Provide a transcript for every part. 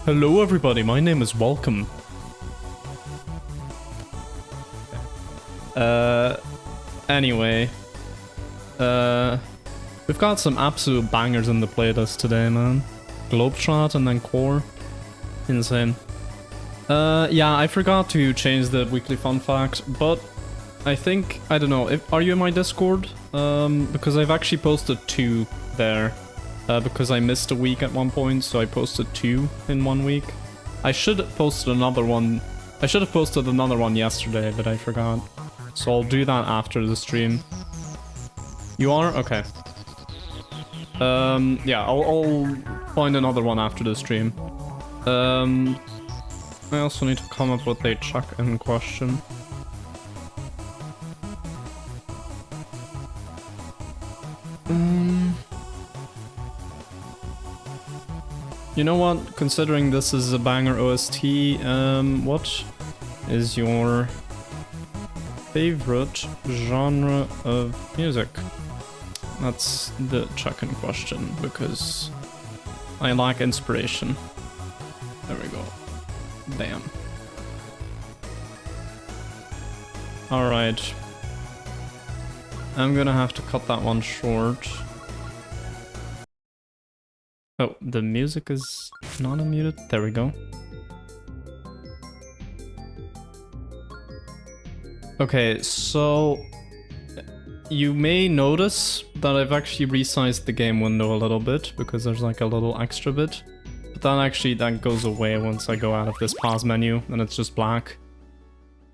Hello everybody, my name is Welcome. Anyway. We've got some absolute bangers in the playlist today, man. Globetrot and then Core. Insane. Yeah, I forgot to change the weekly fun fact, but I think, I don't know, are you in my Discord? Because I've actually posted 2 there. Because I missed a week at one point, so I posted 2 in 1 week. I should have posted another one. I should have posted another one yesterday, but I forgot. So I'll do that after the stream. You are? Okay. Yeah, I'll find another one after the stream. I also need to come up with a check-in question. You know what? Considering this is a banger OST, what is your favorite genre of music? That's the check-in question, because I lack inspiration. There we go. Damn. Alright. I'm gonna have to cut that one short. Oh, the music is not unmuted. There we go. Okay, so you may notice that I've actually resized the game window a little bit because there's like a little extra bit. But that goes away once I go out of this pause menu and it's just black.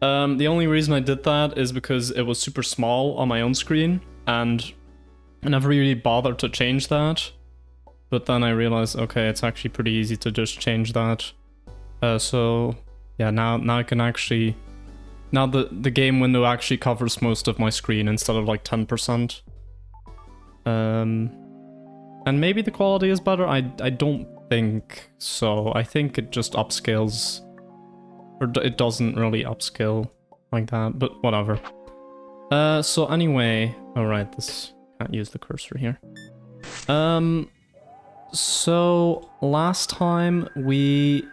The only reason I did that is because it was super small on my own screen and I never really bothered to change that. But then I realized, okay, it's actually pretty easy to just change that. So yeah, now I can actually... Now the game window actually covers most of my screen instead of like 10%. And maybe the quality is better? I don't think so. I think it just upscales. Or it doesn't really upscale like that, but whatever. So anyway... Alright, can't use the cursor here. So, last time we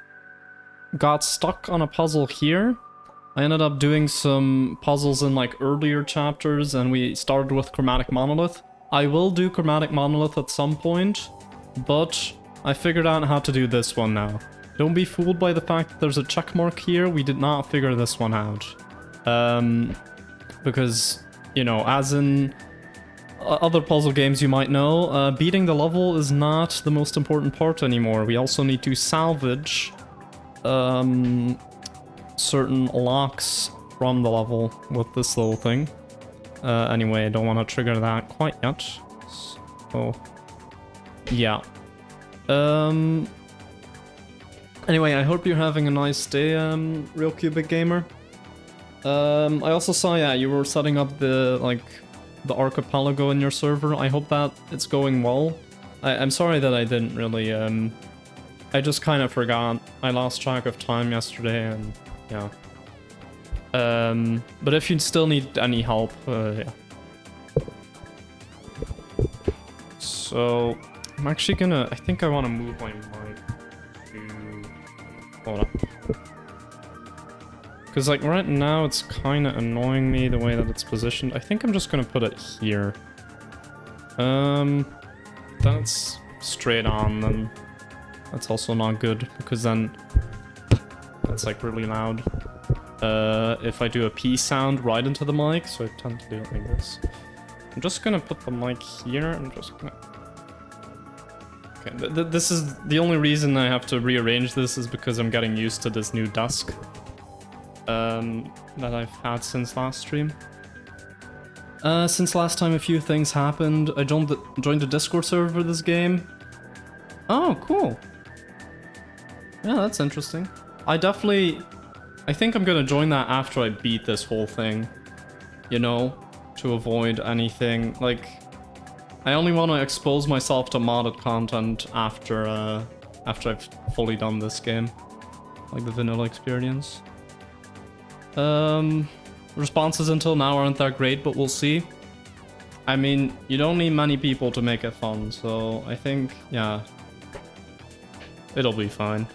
got stuck on a puzzle here. I ended up doing some puzzles in like earlier chapters and we started with Chromatic Monolith. I will do Chromatic Monolith at some point, but I figured out how to do this one now. Don't be fooled by the fact that there's a check mark here, we did not figure this one out. Because, you know, as in... other puzzle games you might know, beating the level is not the most important part anymore. We also need to salvage certain locks from the level with this little thing. Anyway, I don't want to trigger that quite yet. So, yeah. Anyway, I hope you're having a nice day, Real Cubic Gamer. I also saw, yeah, you were setting up the archipelago in your server. I hope that it's going well. I'm sorry that I didn't really, I just kind of forgot. I lost track of time yesterday and, yeah. But if you still need any help, yeah. So, I'm actually gonna, I think I want to move my mic to, hold on. Because, like, right now it's kind of annoying me the way that it's positioned. I think I'm just going to put it here. Then it's straight on, then that's also not good, because then that's, like, really loud. If I do a P sound right into the mic, so I tend to do it like this. I'm just going to put the mic here, and just going to... Okay, this is... The only reason I have to rearrange this is because I'm getting used to this new desk. That I've had since last stream. Since last time a few things happened. I joined the Discord server for this game. Oh, cool. Yeah, that's interesting. I think I'm gonna join that after I beat this whole thing. You know, to avoid anything. Like, I only want to expose myself to modded content after I've fully done this game. Like the vanilla experience. Responses until now aren't that great, but we'll see. I mean, you don't need many people to make it fun, so I think, yeah, it'll be fine.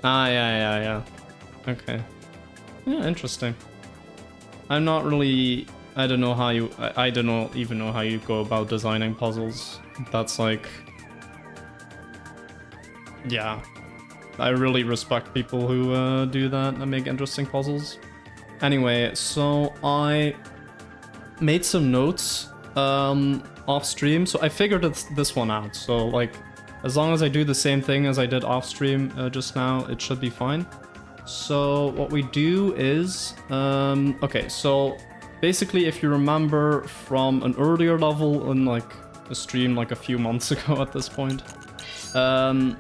Yeah. Okay. Yeah, interesting. I'm not really... I don't know how you... I don't even know how you go about designing puzzles. That's like... Yeah. I really respect people who do that and make interesting puzzles. Anyway, so I made some notes off stream. So I figured this one out. So like, as long as I do the same thing as I did off stream just now, it should be fine. So what we do is... okay, so basically if you remember from an earlier level in like a stream like a few months ago at this point,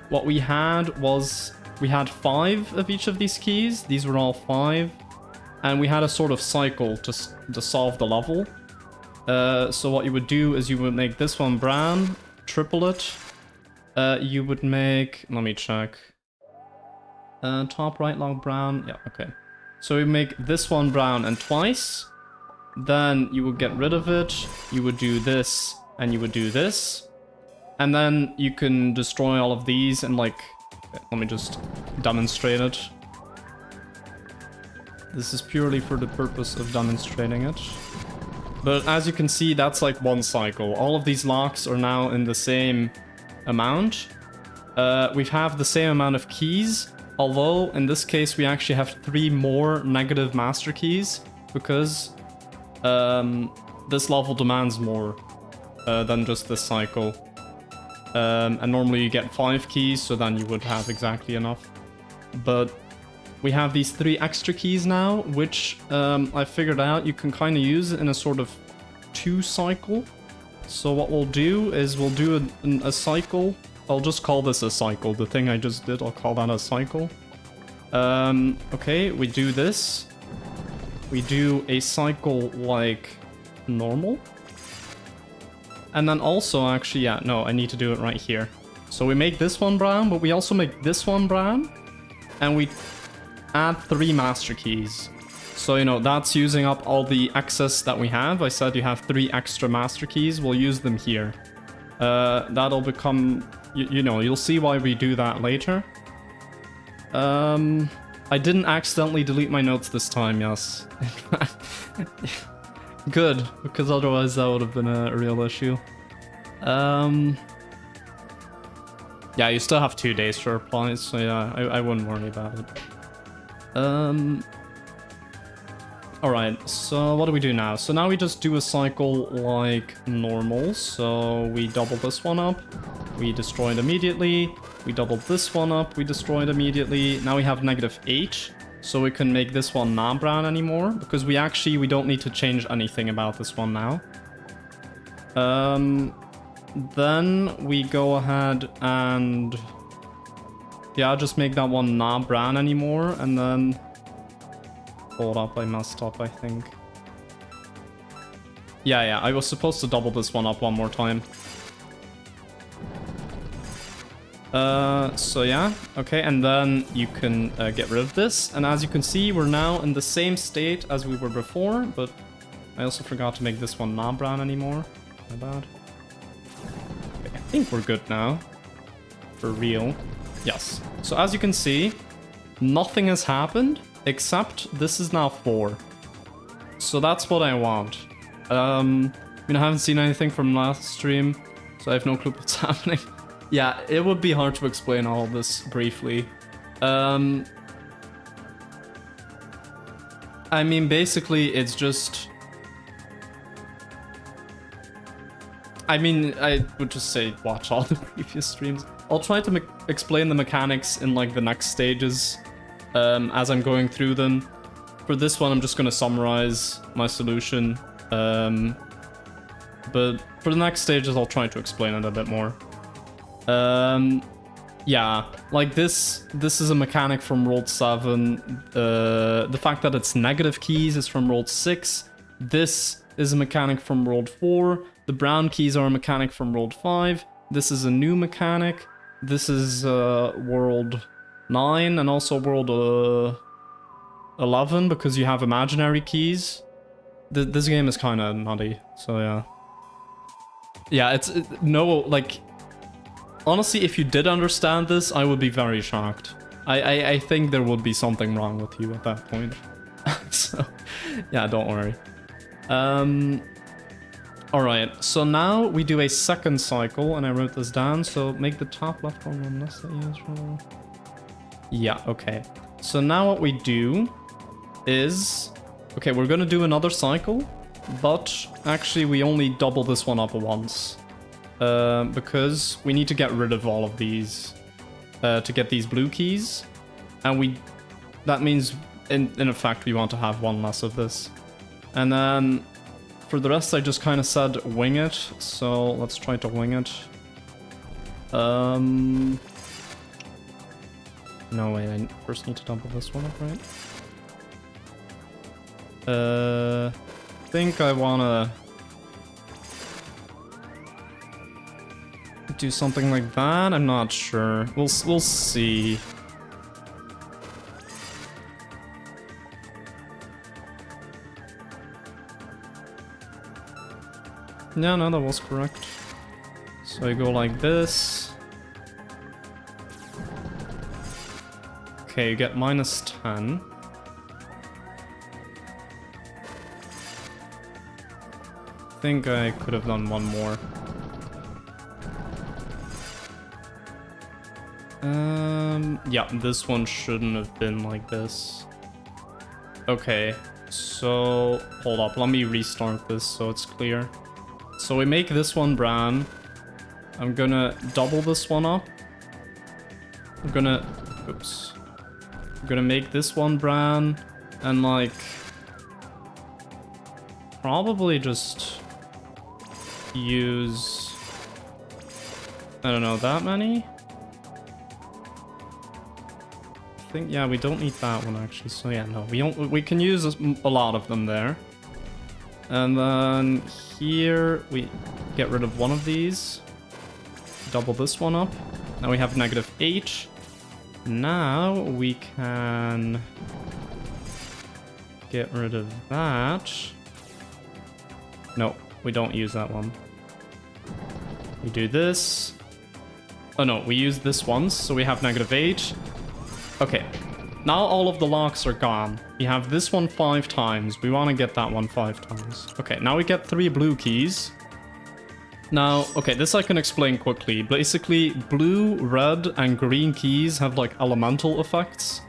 what we had was we had 5 of each of these keys. These were all 5, and we had a sort of cycle to solve the level. So what you would do is you would make this one brown, triple it. You would make, let me check. Top right log brown. Yeah, okay. So we make this one brown and twice. Then you would get rid of it. You would do this and you would do this. And then you can destroy all of these and like... Let me just demonstrate it. This is purely for the purpose of demonstrating it. But as you can see, that's like one cycle. All of these locks are now in the same amount. We have the same amount of keys, although in this case we actually have 3 more negative master keys because this level demands more than just this cycle. And normally you get 5 keys, so then you would have exactly enough. But we have these 3 extra keys now, which I figured out you can kind of use in a sort of 2 cycle. So what we'll do is we'll do a cycle. I'll just call this a cycle. The thing I just did, I'll call that a cycle. Okay, we do this. We do a cycle like normal. And then also, actually, yeah, no, I need to do it right here. So we make this one brown, but we also make this one brown. And we add 3 master keys. So, you know, that's using up all the excess that we have. I said you have 3 extra master keys. We'll use them here. That'll become... You know, you'll see why we do that later. I didn't accidentally delete my notes this time, yes. Good, because otherwise that would have been a real issue. Yeah, you still have 2 days to reply, so yeah, I wouldn't worry about it. Alright, so what do we do now? So now we just do a cycle like normal. So we double this one up, we destroy it immediately. We double this one up, we destroy it immediately. Now we have -8. So we can make this one not brown anymore, because we don't need to change anything about this one now. Then we go ahead and... yeah, just make that one not brown anymore, and then... Hold up, I messed up, I think. Yeah, I was supposed to double this one up one more time. So yeah, okay, and then you can get rid of this, and as you can see, we're now in the same state as we were before, but I also forgot to make this one not brown anymore. My bad. Okay, I think we're good now. For real. Yes. So as you can see, nothing has happened, except this is now 4. So that's what I want. I mean, I haven't seen anything from last stream, so I have no clue what's happening. Yeah, it would be hard to explain all of this briefly. I mean, basically, it's just... I mean, I would just say watch all the previous streams. I'll try to explain the mechanics in, like, the next stages as I'm going through them. For this one, I'm just going to summarize my solution. But for the next stages, I'll try to explain it a bit more. Yeah, like this is a mechanic from World 7. The fact that it's negative keys is from World 6. This is a mechanic from World 4. The brown keys are a mechanic from World 5. This is a new mechanic. This is World 9 and also World 11 because you have imaginary keys. This game is kind of nutty, so yeah. Yeah, no, like, honestly, if you did understand this, I would be very shocked. I think there would be something wrong with you at that point. So, yeah, don't worry. Alright, so now we do a second cycle, and I wrote this down, so make the top left one unless that useful. Yeah, okay. So now what we do is... Okay, we're gonna do another cycle, but actually we only double this one up once. Because we need to get rid of all of these to get these blue keys. And that means, in effect, we want to have one less of this. And then for the rest, I just kind of said wing it. So let's try to wing it. No, wait, I first need to double this one up, right? I think I wanna do something like that. I'm not sure. We'll see. Yeah, no, that was correct. So I go like this. Okay, you get -10. I think I could have done one more. Yeah, this one shouldn't have been like this. Okay, so hold up, let me restart this so it's clear. So we make this one brown. I'm gonna double this one up. I'm gonna, oops. I'm gonna make this one brown and like probably just use, I don't know, that many? I think, yeah, we don't need that one actually, so yeah, no, we can use a lot of them there. And then here we get rid of one of these, double this one up. Now we have -8. Now we can get rid of that. No, we don't use that one. We do this. Oh no, we use this once, so we have -8. Okay, now all of the locks are gone. We have this one 5 times. We want to get that one 5 times. Okay, now we get 3 blue keys. Now, okay, this I can explain quickly. Basically, blue, red, and green keys have like elemental effects.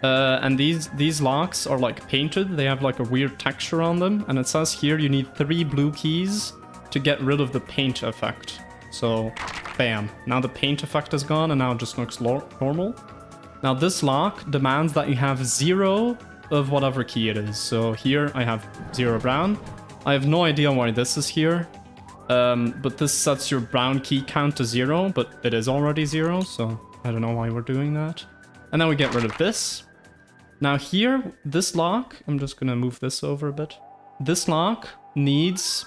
And these locks are like painted. They have like a weird texture on them. And it says here you need 3 blue keys to get rid of the paint effect. So, bam. Now the paint effect is gone and now it just looks normal. Now this lock demands that you have 0 of whatever key it is. So here I have 0 brown. I have no idea why this is here. But this sets your brown key count to 0, but it is already 0, so I don't know why we're doing that. And then we get rid of this. Now here, this lock, I'm just gonna move this over a bit. This lock needs...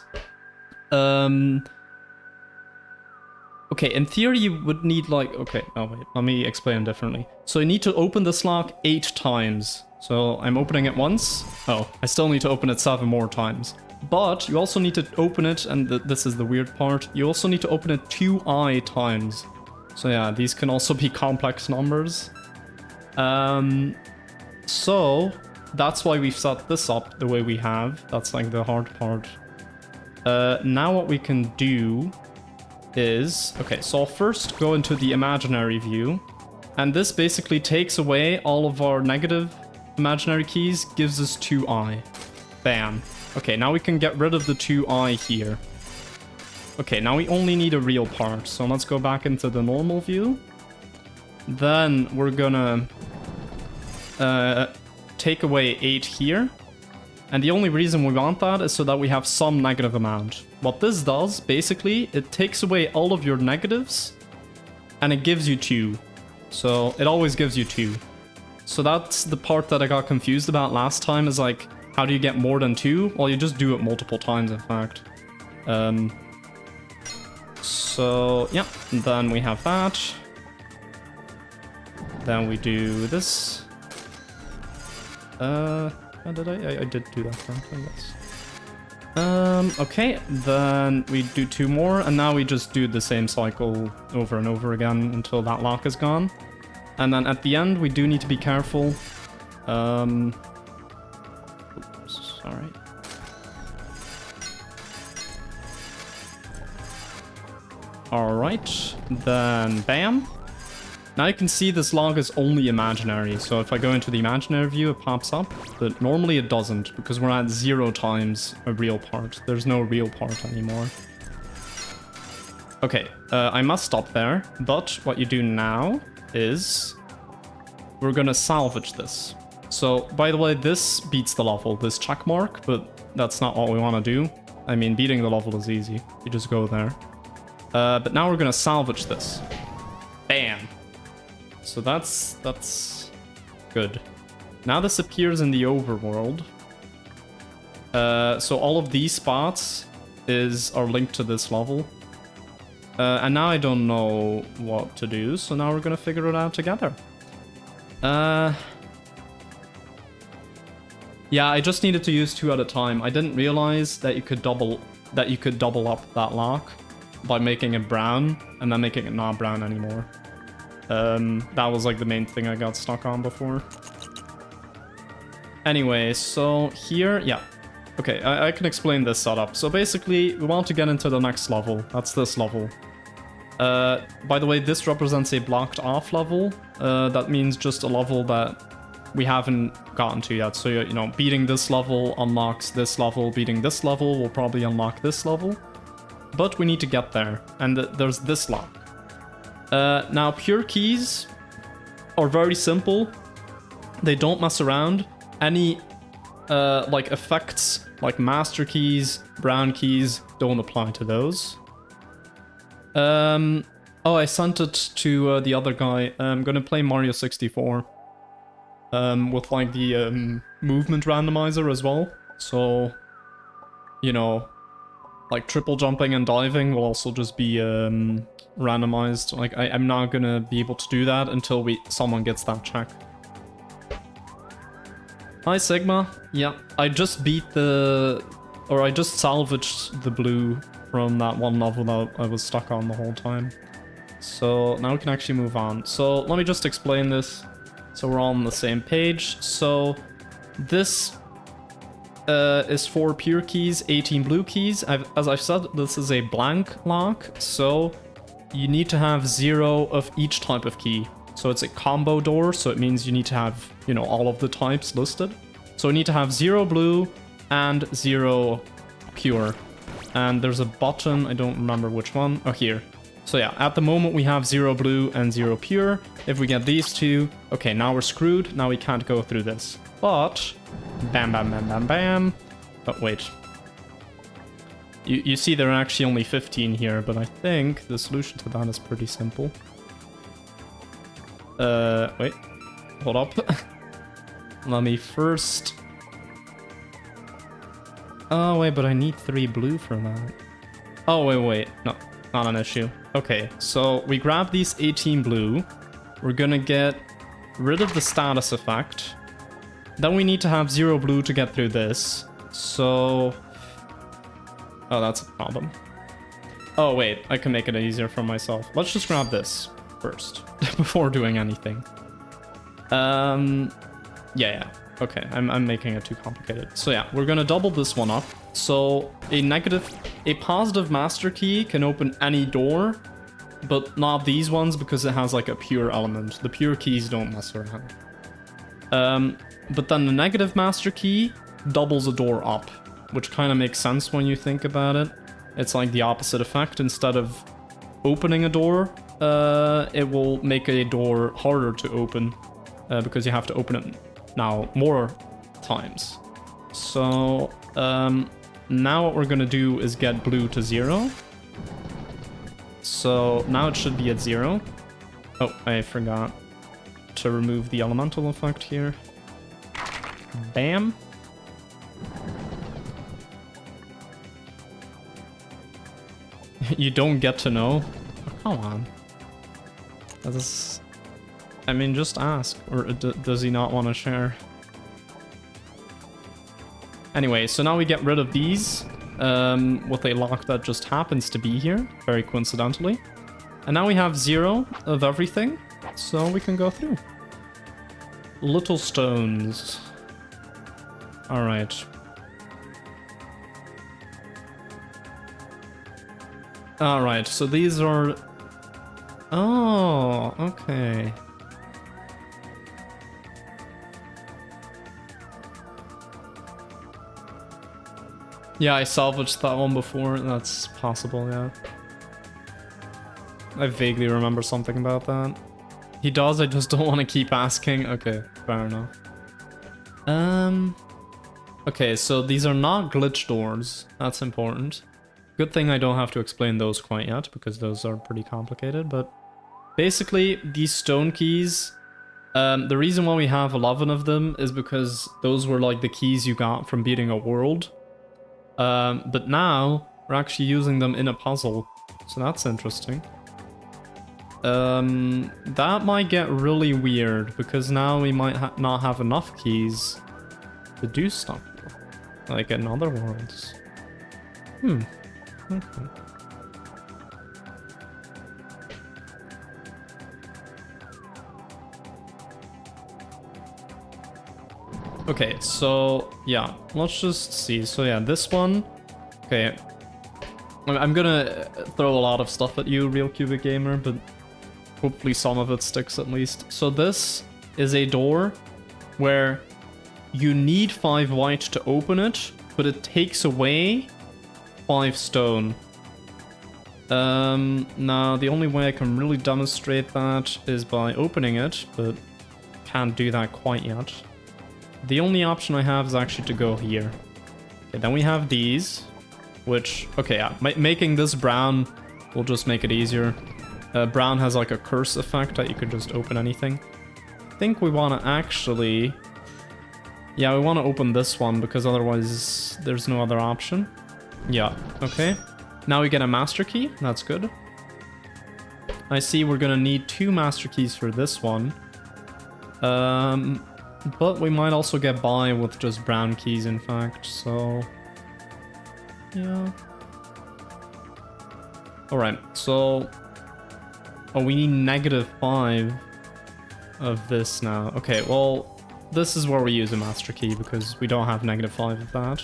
Okay, in theory you would need like... Okay, oh wait, let me explain differently. So you need to open this lock 8 times. So I'm opening it once. Oh, I still need to open it 7 more times. But you also need to open it, and this is the weird part, you also need to open it 2i times. So yeah, these can also be complex numbers. So that's why we've set this up the way we have. That's like the hard part. Now what we can do is... Okay, so I'll first go into the imaginary view. And this basically takes away all of our negative imaginary keys, gives us 2i. Bam. Okay, now we can get rid of the 2i here. Okay, now we only need a real part. So let's go back into the normal view. Then we're gonna take away 8 here. And the only reason we want that is so that we have some negative amount. What this does, basically, it takes away all of your negatives and it gives you 2. So it always gives you 2. So that's the part that I got confused about last time, is like, how do you get more than 2? Well, you just do it multiple times, in fact. So, yeah, and then we have that. Then we do this. I did do that correctly, yes. Okay, then we do 2 more, and now we just do the same cycle over and over again until that lock is gone. And then at the end, we do need to be careful. Oops, sorry. Alright, then bam. Now you can see this log is only imaginary, so if I go into the imaginary view, it pops up, but normally it doesn't, because we're at 0 times a real part. There's no real part anymore. Okay, I must stop there, but what you do now is we're gonna salvage this. So, by the way, this beats the level, this check mark, but that's not what we want to do. I mean, beating the level is easy. You just go there. But now we're gonna salvage this. Bam! So that's good. Now this appears in the overworld. So all of these spots are linked to this level. And now I don't know what to do, so now we're gonna figure it out together. Yeah, I just needed to use 2 at a time. I didn't realize that you could double up that lock by making it brown and then making it not brown anymore. That was like the main thing I got stuck on before. Anyway, so here, yeah. Okay, I can explain this setup. So basically, we want to get into the next level. That's this level. By the way, this represents a blocked off level. That means just a level that we haven't gotten to yet. So, you know, beating this level unlocks this level. Beating this level will probably unlock this level. But we need to get there. And there's this lock. Now, pure keys are very simple. They don't mess around. Any like effects, like master keys, brown keys, don't apply to those. Oh, I sent it to the other guy. I'm gonna play Mario 64 with like the movement randomizer as well. So, you know, like triple jumping and diving will also just be randomized. Like I'm not gonna be able to do that until someone gets that check. Hi Sigma. Yeah, I just I just salvaged the blue from that one level that I was stuck on the whole time. So now we can actually move on. So let me just explain this so we're all on the same page. So this is 4 pure keys, 18 blue keys. As I've said, this is a blank lock, so you need to have 0 of each type of key. So it's a combo door, so it means you need to have, you know, all of the types listed. So we need to have 0 blue and 0 pure. And there's a button, I don't remember which one. Oh, here. So yeah, at the moment we have 0 blue and 0 pure. If we get these 2, okay, now we're screwed. Now we can't go through this. But, bam, bam, bam, bam, bam. Oh, wait. You see there are actually only 15 here, but I think the solution to that is pretty simple. Wait. Hold up. Let me first... Oh, wait, but I need 3 blue for that. Oh, wait. No, not an issue. Okay, so we grab these 18 blue. We're gonna get rid of the status effect. Then we need to have 0 blue to get through this. So... Oh, that's a problem. Oh, wait, I can make it easier for myself. Let's just grab this first, before doing anything. Yeah. Okay, I'm making it too complicated. So yeah, we're gonna double this one up. So a positive master key can open any door, but not these ones because it has like a pure element. The pure keys don't mess around. But then the negative master key doubles a door up, which kind of makes sense when you think about it. It's like the opposite effect. Instead of opening a door, it will make a door harder to open because you have to open it now more times. So now what we're gonna do is get blue to 0. So now it should be at 0. Oh, I forgot to remove the elemental effect here. Bam. You don't get to know? Oh, come on. That's... I mean, just ask. Or does he not want to share? Anyway, so now we get rid of these. with a lock that just happens to be here, very coincidentally. And now we have 0 of everything, so we can go through. Little stones. Alright. Alright, so these are... Oh, okay. Yeah, I salvaged that one before. That's possible, yeah. I vaguely remember something about that. He does, I just don't want to keep asking. Okay, fair enough. Okay, so these are not glitch doors. That's important. Good thing I don't have to explain those quite yet, because those are pretty complicated, but... Basically, these stone keys... the reason why we have 11 of them is because those were like the keys you got from beating a world. But now, we're actually using them in a puzzle. So that's interesting. That might get really weird, because now we might not have enough keys to do stuff. Like in other worlds. Okay. Okay, so yeah, let's just see. So yeah, this one. Okay, I'm gonna throw a lot of stuff at you, Real Cubic Gamer, but hopefully some of it sticks at least. So this is a door where you need 5 white to open it, but it takes away 5 stone. Now the only way I can really demonstrate that is by opening it, but can't do that quite yet. The only option I have is actually to go here. Okay, then we have these, which, okay, yeah, making this brown will just make it easier. Brown has like a curse effect that you could just open anything. I think we want to actually... Yeah, we want to open this one because otherwise there's no other option. Yeah, okay. Now we get a master key, that's good. I see we're gonna need 2 master keys for this one. But we might also get by with just brown keys, in fact, so... Yeah. Alright, so... Oh, we need -5 of this now. Okay, well, this is where we use a master key, because we don't have -5 of that.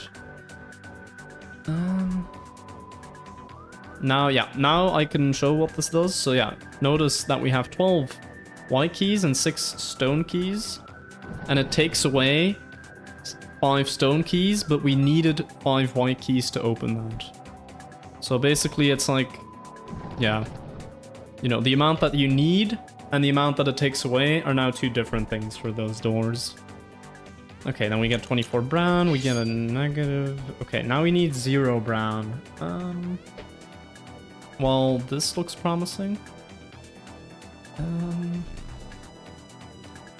Now, yeah, now I can show what this does. So yeah, notice that we have 12 white keys and 6 stone keys. And it takes away 5 stone keys, but we needed 5 white keys to open that. So basically it's like, yeah, you know, the amount that you need and the amount that it takes away are now 2 different things for those doors. Okay, then we get 24 brown, we get a negative... Okay, now we need 0 brown. Well, this looks promising.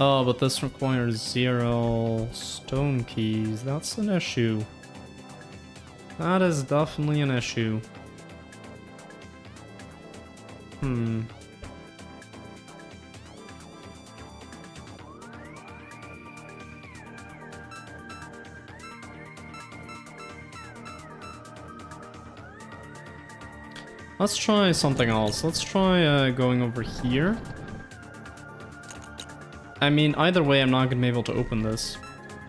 Oh, but this requires 0 stone keys. That's an issue. That is definitely an issue. Let's try something else. Let's try going over here. I mean, either way, I'm not going to be able to open this.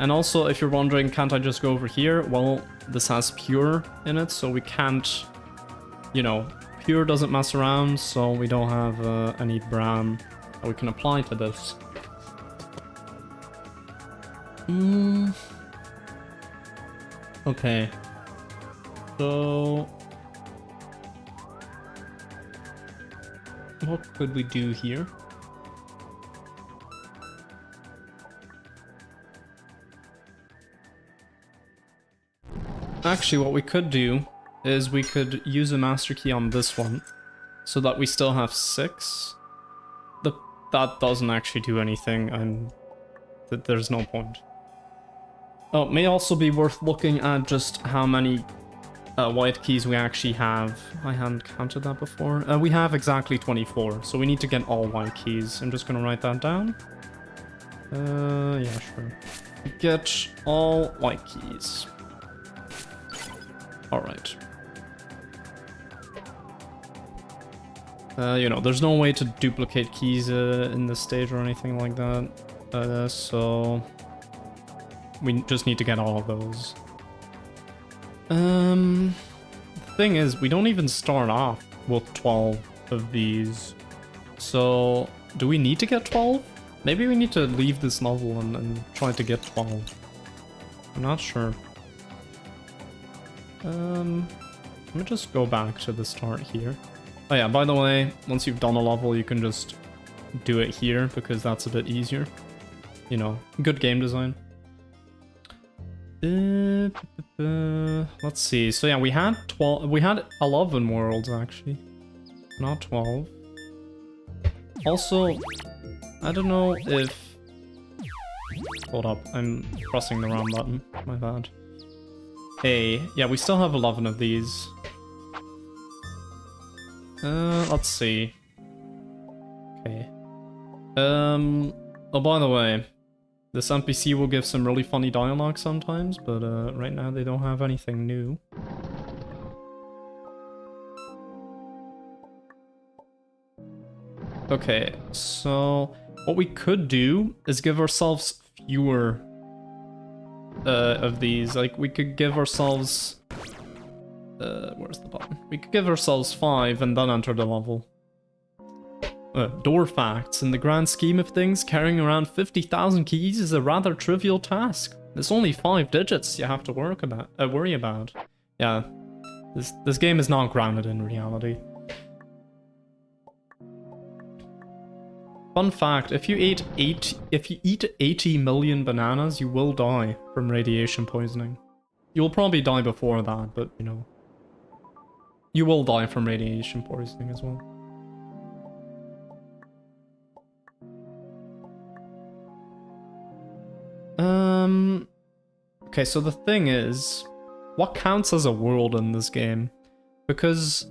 And also, if you're wondering, can't I just go over here? Well, this has pure in it, so we can't, you know, pure doesn't mess around, so we don't have any brown that we can apply to this. Okay. So... what could we do here? Actually, what we could do is we could use a master key on this one so that we still have 6. That doesn't actually do anything, and there's no point. Oh, it may also be worth looking at just how many white keys we actually have. I hadn't counted that before. We have exactly 24, so we need to get all white keys. I'm just gonna write that down. Yeah, sure. Get all white keys. Alright. You know, there's no way to duplicate keys in this stage or anything like that. So we just need to get all of those. The thing is, we don't even start off with 12 of these. So do we need to get 12? Maybe we need to leave this level and try to get 12. I'm not sure. Let me just go back to the start here. Oh yeah, by the way, once you've done a level, you can just do it here because that's a bit easier. You know, good game design. Let's see. So yeah, we had 12. We had 11 worlds actually, not 12. Also, I don't know if. Hold up, I'm pressing the wrong button. My bad. Hey, yeah, we still have 11 of these. Let's see. Okay. Oh, by the way, this NPC will give some really funny dialogue sometimes, but right now they don't have anything new. Okay, so what we could do is give ourselves fewer of these. Like, we could give ourselves... where's the button? We could give ourselves 5 and then enter the level. Door facts. In the grand scheme of things, carrying around 50,000 keys is a rather trivial task. There's only 5 digits you have to worry about. Yeah, this game is not grounded in reality. Fun fact, if you eat 80 million bananas, you will die from radiation poisoning. You'll probably die before that, but you know. You will die from radiation poisoning as well. Okay, so the thing is, what counts as a world in this game? Because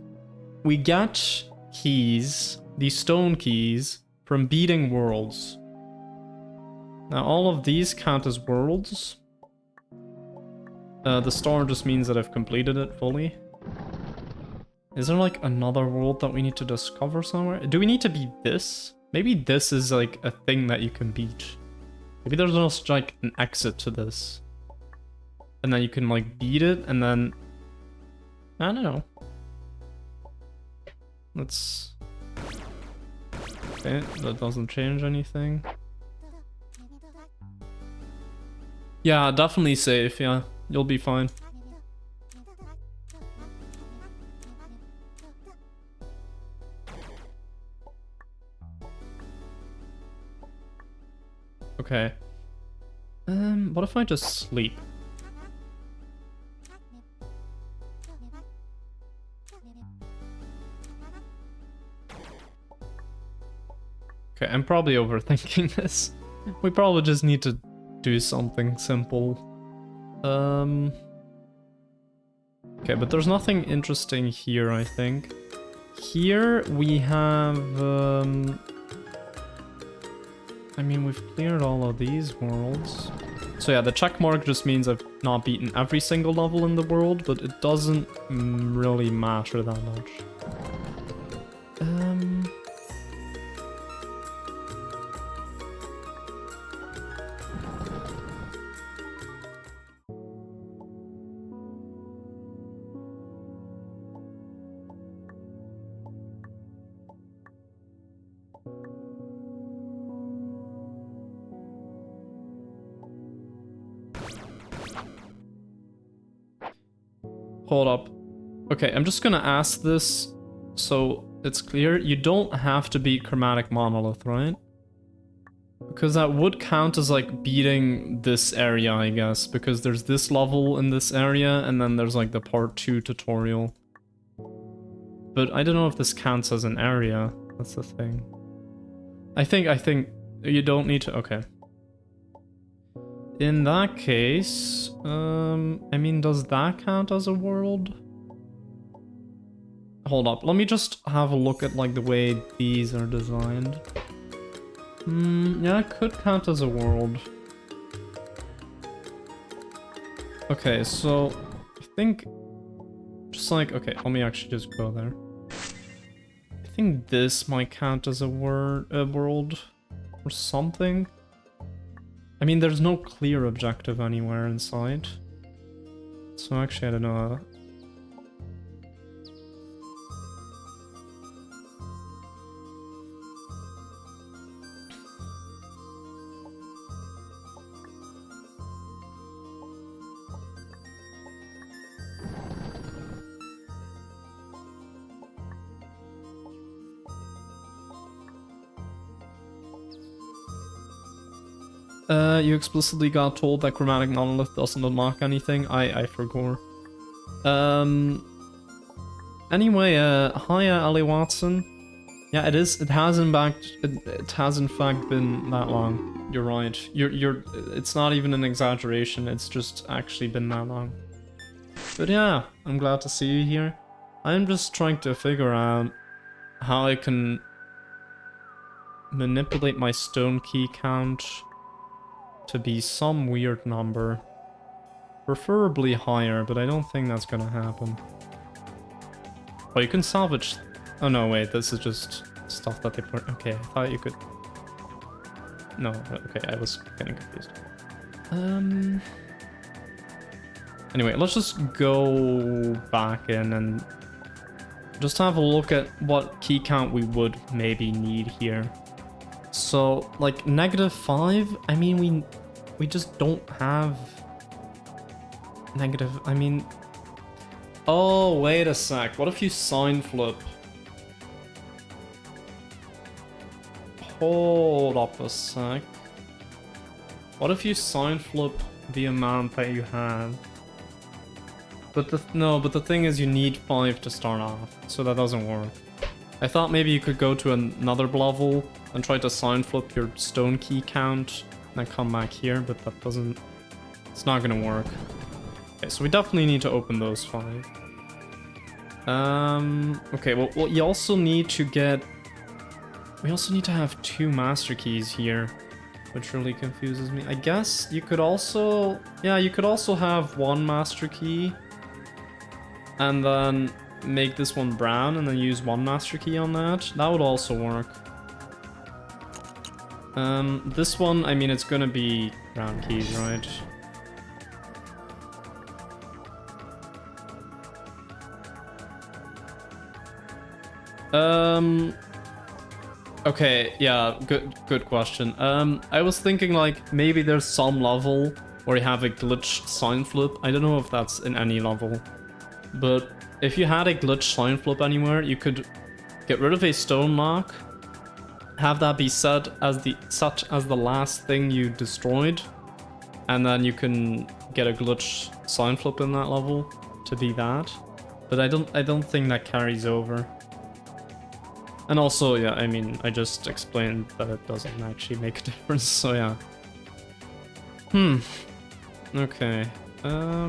we get keys, these stone keys, from beating worlds. Now all of these count as worlds. The star just means that I've completed it fully. Is there like another world that we need to discover somewhere? Do we need to beat this? Maybe this is like a thing that you can beat. Maybe there's just like an exit to this. And then you can like beat it and then... I don't know. Let's... Okay, that doesn't change anything. Yeah, definitely safe, yeah. You'll be fine. Okay. What if I just sleep? Okay, I'm probably overthinking this. We probably just need to do something simple. Okay, but there's nothing interesting here, I think. Here we have... I mean, we've cleared all of these worlds. So yeah, the check mark just means I've not beaten every single level in the world, but it doesn't really matter that much. Hold up. Okay, I'm just gonna ask this so it's clear. You don't have to beat Chromatic Monolith, right? Because that would count as like beating this area, I guess, because there's this level in this area and then there's like the part 2 tutorial. But I don't know if this counts as an area. That's the thing. I think you don't need to... Okay. In that case, I mean, does that count as a world? Hold up, let me just have a look at like the way these are designed. Yeah, it could count as a world. Okay, so I think looks like... Okay, let me actually just go there. I think this might count as a world or something. I mean, there's no clear objective anywhere inside. So actually, I don't know. You explicitly got told that chromatic monolith doesn't unlock anything. I forgot. Anyway, hiya, Ali Watson. Yeah, it is. It has in fact. It has in fact been that long. You're right. You're. It's not even an exaggeration. It's just actually been that long. But yeah, I'm glad to see you here. I'm just trying to figure out how I can manipulate my stone key count to be some weird number. Preferably higher, but I don't think that's gonna happen. Oh, you can salvage... Oh no, wait, this is just stuff that they put... Okay, I thought you could... No, okay, I was getting confused. Anyway, let's just go back in and just have a look at what key count we would maybe need here. So, like, -5? I mean, we just don't have... Negative... I mean... Oh, wait a sec. What if you sign flip? Hold up a sec. What if you sign flip the amount that you have? But the thing is you need 5 to start off, so that doesn't work. I thought maybe you could go to another level and try to sign flip your stone key count and then come back here, but that doesn't... It's not gonna work. Okay, so we definitely need to open those 5. Okay, well, you also need to get... We also need to have 2 master keys here, which really confuses me. I guess you could also... Yeah, you could also have 1 master key and then make this one brown and then use 1 master key on that. That would also work. This one, I mean, it's gonna be brown keys, right? Okay, yeah, good question. I was thinking like maybe there's some level where you have a glitch sign flip. I don't know if that's in any level, but if you had a glitch sign flip anywhere, you could get rid of a stone lock, have that be set as the last thing you destroyed, and then you can get a glitch sign flip in that level to be that. But I don't think that carries over. And also, yeah, I mean, I just explained that it doesn't actually make a difference, so yeah. Okay. I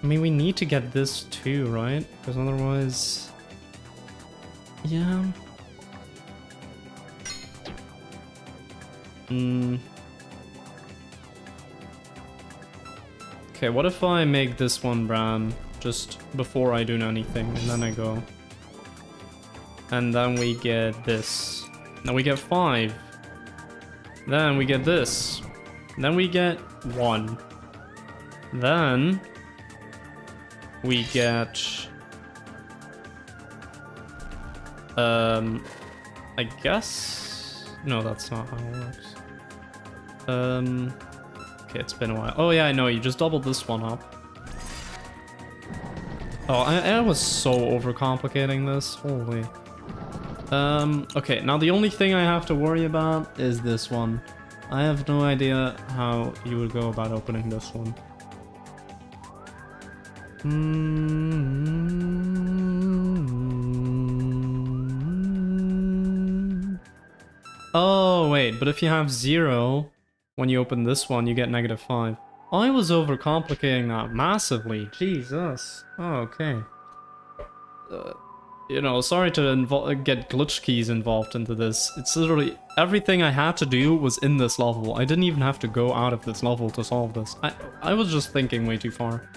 mean, we need to get this too, right? Because otherwise... Yeah. Okay, what if I make this one brown just before I do anything, and then I go... And then we get this. Then we get 5. Then we get this. Then we get 1. Then we get... I guess... No, that's not how it works. Okay, it's been a while. Oh yeah, I know, you just doubled this one up. Oh, I was so overcomplicating this. Holy... Okay, now the only thing I have to worry about is this one. I have no idea how you would go about opening this one. Oh, wait, but if you have 0, when you open this one, you get -5. I was overcomplicating that massively. Jesus. Oh, okay. You know, sorry to get glitch keys involved into this. It's literally everything I had to do was in this level. I didn't even have to go out of this level to solve this. I was just thinking way too far.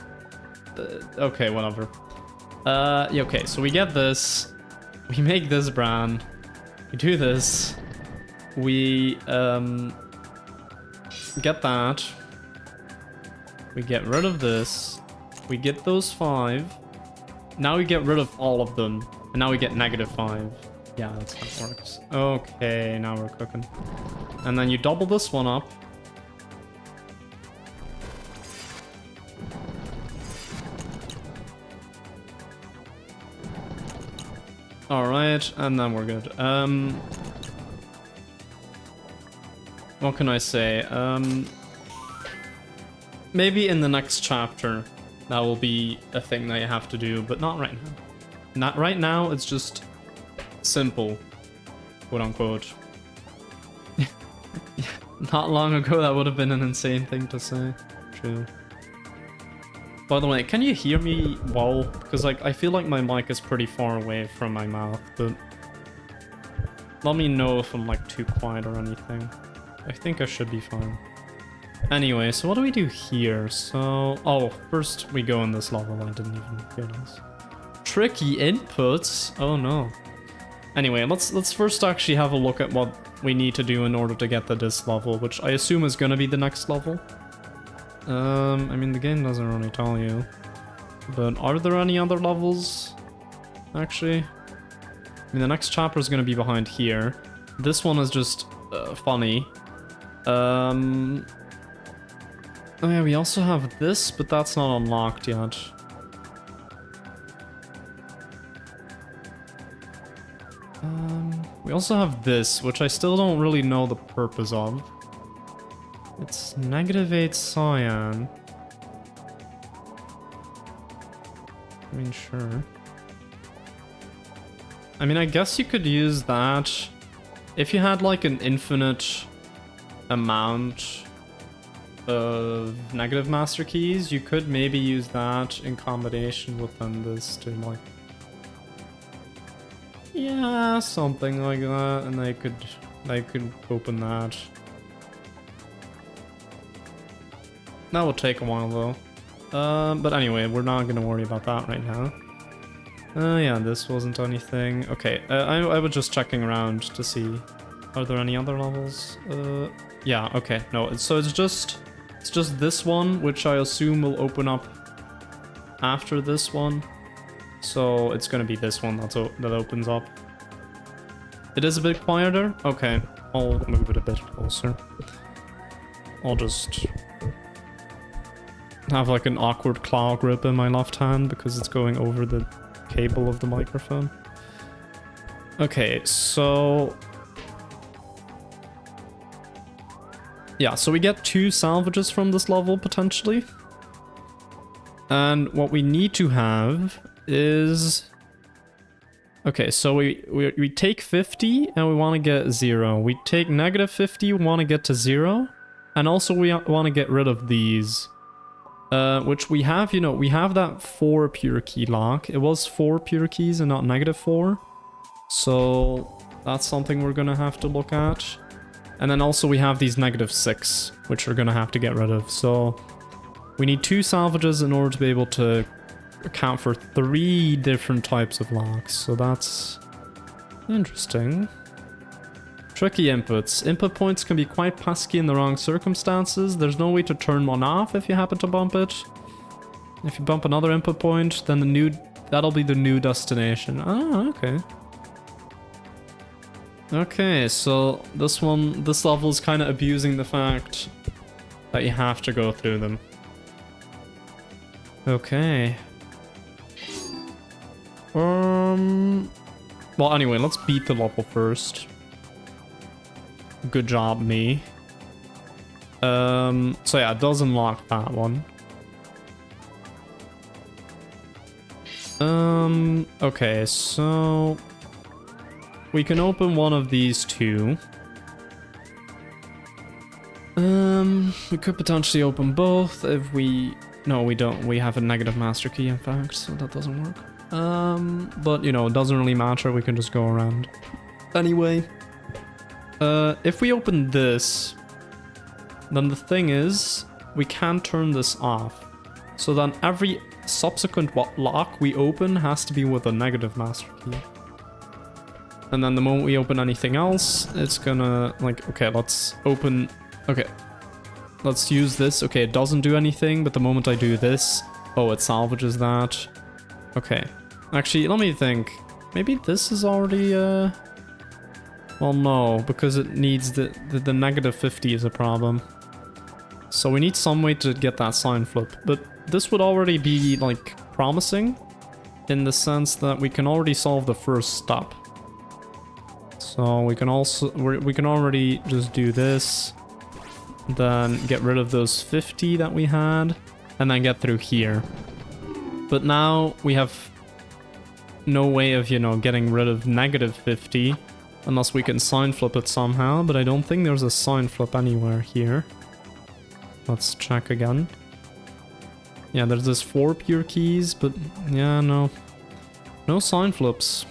Okay, whatever. Yeah, okay, so we get this. We make this bran. We do this. We, get that. We get rid of this. We get those 5. Now we get rid of all of them. And now we get -5. Yeah, that's how it works. Okay, now we're cooking. And then you double this one up. Alright, and then we're good. What can I say? Maybe in the next chapter that will be a thing that you have to do, but not right now. Not right now, it's just simple, quote unquote. Not long ago that would have been an insane thing to say. True. By the way, can you hear me well? Because like I feel like my mic is pretty far away from my mouth, but let me know if I'm like too quiet or anything. I think I should be fine. Anyway, so what do we do here? So, oh, first we go in this level. I didn't even realize. Tricky inputs? Oh no. Anyway, let's first actually have a look at what we need to do in order to get to this level, which I assume is gonna be the next level. I mean, the game doesn't really tell you. But are there any other levels? Actually? I mean, the next chapter is going to be behind here. This one is just funny. Oh yeah, we also have this, but that's not unlocked yet. We also have this, which I still don't really know the purpose of. It's -8 cyan. I mean, sure. I mean, I guess you could use that if you had like an infinite amount of negative master keys. You could maybe use that in combination with then this to like, yeah, something like that, and they could open that. That will take a while though. But anyway, we're not gonna worry about that right now. Yeah, this wasn't anything. Okay, I was just checking around to see, are there any other levels? Yeah, okay, no, so it's just this one, which I assume will open up after this one. So it's gonna be this one that opens up. It is a bit quieter? Okay, I'll move it a bit closer. I'll just have like an awkward claw grip in my left hand because it's going over the cable of the microphone. Okay, so yeah, so we get 2 salvages from this level potentially. And what we need to have is, okay, so we take 50 and we want to get 0. We take -50, we want to get to 0. And also we want to get rid of these. Which we have, you know, we have that 4 pure key lock. It was 4 pure keys and not -4. So that's something we're gonna have to look at. And then also we have these -6, which we're gonna have to get rid of. So we need 2 salvages in order to be able to account for 3 different types of locks. So that's interesting. Tricky inputs. Input points can be quite pesky in the wrong circumstances. There's no way to turn one off if you happen to bump it. If you bump another input point, then that'll be the new destination. Ah, okay. Okay, so this level is kind of abusing the fact that you have to go through them. Okay. Well, anyway, let's beat the level first. Good job, me. So yeah, it does unlock that one. Okay, so we can open one of these 2. We could potentially open both if we... No, we don't. We have a negative master key, in fact, so that doesn't work. But, you know, it doesn't really matter. We can just go around. Anyway, if we open this, then the thing is, we can turn this off. So then subsequent lock we open has to be with a negative master key. And then the moment we open anything else, it's gonna, like, okay, let's open, okay. Let's use this. Okay, it doesn't do anything, but the moment I do this, oh, it salvages that. Okay. Actually, let me think. Maybe this is already, well, no, because it needs the negative 50 is a problem. So we need some way to get that sign flip. But this would already be, like, promising in the sense that we can already solve the first step. So we can also, we can already just do this, then get rid of those 50 that we had, and then get through here. But now we have no way of, you know, getting rid of negative 50, unless we can sign flip it somehow, but I don't think there's a sign flip anywhere here. Let's check again. Yeah, there's this 4 pure keys, but yeah, no. No sign flips.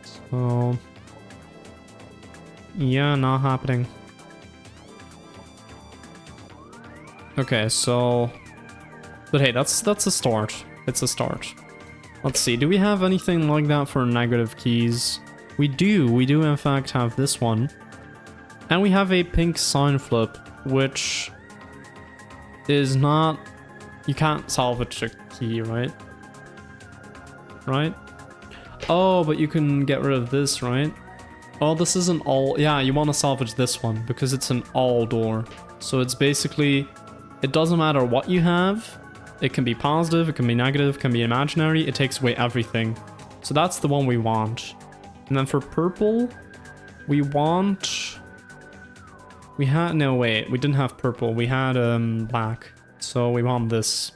So yeah, not happening. Okay, so, but hey, that's a start. It's a start. Let's see, do we have anything like that for negative keys? We do in fact have this one. And we have a pink sign flip, which is not, you can't salvage a key, right? Right? Oh, but you can get rid of this, right? Oh, this isn't all, yeah, you want to salvage this one because it's an all door. So it's basically, it doesn't matter what you have. It can be positive, it can be negative, it can be imaginary. It takes away everything. So that's the one we want. And then for purple, we want, we had, no wait, we didn't have purple. We had black. So we want this.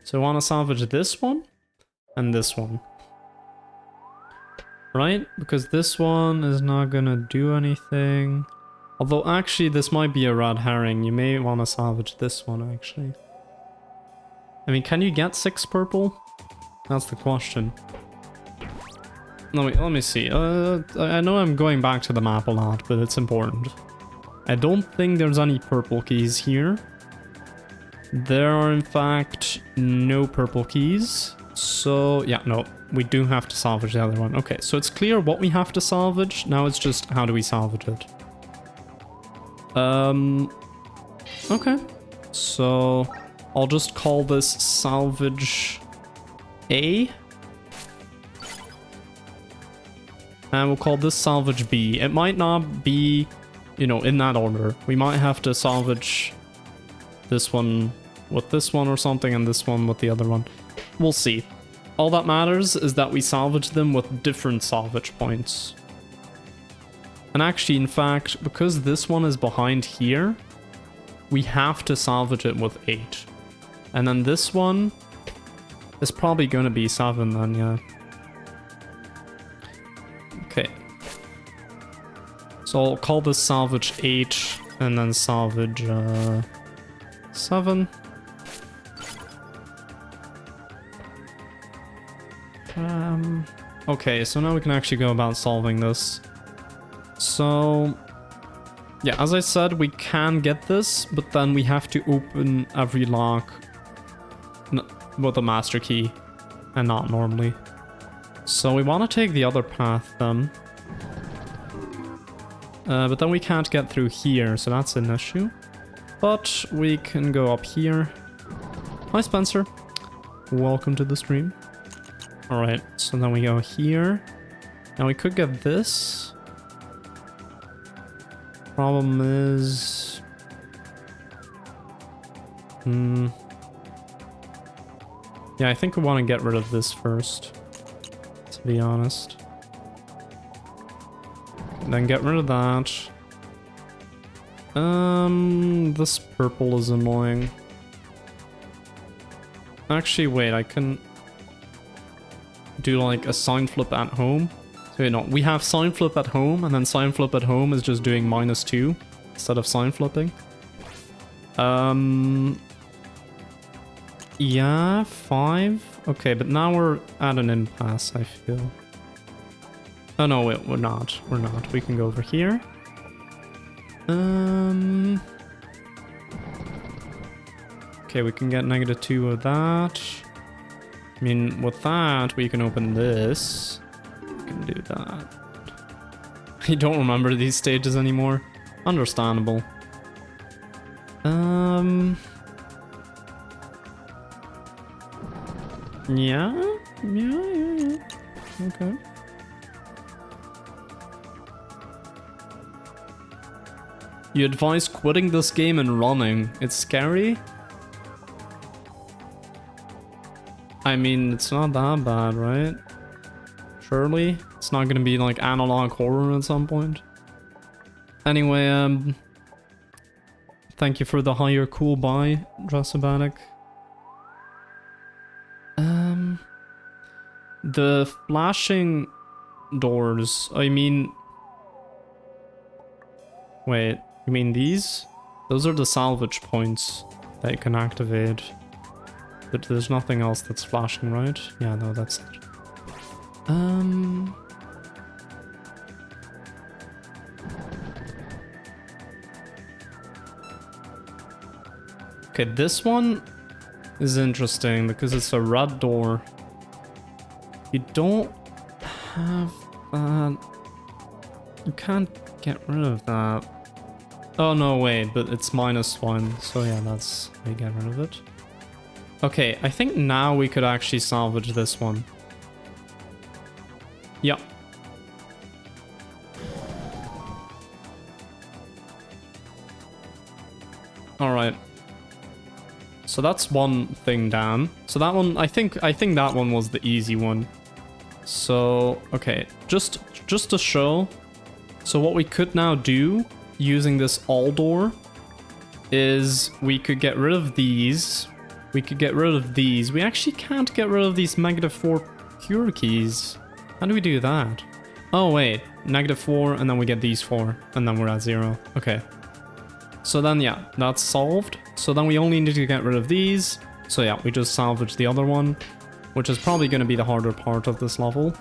So we want to salvage this one and this one. Right? Because this one is not gonna do anything. Although actually this might be a red herring. You may want to salvage this one actually. I mean, can you get 6 purple? That's the question. Let me see. I know I'm going back to the map a lot, but it's important. I don't think there's any purple keys here. There are in fact no purple keys. So yeah, no, we do have to salvage the other one. Okay, so it's clear what we have to salvage. Now it's just how do we salvage it? Okay. So I'll just call this salvage A. And we'll call this salvage B. It might not be, you know, in that order. We might have to salvage this one with this one or something and this one with the other one. We'll see. All that matters is that we salvage them with different salvage points. And actually, in fact, because this one is behind here, we have to salvage it with 8. And then this one is probably going to be 7 then, yeah. Okay. So I'll call this salvage 8 and then salvage 7. Okay, so now we can actually go about solving this. So, yeah, as I said, we can get this, but then we have to open every lock with a master key and not normally. So we want to take the other path then. But then we can't get through here, so that's an issue. But we can go up here. Hi, Spencer. Welcome to the stream. Alright, so then we go here. Now we could get this. Problem is... Yeah, I think we want to get rid of this first, to be honest. Then get rid of that. This purple is annoying. Actually, wait, I can do like a sign flip at home. So, you know, we have sign flip at home, and then sign flip at home is just doing -2 instead of sign flipping. Yeah, 5. Okay, but now we're at an impasse, I feel. Oh no, wait, we're not. We're not. We can go over here. Okay, we can get -2 of that. I mean, with that, we can open this. We can do that. I don't remember these stages anymore. Understandable. Yeah. Okay. You advise quitting this game and running. It's scary. I mean, it's not that bad, right? Surely? It's not gonna be like analog horror at some point. Anyway, thank you for the higher cool buy, Dressabatic. The flashing doors, I mean... Wait, you mean these? Those are the salvage points that you can activate. But there's nothing else that's flashing, right? Yeah, no, that's it. Okay, this one is interesting because it's a red door. You don't have that. You can't get rid of that. Oh no, wait, but it's -1, so yeah, that's how you get rid of it. Okay, I think now we could actually salvage this one. Yep. Alright. So that's one thing down. So that one, I think that one was the easy one. So, okay, just to show. So what we could now do using this all door is we could get rid of these. We could get rid of these. We actually can't get rid of these -4 cure keys. How do we do that? Oh wait, -4 and then we get these 4 and then we're at 0. Okay. So then yeah, that's solved. So then we only need to get rid of these. So yeah, we just salvage the other one, which is probably going to be the harder part of this level.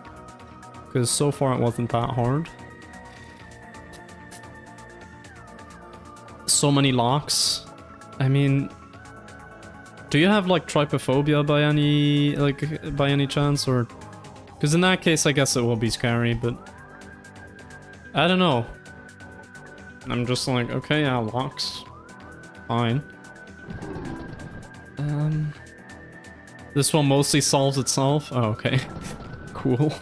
Because so far it wasn't that hard. So many locks. I mean, do you have like trypophobia by any chance, or? Because in that case, I guess it will be scary, but I don't know. I'm just like, okay, yeah, locks, fine. This one mostly solves itself. Oh, okay, cool.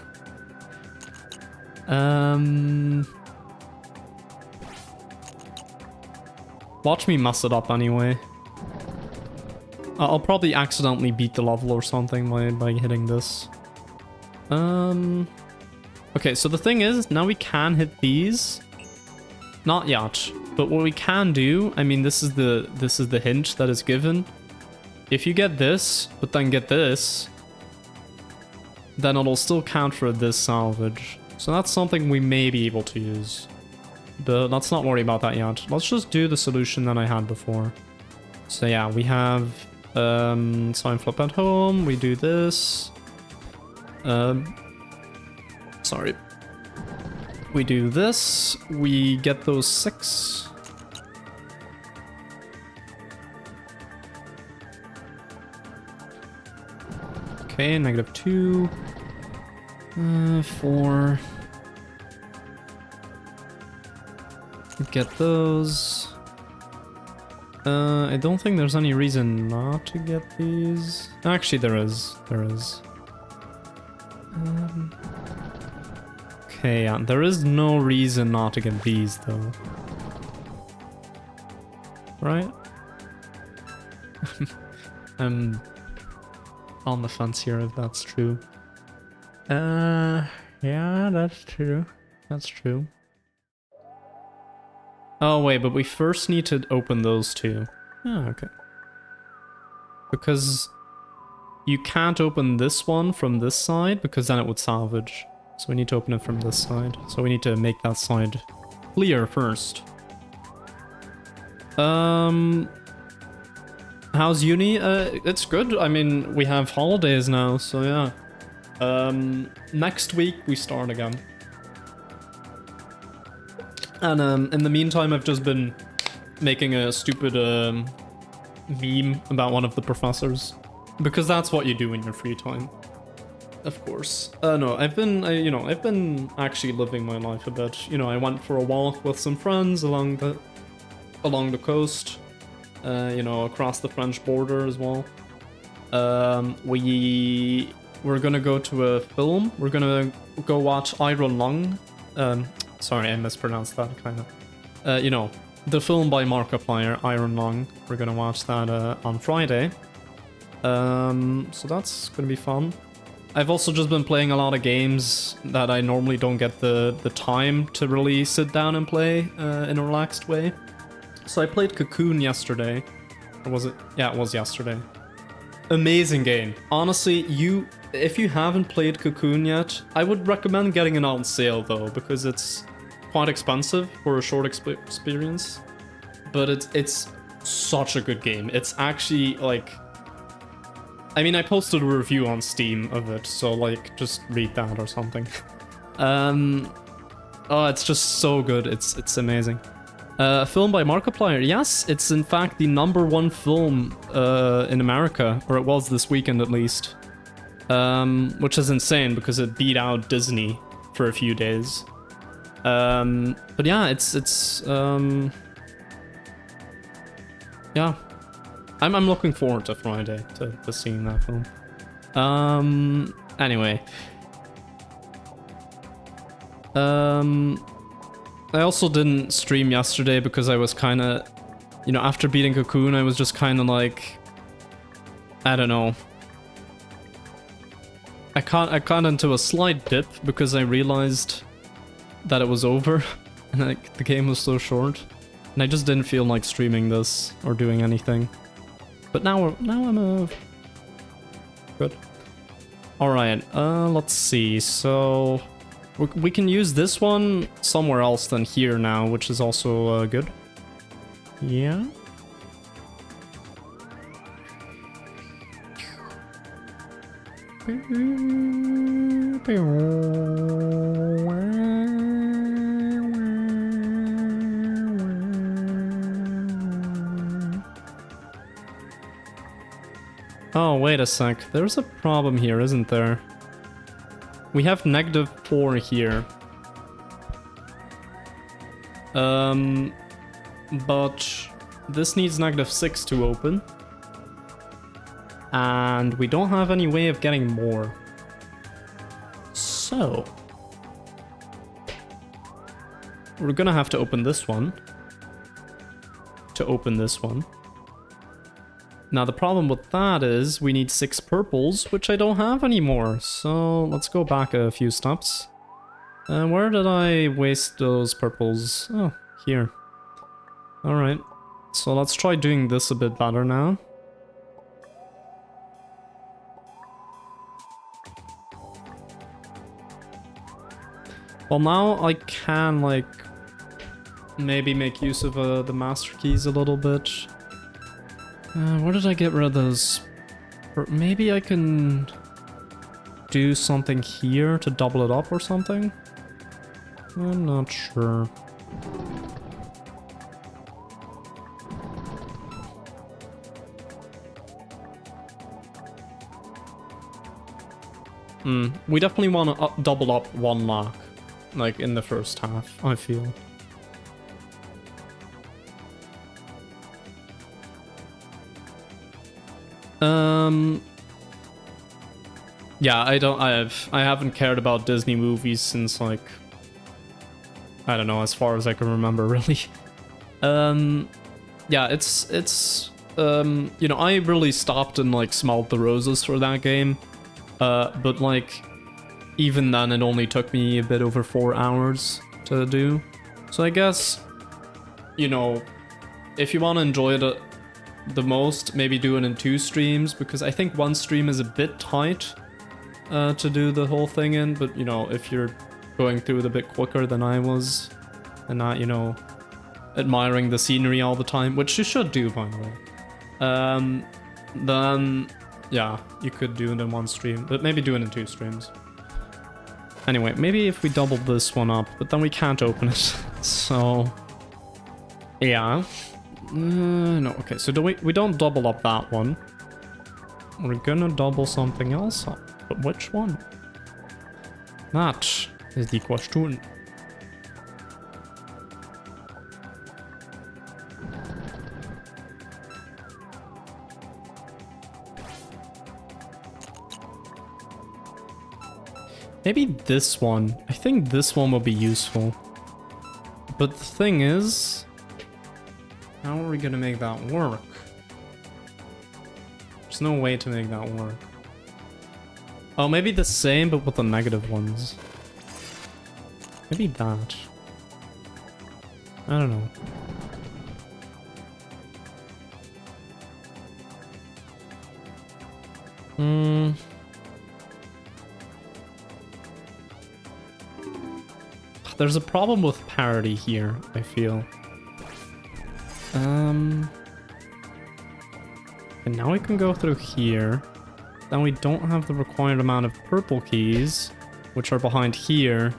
Watch me mess it up anyway. I'll probably accidentally beat the level or something by hitting this. Okay, so the thing is, now we can hit these. Not yet, but what we can do, I mean, this is the hint that is given. If you get this, but then get this, then it'll still count for this salvage. So that's something we may be able to use. But let's not worry about that yet. Let's just do the solution that I had before. So yeah, we have sign flip at home, we do this. Sorry. We do this, we get those 6. Okay, -2. 4. Get those. I don't think there's any reason not to get these. Actually, there is. There is. Okay, yeah, there is no reason not to get these, though. Right? I'm on the fence here if that's true. Yeah, that's true. That's true. Oh, wait, but we first need to open those two. Oh, okay. Because you can't open this one from this side, because then it would salvage. So we need to open it from this side. So we need to make that side clear first. How's uni? It's good. I mean, we have holidays now, so yeah. Next week we start again. And in the meantime, I've just been making a stupid meme about one of the professors. Because that's what you do in your free time. Of course. No, I've been actually living my life a bit. You know, I went for a walk with some friends along the coast. You know, across the French border as well. We're gonna go to a film. We're gonna go watch Iron Lung. Sorry, I mispronounced that kind of. You know, the film by Markiplier, Iron Lung. We're gonna watch that on Friday. So that's gonna be fun. I've also just been playing a lot of games that I normally don't get the time to really sit down and play in a relaxed way. So I played Cocoon yesterday. Or was it? Yeah, it was yesterday. Amazing game. Honestly, if you haven't played Cocoon yet, I would recommend getting it on sale though, because it's quite expensive for a short experience. But it's such a good game. It's actually like... I mean, I posted a review on Steam of it, so like, just read that or something. Oh, it's just so good. It's amazing. A film by Markiplier. Yes, it's in fact the #1 film in America, or it was this weekend at least. Which is insane because it beat out Disney for a few days. But yeah, it's yeah. I'm looking forward to Friday to seeing that film. Anyway. I also didn't stream yesterday because I was kind of, you know, after beating Cocoon, I was just kind of like, I don't know. I got into a slight dip because I realized that it was over and like the game was so short, and I just didn't feel like streaming this or doing anything. But now I'm good. All right, let's see. So we can use this one somewhere else than here now, which is also good. Yeah. Oh, wait a sec. There's a problem here, isn't there? We have -4 here. But this needs -6 to open. And we don't have any way of getting more. So we're gonna have to open this one to open this one. Now the problem with that is we need 6 purples, which I don't have anymore. So let's go back a few steps. Where did I waste those purples? Oh, here. Alright. So let's try doing this a bit better now. Well, now I can, like, maybe make use of the master keys a little bit. Where did I get rid of those? Or maybe I can do something here to double it up or something? I'm not sure. We definitely want to double up 1 lock, like in the first half, I feel. Yeah, I haven't cared about Disney movies since, like, I don't know, as far as I can remember, really. Yeah, it's you know, I really stopped and, like, smelled the roses for that game. But, like, even then it only took me a bit over 4 hours to do. So I guess, you know, if you want to enjoy it the most, maybe do it in 2 streams, because I think 1 stream is a bit tight to do the whole thing in, but, you know, if you're going through it a bit quicker than I was, and not, you know, admiring the scenery all the time, which you should do, by the way, then, yeah, you could do it in 1 stream, but maybe do it in 2 streams. Anyway, maybe if we double this one up, but then we can't open it, so... Yeah. No, okay, so we don't double up that one. we're gonna double something else up. But which one? That is the question. Maybe this one. I think this one will be useful. But the thing is, how are we gonna make that work? There's no way to make that work. Oh, maybe the same, but with the negative ones. Maybe that. I don't know. There's a problem with parity here, I feel. And now we can go through here. Then we don't have the required amount of purple keys, which are behind here.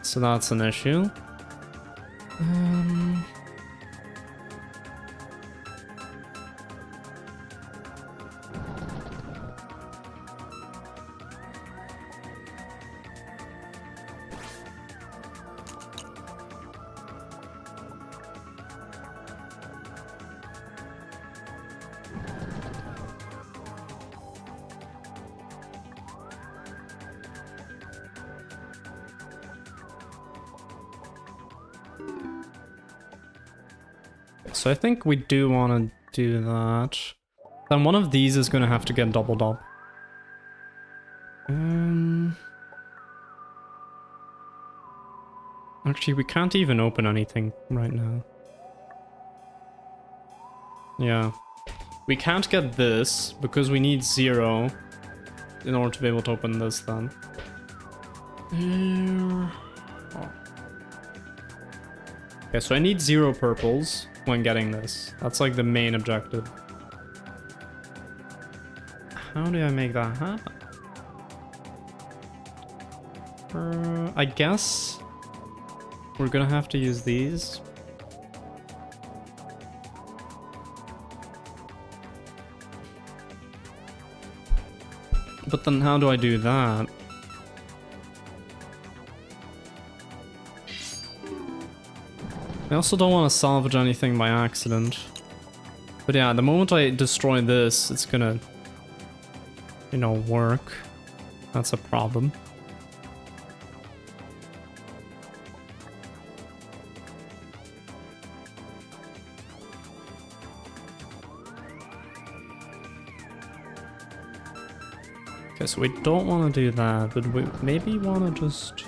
So that's an issue. So I think we do want to do that. Then one of these is going to have to get doubled up. Actually, we can't even open anything right now. Yeah. We can't get this because we need 0 in order to be able to open this then. Okay, so I need 0 purples when getting this. That's like the main objective. How do I make that happen? I guess we're gonna have to use these. But then how do I do that? I also don't want to salvage anything by accident. But yeah, the moment I destroy this, it's gonna, you know, work. That's a problem. Okay, so we don't want to do that, but we maybe want to just...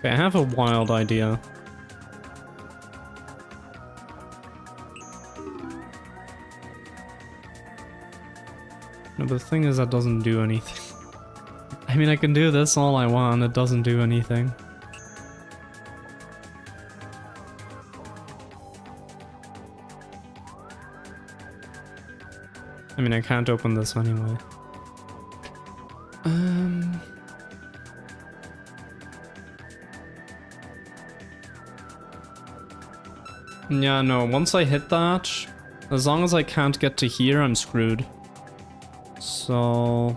Okay, I have a wild idea. No, but the thing is that doesn't do anything. I mean, I can do this all I want, it doesn't do anything. I mean, I can't open this anyway. Yeah, no, once I hit that, as long as I can't get to here, I'm screwed. So...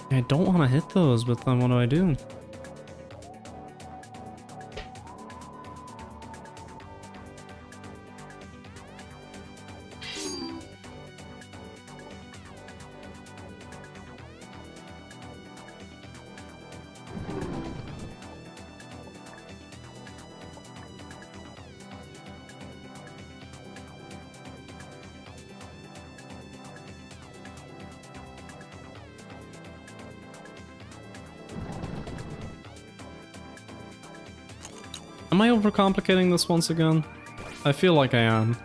I don't want to hit those, but then what do I do? Am I overcomplicating this once again? I feel like I am.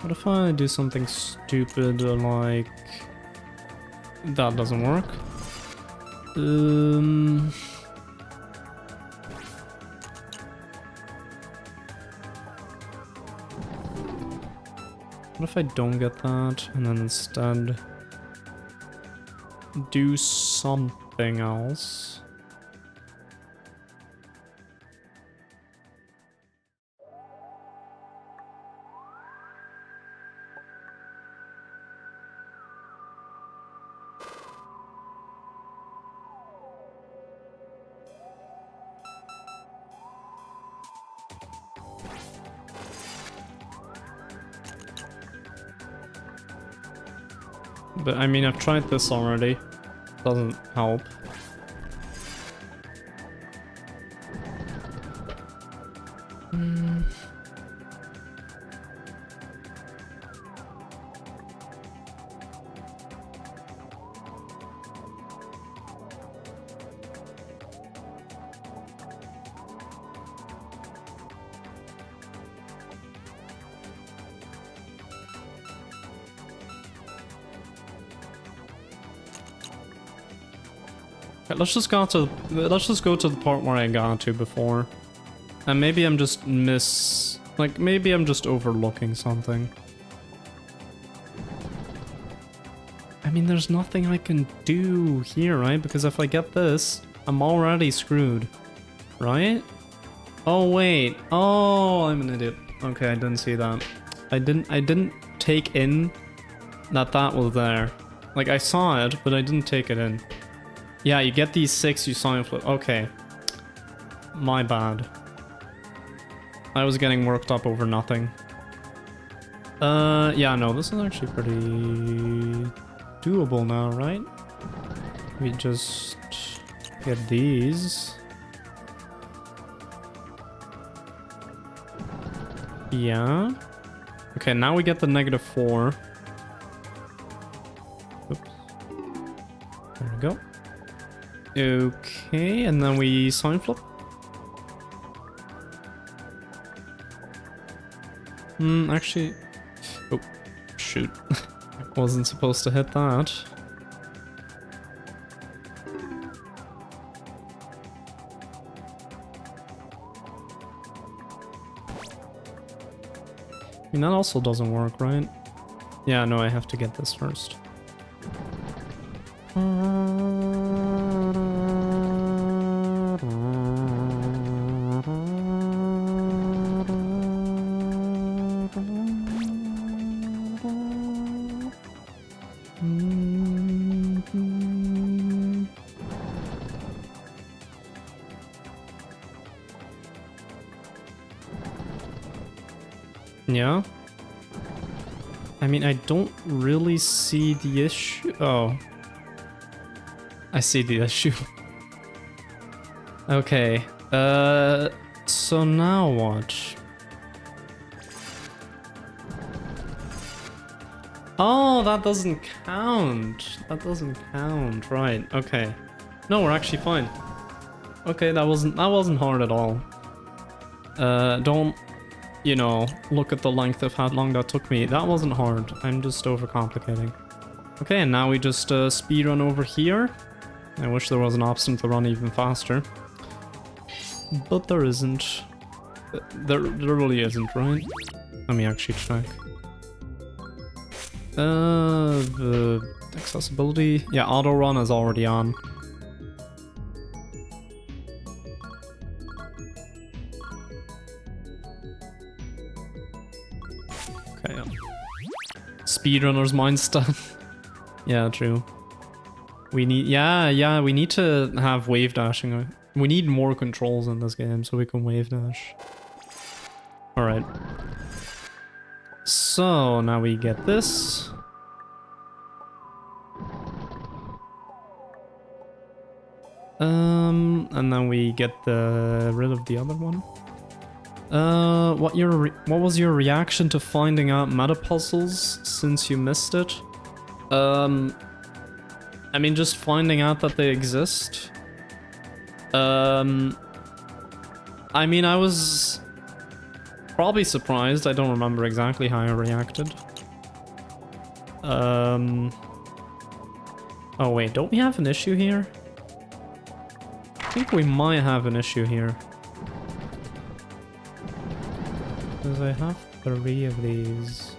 What if I do something stupid like... That doesn't work. What if I don't get that and then instead do something else? But I mean, I've tried this already. Doesn't help. Okay, let's just go to the part where I got to before. And maybe I'm just maybe I'm just overlooking something. I mean, there's nothing I can do here, right? Because if I get this, I'm already screwed. Right? Oh wait. Oh, I'm an idiot. Okay, I didn't see that. I didn't take in that was there. Like, I saw it, but I didn't take it in. Yeah, you get these 6, you sign flip. Okay. My bad. I was getting worked up over nothing. Yeah, no, this is actually pretty doable now, right? We just get these. Yeah. Okay, now we get the -4. Oops. There we go. Okay, and then we sign flip. Actually... Oh, shoot. Wasn't supposed to hit that. I mean, that also doesn't work, right? Yeah, no, I have to get this first. Yeah. I mean, I don't really see the issue. Oh. I see the issue. Okay. So now what? Oh, that doesn't count. That doesn't count. Right. Okay. No, we're actually fine. Okay, that wasn't hard at all. Don't, you know, look at the length of how long that took me. That wasn't hard. I'm just overcomplicating. Okay, and now we just speed run over here. I wish there was an option to run even faster. But there isn't. There really isn't, right? Let me actually check. The accessibility. Yeah, auto run is already on. Okay, yeah. Speedrunner's mind stuff. Yeah, true. We need, yeah, we need to have wave dashing. We need more controls in this game so we can wave dash. Alright. So, now we get this. And then we get rid of the other one. What was your reaction to finding out meta puzzles since you missed it? I mean, just finding out that they exist. I mean, I was probably surprised. I don't remember exactly how I reacted. Oh wait, don't we have an issue here? I think we might have an issue here. Because I have 3 of these.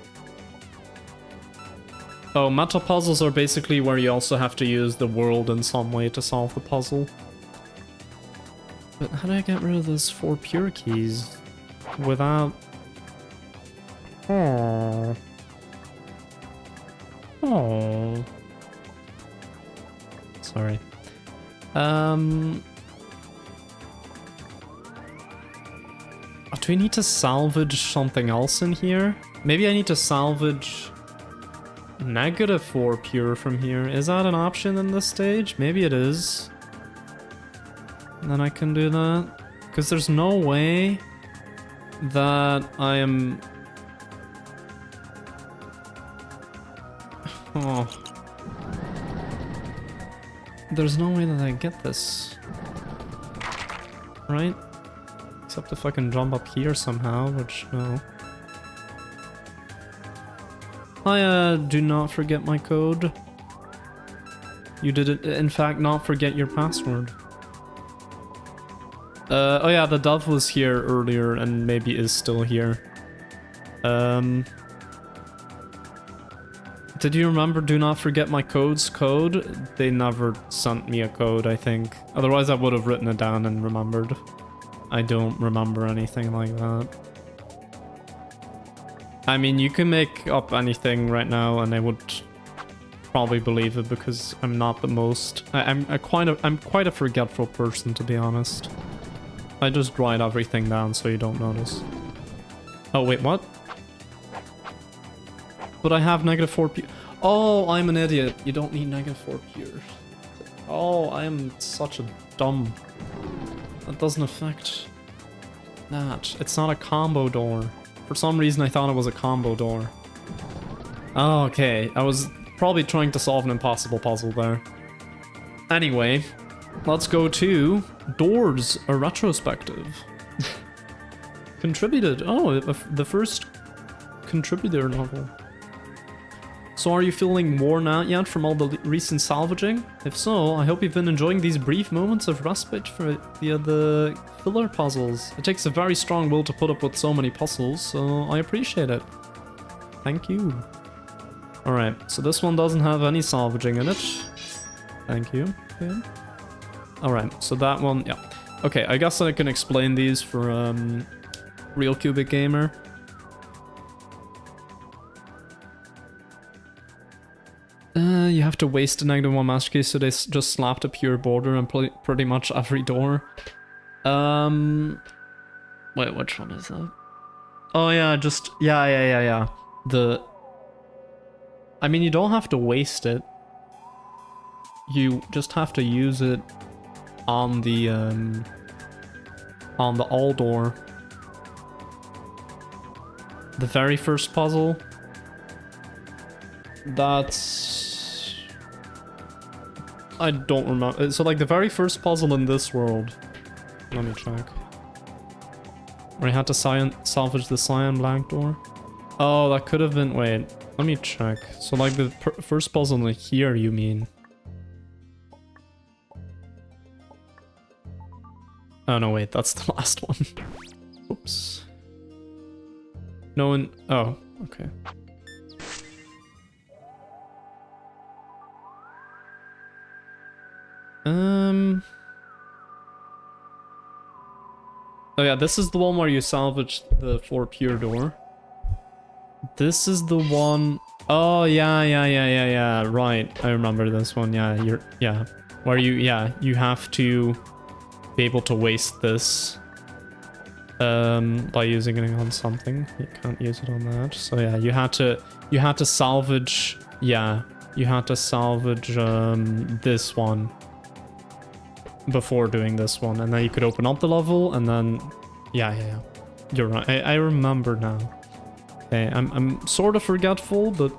Oh, meta puzzles are basically where you also have to use the world in some way to solve the puzzle. But how do I get rid of those 4 pure keys without... Oh. Oh. Sorry. Do we need to salvage something else in here? Maybe I need to salvage -4 pure from here. Is that an option in this stage? Maybe it is. And then I can do that. Because there's no way that I am... Oh. There's no way that I get this. Right? Except if I can jump up here somehow, which no. Do not forget my code. You did, in fact, not forget your password. Oh yeah, the dove was here earlier and maybe is still here. Did you remember do not forget my code's code? They never sent me a code, I think. Otherwise I would have written it down and remembered. I don't remember anything like that. I mean, you can make up anything right now and I would probably believe it because I'm not the most... I'm quite a forgetful person, to be honest. I just write everything down so you don't notice. Oh, wait, what? But I have -4 pure. Oh, I'm an idiot. You don't need -4 pure. Oh, I am such a dumb... That doesn't affect that. It's not a combo door. For some reason I thought it was a combo door. Oh, okay. I was probably trying to solve an impossible puzzle there. Anyway, let's go to Doors, a retrospective. Contributed. Oh, the first contributor novel. So are you feeling worn out yet from all the recent salvaging? If so, I hope you've been enjoying these brief moments of respite via the filler puzzles. It takes a very strong will to put up with so many puzzles, so I appreciate it. Thank you. Alright, so this one doesn't have any salvaging in it. Thank you. Okay. Alright, so that one, yeah. Okay, I guess I can explain these for Real Cubic Gamer. You have to waste a -1 master key, so they just slapped a pure border on pretty much every door. Wait, which one is that? Oh yeah, just, yeah. I mean, you don't have to waste it. You just have to use it on the all door. The very first puzzle. That's... I don't remember. So like the very first puzzle in this world. Let me check. Where I had to salvage the cyan blank door. Oh, that could have been... Wait, let me check. So like the first puzzle in here, you mean? Oh no, wait, that's the last one. Oops. No one... Oh, okay. Oh yeah, this is the one where you salvage the 4 pure door. This is the one... Oh, yeah, right. I remember this one, yeah, Where you have to be able to waste this by using it on something. You can't use it on that. So yeah, you had to salvage, yeah, you had to salvage this one before doing this one, and then you could open up the level, and then yeah, you're right. I remember now. Okay, I'm sort of forgetful, but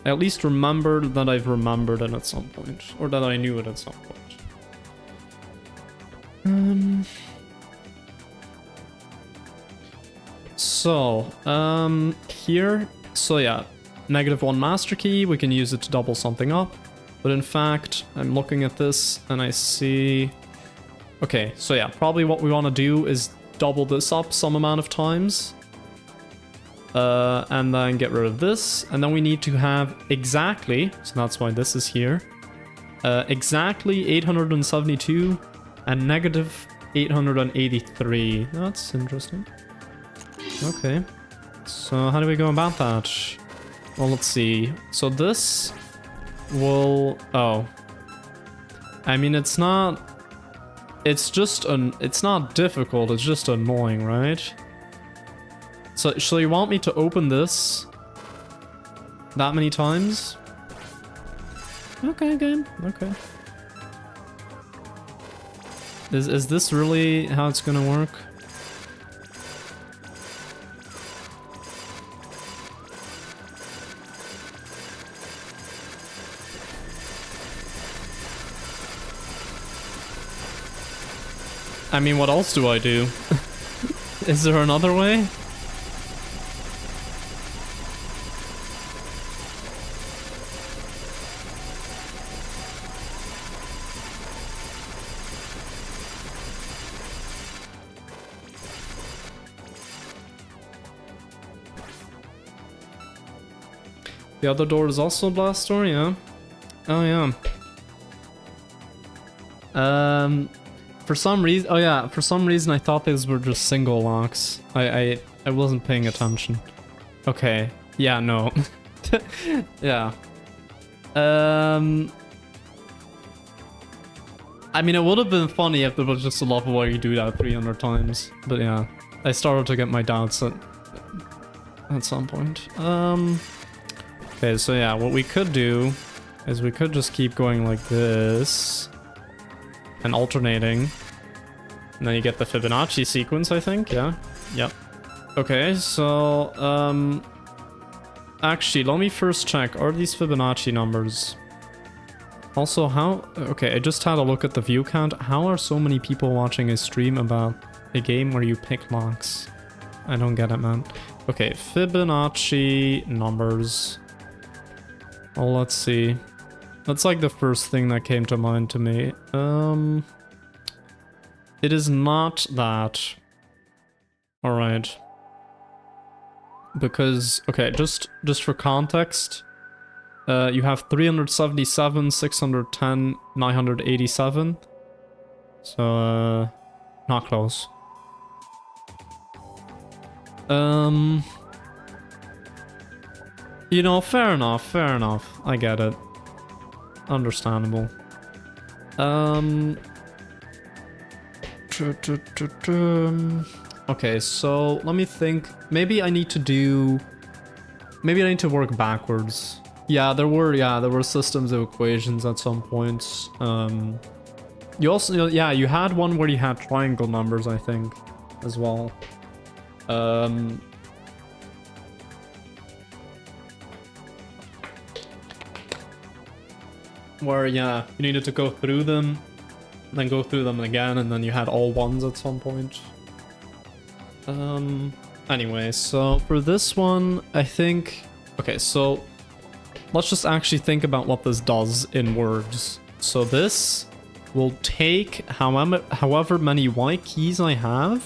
I at least remember that I've remembered it at some point, or that I knew it at some point. So here, so yeah, -1 master key, we can use it to double something up. But in fact, I'm looking at this and I see... Okay, so yeah, probably what we want to do is double this up some amount of times. And then get rid of this. And then we need to have exactly, so that's why this is here, exactly 872 and negative 883. That's interesting. Okay. So how do we go about that? Well, let's see. So this will... Oh. I mean, it's not... It's just it's not difficult, it's just annoying, right? So you want me to open this that many times? Okay, game. Okay. Is this really how it's gonna work? I mean, what else do I do? Is there another way? The other door is also a blast door, yeah? Oh, yeah. For some reason, oh yeah, for some reason I thought these were just single locks. I wasn't paying attention. Okay, yeah, no. Yeah. I mean, it would have been funny if there was just a level where you do that 300 times. But yeah, I started to get my doubts at some point. Okay, so yeah, what we could do is we could just keep going like this. And alternating. And then you get the Fibonacci sequence, I think, yeah? Yep. Okay, so, actually, let me first check. Are these Fibonacci numbers? Also, how... Okay, I just had a look at the view count. How are so many people watching a stream about a game where you pick locks? I don't get it, man. Okay, Fibonacci numbers. Well, let's see. That's like the first thing that came to mind to me. It is not that. Alright. Because, okay, just for context, you have 377, 610, 987. So, not close. You know, fair enough. I get it. Understandable. Okay, so let me think. Maybe I need to work backwards. Yeah, there were systems of equations at some points. You also, yeah, you had one where you had triangle numbers, I think, as well. Where, yeah, you needed to go through them, then go through them again, and then you had all ones at some point. Anyway, so for this one, I think... Okay, so let's just actually think about what this does in words. So this will take however many white keys I have,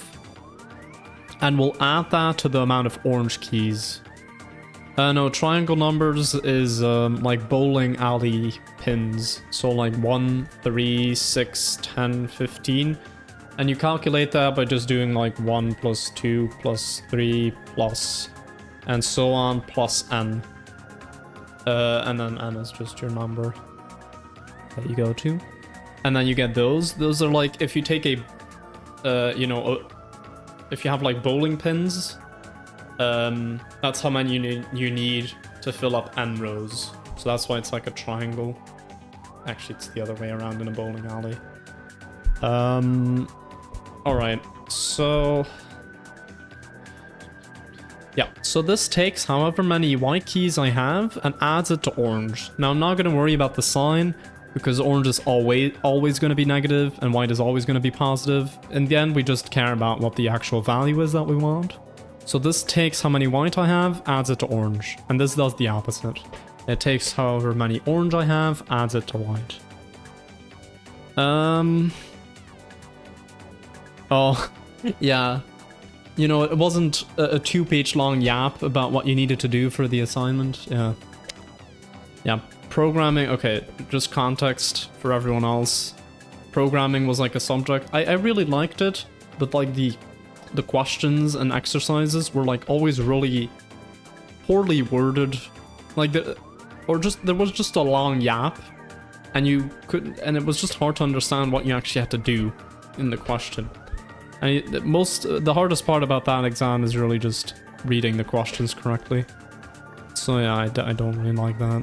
and we'll add that to the amount of orange keys. No, triangle numbers is like bowling alley pins. So like 1, 3, 6, 10, 15. And you calculate that by just doing like 1 plus 2 plus 3 plus and so on plus n. And then n is just your number that you go to. And then you get those. Those are like, if you take a, you know, if you have like bowling pins, that's how many you need to fill up n rows. So that's why it's like a triangle. Actually, it's the other way around in a bowling alley. Alright, so... Yeah, so this takes however many white keys I have and adds it to orange. Now, I'm not going to worry about the sign, because orange is always going to be negative and white is always going to be positive. In the end, we just care about what the actual value is that we want. So this takes how many white I have, adds it to orange, and this does the opposite. It takes however many orange I have, adds it to white. Oh, yeah. You know, it wasn't a 2-page long yap about what you needed to do for the assignment. Yeah. Yeah. Programming, okay, just context for everyone else. Programming was like a subject. I really liked it, but like the questions and exercises were like always really poorly worded. Like there was just a long yap, and it was just hard to understand what you actually had to do in the question. And the hardest part about that exam is really just reading the questions correctly. So yeah, I don't really like that.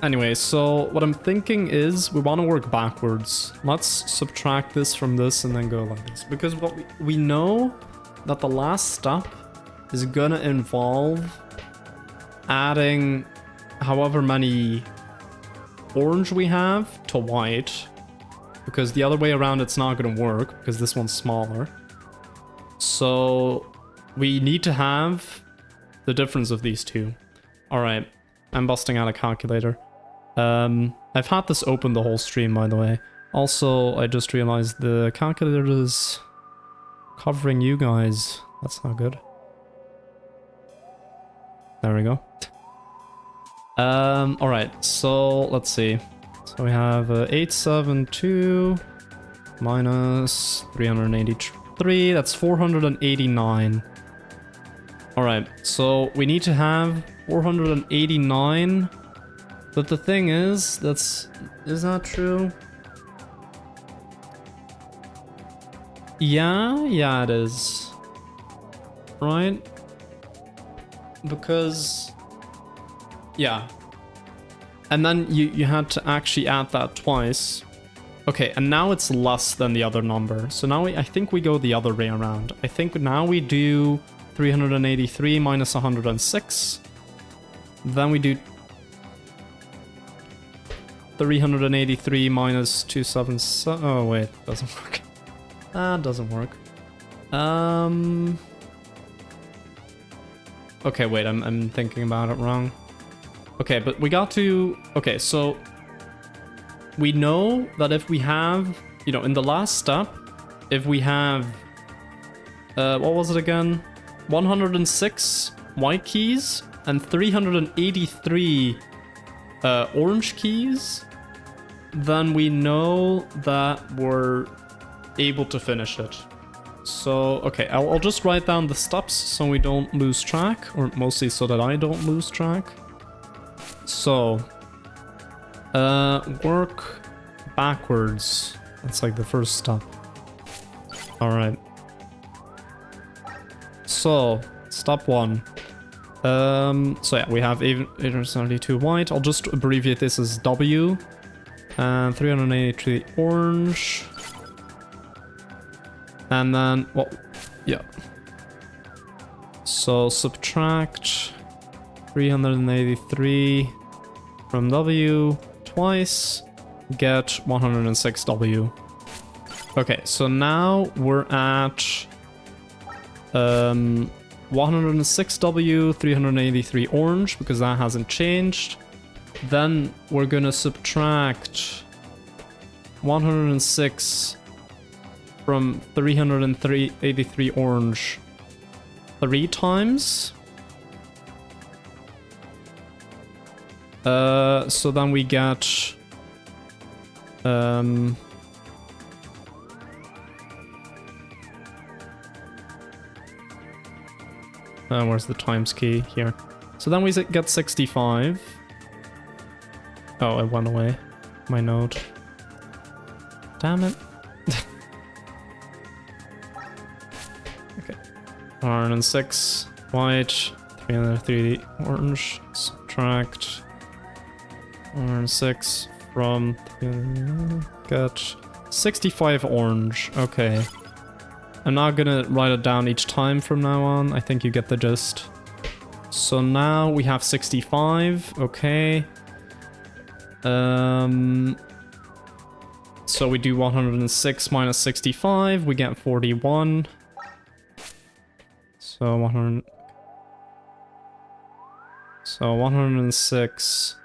Anyway, so what I'm thinking is we want to work backwards. Let's subtract this from this and then go like this. Because what we know that the last step is gonna involve adding however many orange we have to white, because the other way around it's not gonna work because this one's smaller. So we need to have the difference of these two. Alright, I'm busting out a calculator. I've had this open the whole stream, by the way. Also, I just realized the calculator is covering you guys. That's not good. There we go. Alright, so let's see. So we have 872 minus 383, that's 489. Alright, so we need to have 489, but the thing is that true? Yeah, it is. Right? Because, yeah. And then you had to actually add that twice. Okay, and now it's less than the other number. So now I think we go the other way around. I think now we do 383 minus 106. Then we do 383 minus 277. Oh wait, doesn't work. That doesn't work. Okay, wait, I'm thinking about it wrong. Okay, but we got to... Okay, so we know that if we have, you know, in the last step, if we have, what was it again? 106 white keys and 383 orange keys, then we know that we're able to finish it. So, okay, I'll just write down the steps so we don't lose track, or mostly so that I don't lose track. So, work backwards. That's like the first step. Alright. So, step 1. So yeah, we have 872 white. I'll just abbreviate this as W. And 383 orange. And then, well, yeah. So subtract 383 from W twice, get 106 W. Okay, so now we're at 106 W, 383 orange, because that hasn't changed. Then we're gonna subtract 106 from 383 orange 3 times. So then we get where's the times key? Here. So then we get 65. Oh, it went away. My node. Damn it. Okay. 106 white, 303 orange, subtract 106 from, get 65 orange. Okay. I'm not gonna write it down each time from now on. I think you get the gist. So now we have 65. Okay. So we do 106 minus 65. We get 41. So 100. So 106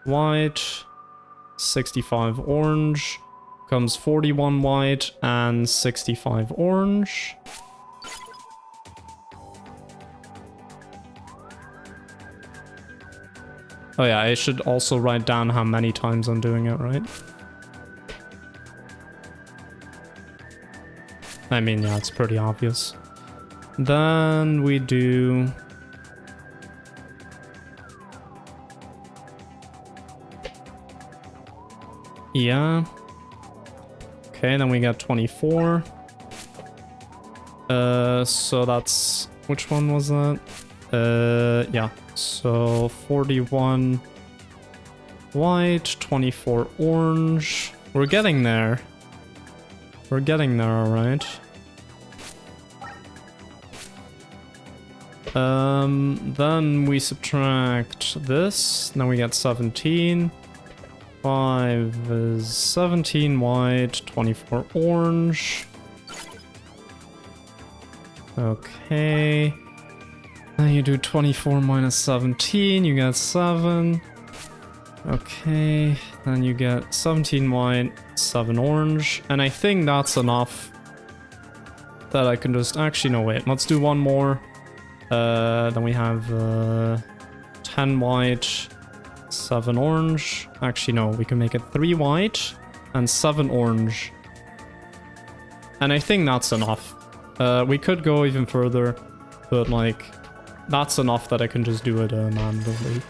white, 65 orange, comes 41 white and 65 orange. Oh yeah, I should also write down how many times I'm doing it, right? I mean, yeah, it's pretty obvious. Then we do... Yeah. Okay, then we get 24. So that's... Which one was that? Yeah. So 41 white, 24 orange. We're getting there. We're getting there, alright. Then we subtract this. Now we get 17. 5 is 17 white, 24 orange. Okay. Then you do 24 minus 17, you get 7. Okay, then you get 17 white, 7 orange. And I think that's enough that I can just... Actually, no, wait. Let's do one more. Then we have 10 white, 7 orange. Actually, no, we can make it 3 white and 7 orange. And I think that's enough. We could go even further, but like... That's enough that I can just do it manually.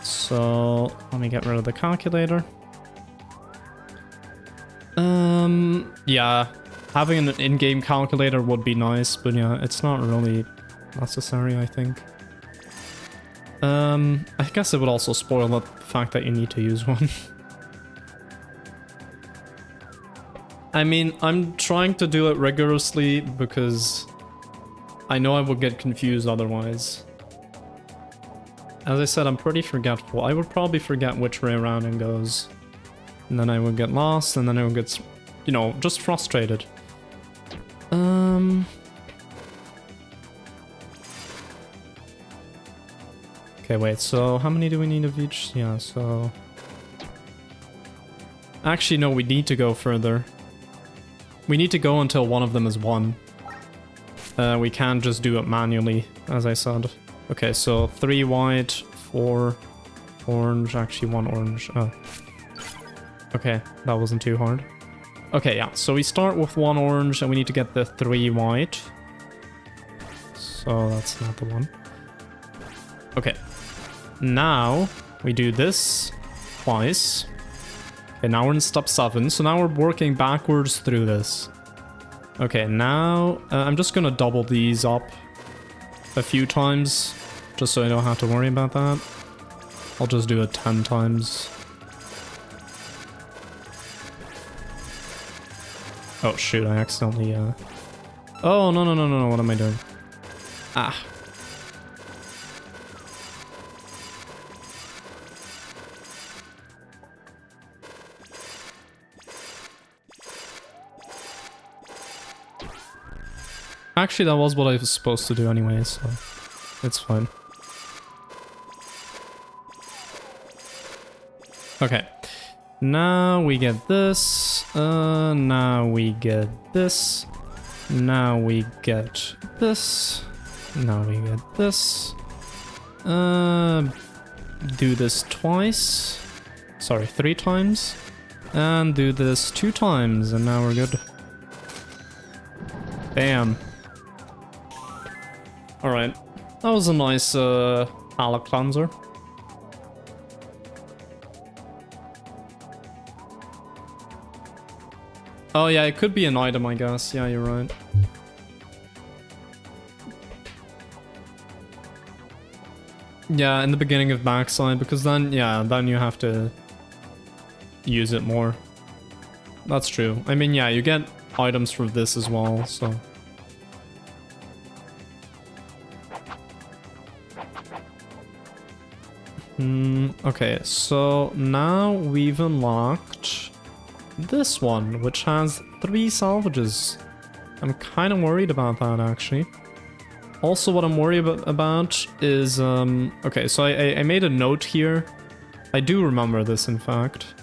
So let me get rid of the calculator. Yeah, having an in-game calculator would be nice, but yeah, it's not really necessary, I think. I guess it would also spoil the fact that you need to use one. I mean, I'm trying to do it rigorously because I know I would get confused otherwise. As I said, I'm pretty forgetful. I would probably forget which way around it goes. And then I would get lost, and then I would get, you know, just frustrated. Okay, wait, so how many do we need of each? Yeah, so... Actually, no, we need to go further. We need to go until one of them is 1. We can't just do it manually, as I said. Okay, so 3 white, 4 orange, actually 1 orange. Oh. Okay, that wasn't too hard. Okay, yeah, so we start with 1 orange and we need to get the 3 white. So that's not the one. Okay. Now we do this twice. Okay, now we're in step 7, so now we're working backwards through this. Okay, now I'm just gonna double these up a few times, just so I don't have to worry about that. I'll just do it 10 times. Oh shoot, I accidentally, Oh, no, what am I doing? Ah. Actually, that was what I was supposed to do anyway, so it's fine. Okay. Now we get this. Now we get this. Now we get this. Now we get this. Do this twice. Sorry, 3 times. And do this 2 times, and now we're good. Bam. Alright, that was a nice palate cleanser. Oh yeah, it could be an item, I guess. Yeah, you're right. Yeah, in the beginning of backside, because then, yeah, then you have to use it more. That's true. I mean, yeah, you get items for this as well, so... Okay, so now we've unlocked this one, which has 3 salvages. I'm kind of worried about that, actually. Also, what I'm worried about is, okay, so I made a note here. I do remember this, in fact,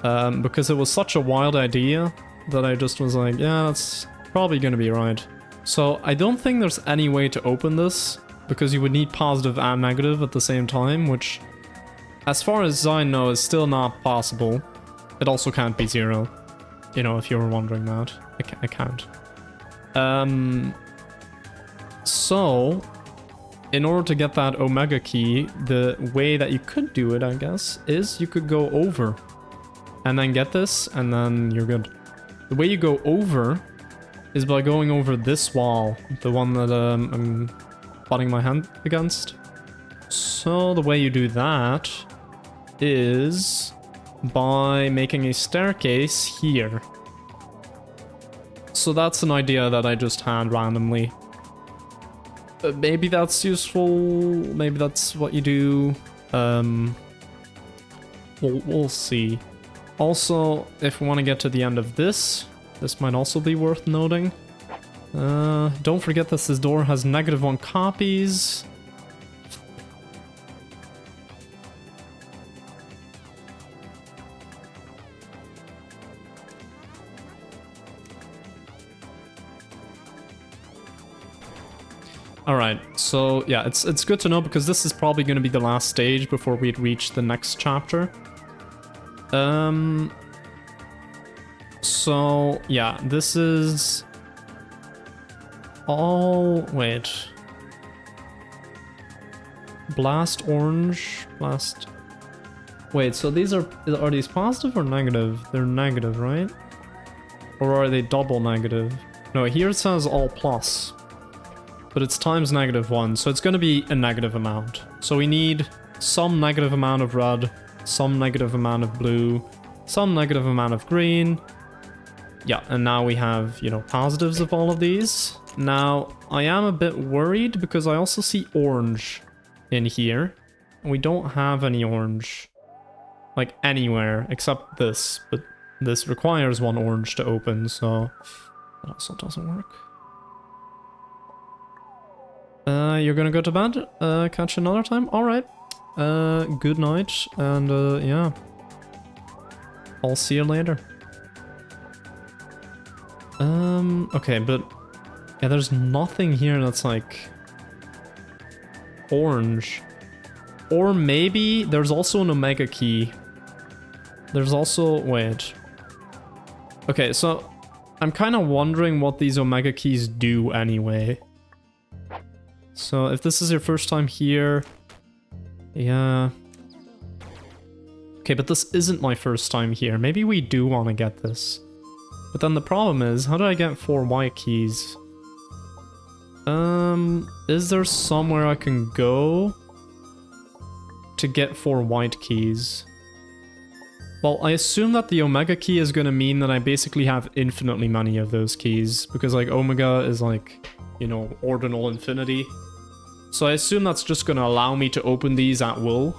because it was such a wild idea that I just was like, yeah, that's probably gonna be right. So I don't think there's any way to open this, because you would need positive and negative at the same time, which, as far as I know, is still not possible. It also can't be 0, you know, if you were wondering that. I can't. So, in order to get that Omega key, the way that you could do it, I guess, is you could go over and then get this, and then you're good. The way you go over is by going over this wall, the one that I'm butting my hand against. So the way you do that is by making a staircase here. So that's an idea that I just had randomly. Maybe that's useful, maybe that's what you do. We'll see. Also, if we want to get to the end of this might also be worth noting. Don't forget that this door has -1 copies. Alright, so yeah, it's good to know because this is probably going to be the last stage before we reach the next chapter. So yeah, this is all... wait. Blast orange, blast... Wait, so these are these positive or negative? They're negative, right? Or are they double negative? No, here it says all plus. But it's times -1, so it's going to be a negative amount. So we need some negative amount of red, some negative amount of blue, some negative amount of green. Yeah, and now we have, you know, positives of all of these. Now, I am a bit worried because I also see orange in here. We don't have any orange, like, anywhere except this, but this requires 1 orange to open, so that also doesn't work. You're gonna go to bed? Catch another time? Alright. Good night, and yeah. I'll see you later. Okay, but yeah, there's nothing here that's like orange. Or maybe there's also an Omega key. There's also, wait. Okay, so I'm kind of wondering what these Omega keys do anyway. So if this is your first time here, yeah. Okay, but this isn't my first time here. Maybe we do want to get this. But then the problem is, how do I get 4 white keys? Is there somewhere I can go to get 4 white keys? Well, I assume that the Omega key is going to mean that I basically have infinitely many of those keys, because like Omega is like, you know, ordinal infinity. So I assume that's just going to allow me to open these at will.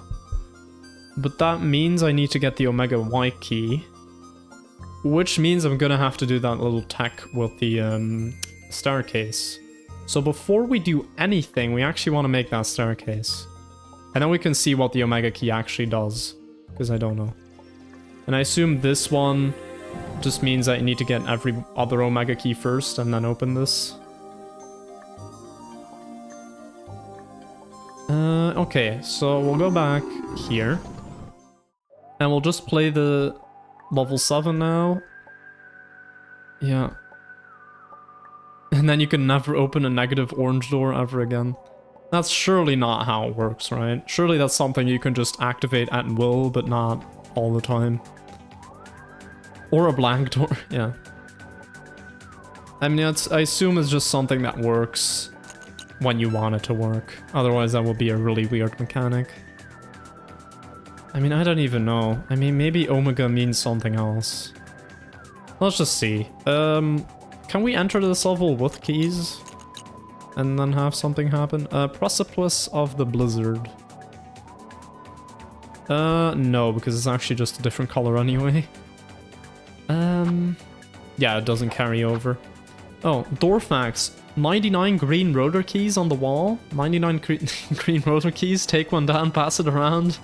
But that means I need to get the Omega white key, which means I'm going to have to do that little tech with the staircase. So before we do anything, we actually want to make that staircase. And then we can see what the Omega key actually does, because I don't know. And I assume this one just means that you need to get every other Omega key first and then open this. Okay, so we'll go back here. And we'll just play the level 7 now. Yeah. And then you can never open a negative orange door ever again. That's surely not how it works, right? Surely that's something you can just activate at will, but not all the time. Or a blank door, yeah. I mean, I assume it's just something that works when you want it to work. Otherwise, that would be a really weird mechanic. I mean, I don't even know. I mean, maybe Omega means something else. Let's just see. Can we enter this level with keys? And then have something happen? Precipice of the Blizzard. No, because it's actually just a different color anyway. Yeah, it doesn't carry over. Oh, door facts. 99 green rotor keys on the wall. 99 green rotor keys. Take one down, pass it around.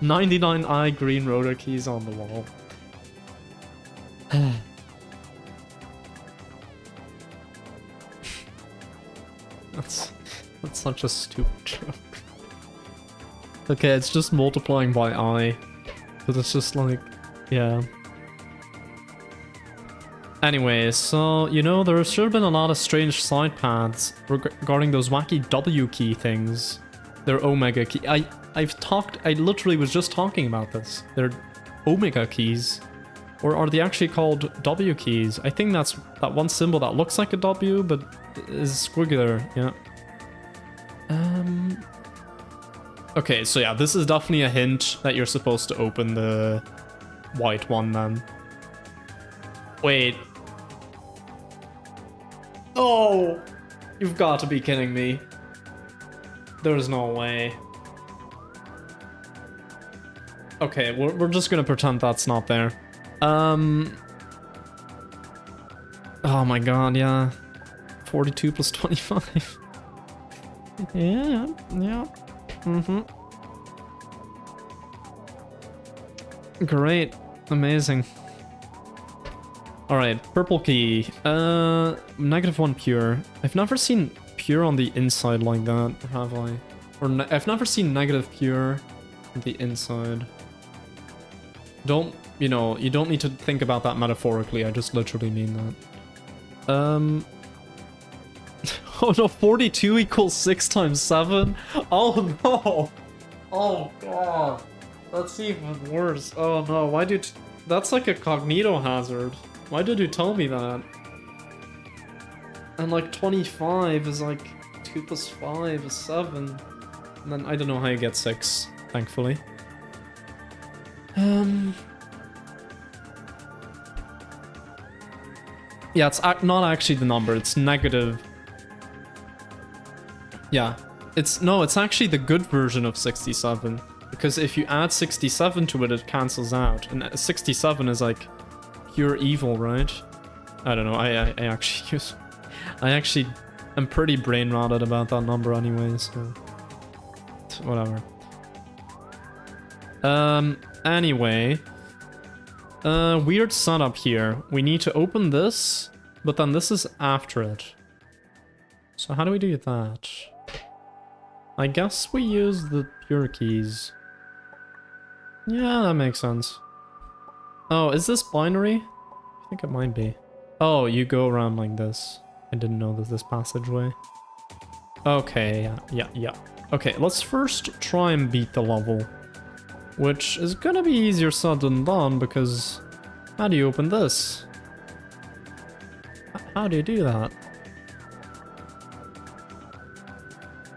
99 green rotor keys on the wall. That's such a stupid joke. Okay, it's just multiplying by I. But it's just like, yeah. Anyway, so, you know, there should have been a lot of strange side paths regarding those wacky W key things. They're Omega key. I literally was just talking about this. They're Omega keys. Or are they actually called W keys? I think that's that one symbol that looks like a W, but is squiggular, yeah. Okay, so yeah, this is definitely a hint that you're supposed to open the white one then. Wait. Oh! You've got to be kidding me. There's no way. Okay, we're just gonna pretend that's not there. Oh my god, yeah. 42 plus 25. Yeah. Mm-hmm. Great. Amazing. Alright, purple key. -1 pure. I've never seen pure on the inside like that, or have I? Or I've never seen negative pure on the inside. Don't, you know, you don't need to think about that metaphorically, I just literally mean that. Oh no, 42 equals 6 times 7? Oh no! Oh god. That's even worse. Oh no, why did... That's like a cognito hazard. Why did you tell me that? And like 25 is like 2 plus 5 is 7. And then I don't know how you get 6, thankfully. Yeah, it's not actually the number, it's negative. Yeah, it's actually the good version of 67. Because if you add 67 to it, it cancels out. And 67 is like pure evil, right? I don't know, I actually am pretty brain rotted about that number anyway, so... Whatever. Anyway... weird setup here. We need to open this, but then this is after it. So how do we do that? I guess we use the pure keys. Yeah, that makes sense. Oh, is this binary? I think it might be. Oh, you go around like this. I didn't know there's this passageway. Okay, yeah. Okay, let's first try and beat the level. Which is gonna be easier said than done, because... How do you open this? How do you do that?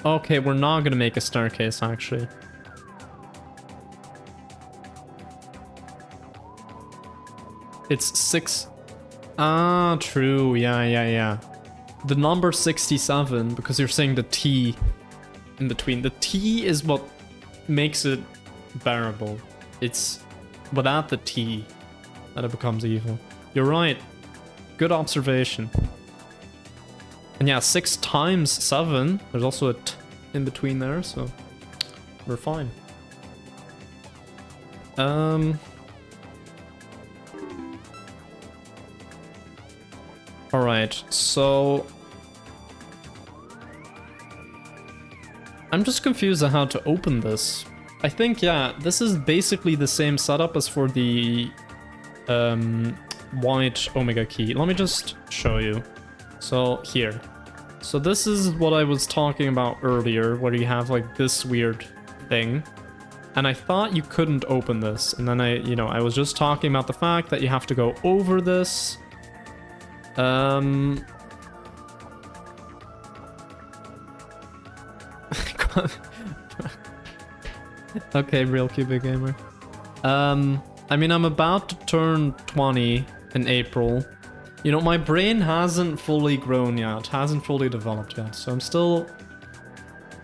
Okay, we're not gonna make a staircase, actually. It's 6... Ah, true, yeah. The number 67, because you're saying the T in between. The T is what makes it bearable. It's without the T that it becomes evil. You're right. Good observation. And yeah, 6 times 7. There's also a T in between there, so we're fine. Alright, so... I'm just confused on how to open this. I think, yeah, this is basically the same setup as for the white Omega key. Let me just show you. So, here. So this is what I was talking about earlier, where you have like this weird thing. And I thought you couldn't open this. And then I was just talking about the fact that you have to go over this. Okay, real cubic gamer. I mean, I'm about to turn 20 in April. You know, my brain hasn't fully grown yet, hasn't fully developed yet, so I'm still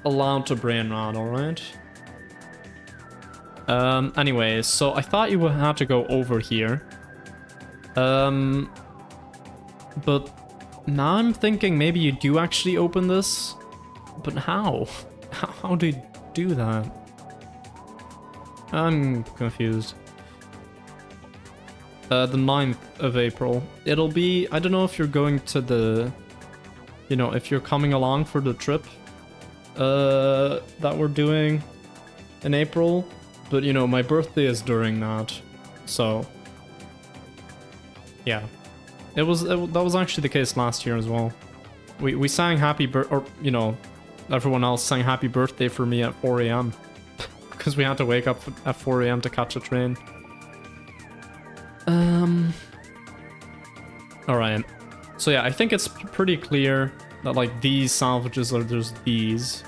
allowed to brain rot, alright? Anyway, so I thought you would have to go over here. But Now I'm thinking maybe you do actually open this, but how? How do you do that? I'm confused. The 9th of April. It'll be, I don't know if you're going to the, you know, if you're coming along for the trip that we're doing in April, but you know, my birthday is during that, so yeah. That was actually the case last year as well. We sang or you know, everyone else sang happy birthday for me at 4 AM because we had to wake up at 4 AM to catch a train. Alright. So yeah, I think it's pretty clear that like these salvages are just these.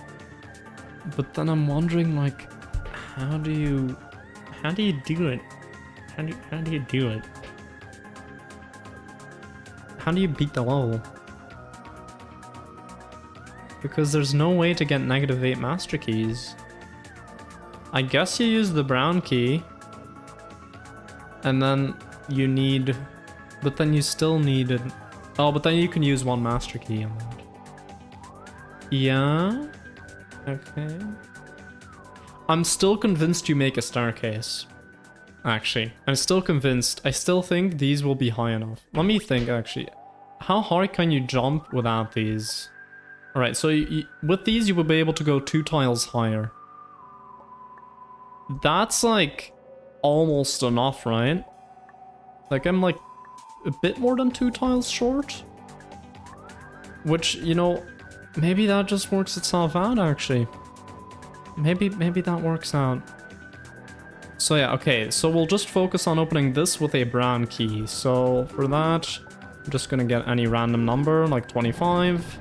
But then I'm wondering like, how do you do it? How do you do it? How do you beat the level? Because there's no way to get -8 master keys. I guess you use the brown key. And then you need... But then you still need it. Oh, but then you can use 1 master key on that. Yeah? Okay. I'm still convinced you make a staircase. Actually, I'm still convinced. I still think these will be high enough. Let me think, actually. How high can you jump without these? Alright, so with these you will be able to go 2 tiles higher. That's like almost enough, right? Like I'm like a bit more than 2 tiles short. Which, you know, maybe that just works itself out actually. Maybe that works out. So yeah, okay, so we'll just focus on opening this with a brown key. So for that, I'm just gonna get any random number, like 25.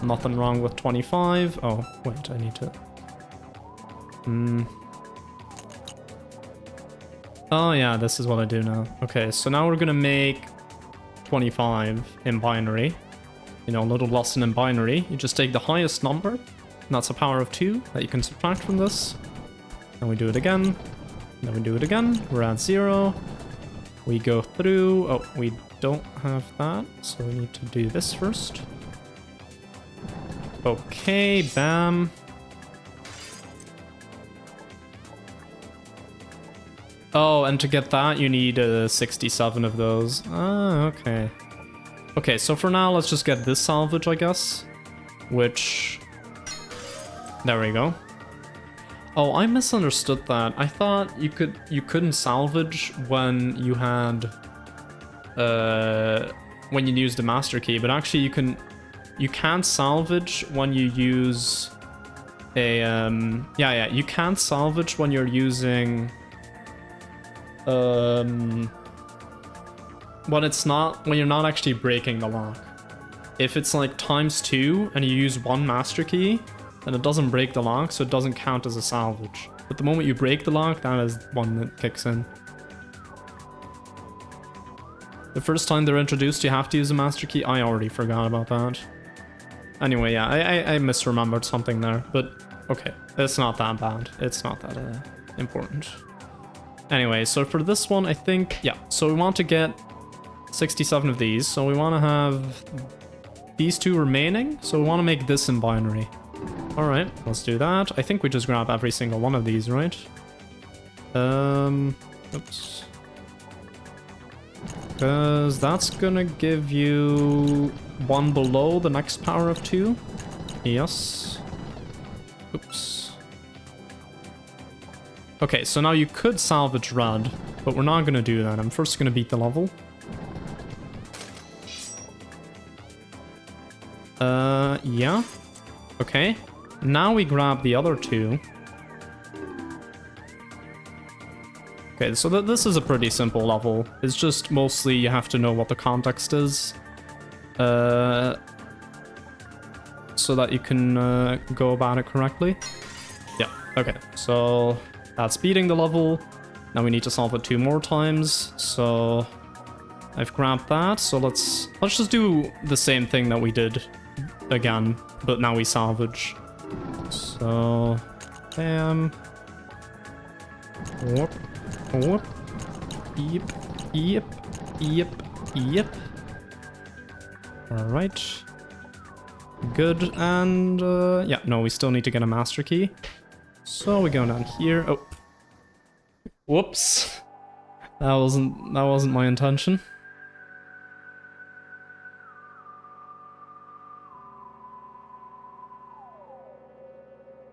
Nothing wrong with 25. Oh, wait, I need to... Oh yeah, this is what I do now. Okay, so now we're gonna make 25 in binary. You know, a little lesson in binary. You just take the highest number, and that's a power of 2 that you can subtract from this. And we do it again. Then we do it again. We're at 0. We go through. Oh, we don't have that, so we need to do this first. Okay, bam. Oh, and to get that, you need 67 of those. Ah, okay. Okay, so for now, let's just get this salvage, I guess. Which... There we go. Oh, I misunderstood that. I thought you couldn't salvage when you had... when you used the master key, but actually you can't salvage when you use a... Yeah, you can't salvage when you're using... when you're not actually breaking the lock. If it's like ×2 and you use 1 master key, then it doesn't break the lock, so it doesn't count as a salvage. But the moment you break the lock, that is one that kicks in. The first time they're introduced, you have to use a master key. I already forgot about that. Anyway, yeah, I misremembered something there, but okay, it's not that bad. It's not that important. Anyway, so for this one, I think, yeah, so we want to get 67 of these, so we want to have these 2 remaining, so we want to make this in binary. Alright, let's do that. I think we just grab every single one of these, right? Oops. Because that's gonna give you 1 below the next power of 2. Yes. Oops. Okay, so now you could salvage red, but we're not gonna do that. I'm first gonna beat the level. Yeah. Okay. Now we grab the other 2. Okay, so this is a pretty simple level. It's just mostly you have to know what the context is. So that you can go about it correctly. Yeah, okay. So that's beating the level. Now we need to solve it 2 more times. So I've grabbed that. So let's just do the same thing that we did again, but now we salvage. So, bam. Whoop. Whoop. Yep. Yep. Yep. Yep. Alright. Good, and yeah, no, we still need to get a master key. So we go down here. Oh. Whoops. That wasn't my intention.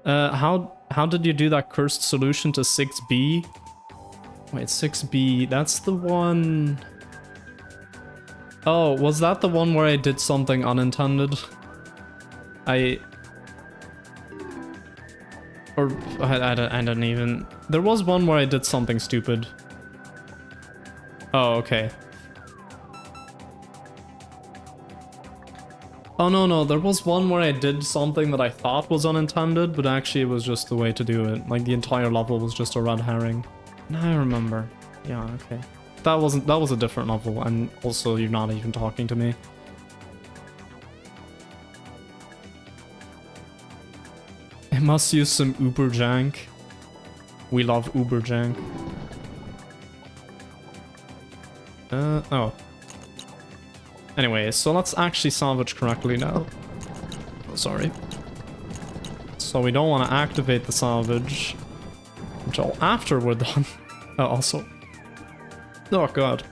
How did you do that cursed solution to 6B? Wait, 6B, that's the one... Oh, was that the one where I did something unintended? I don't even... There was one where I did something stupid. Oh, okay. Oh no, there was one where I did something that I thought was unintended, but actually it was just the way to do it. Like the entire level was just a red herring. Now I remember. Yeah, okay. That was a different level, and also you're not even talking to me. I must use some Uber jank. We love Uber jank. Oh. Anyway, so let's actually salvage correctly now. Oh, sorry. So we don't want to activate the salvage until after we're done. Oh, also. Oh god.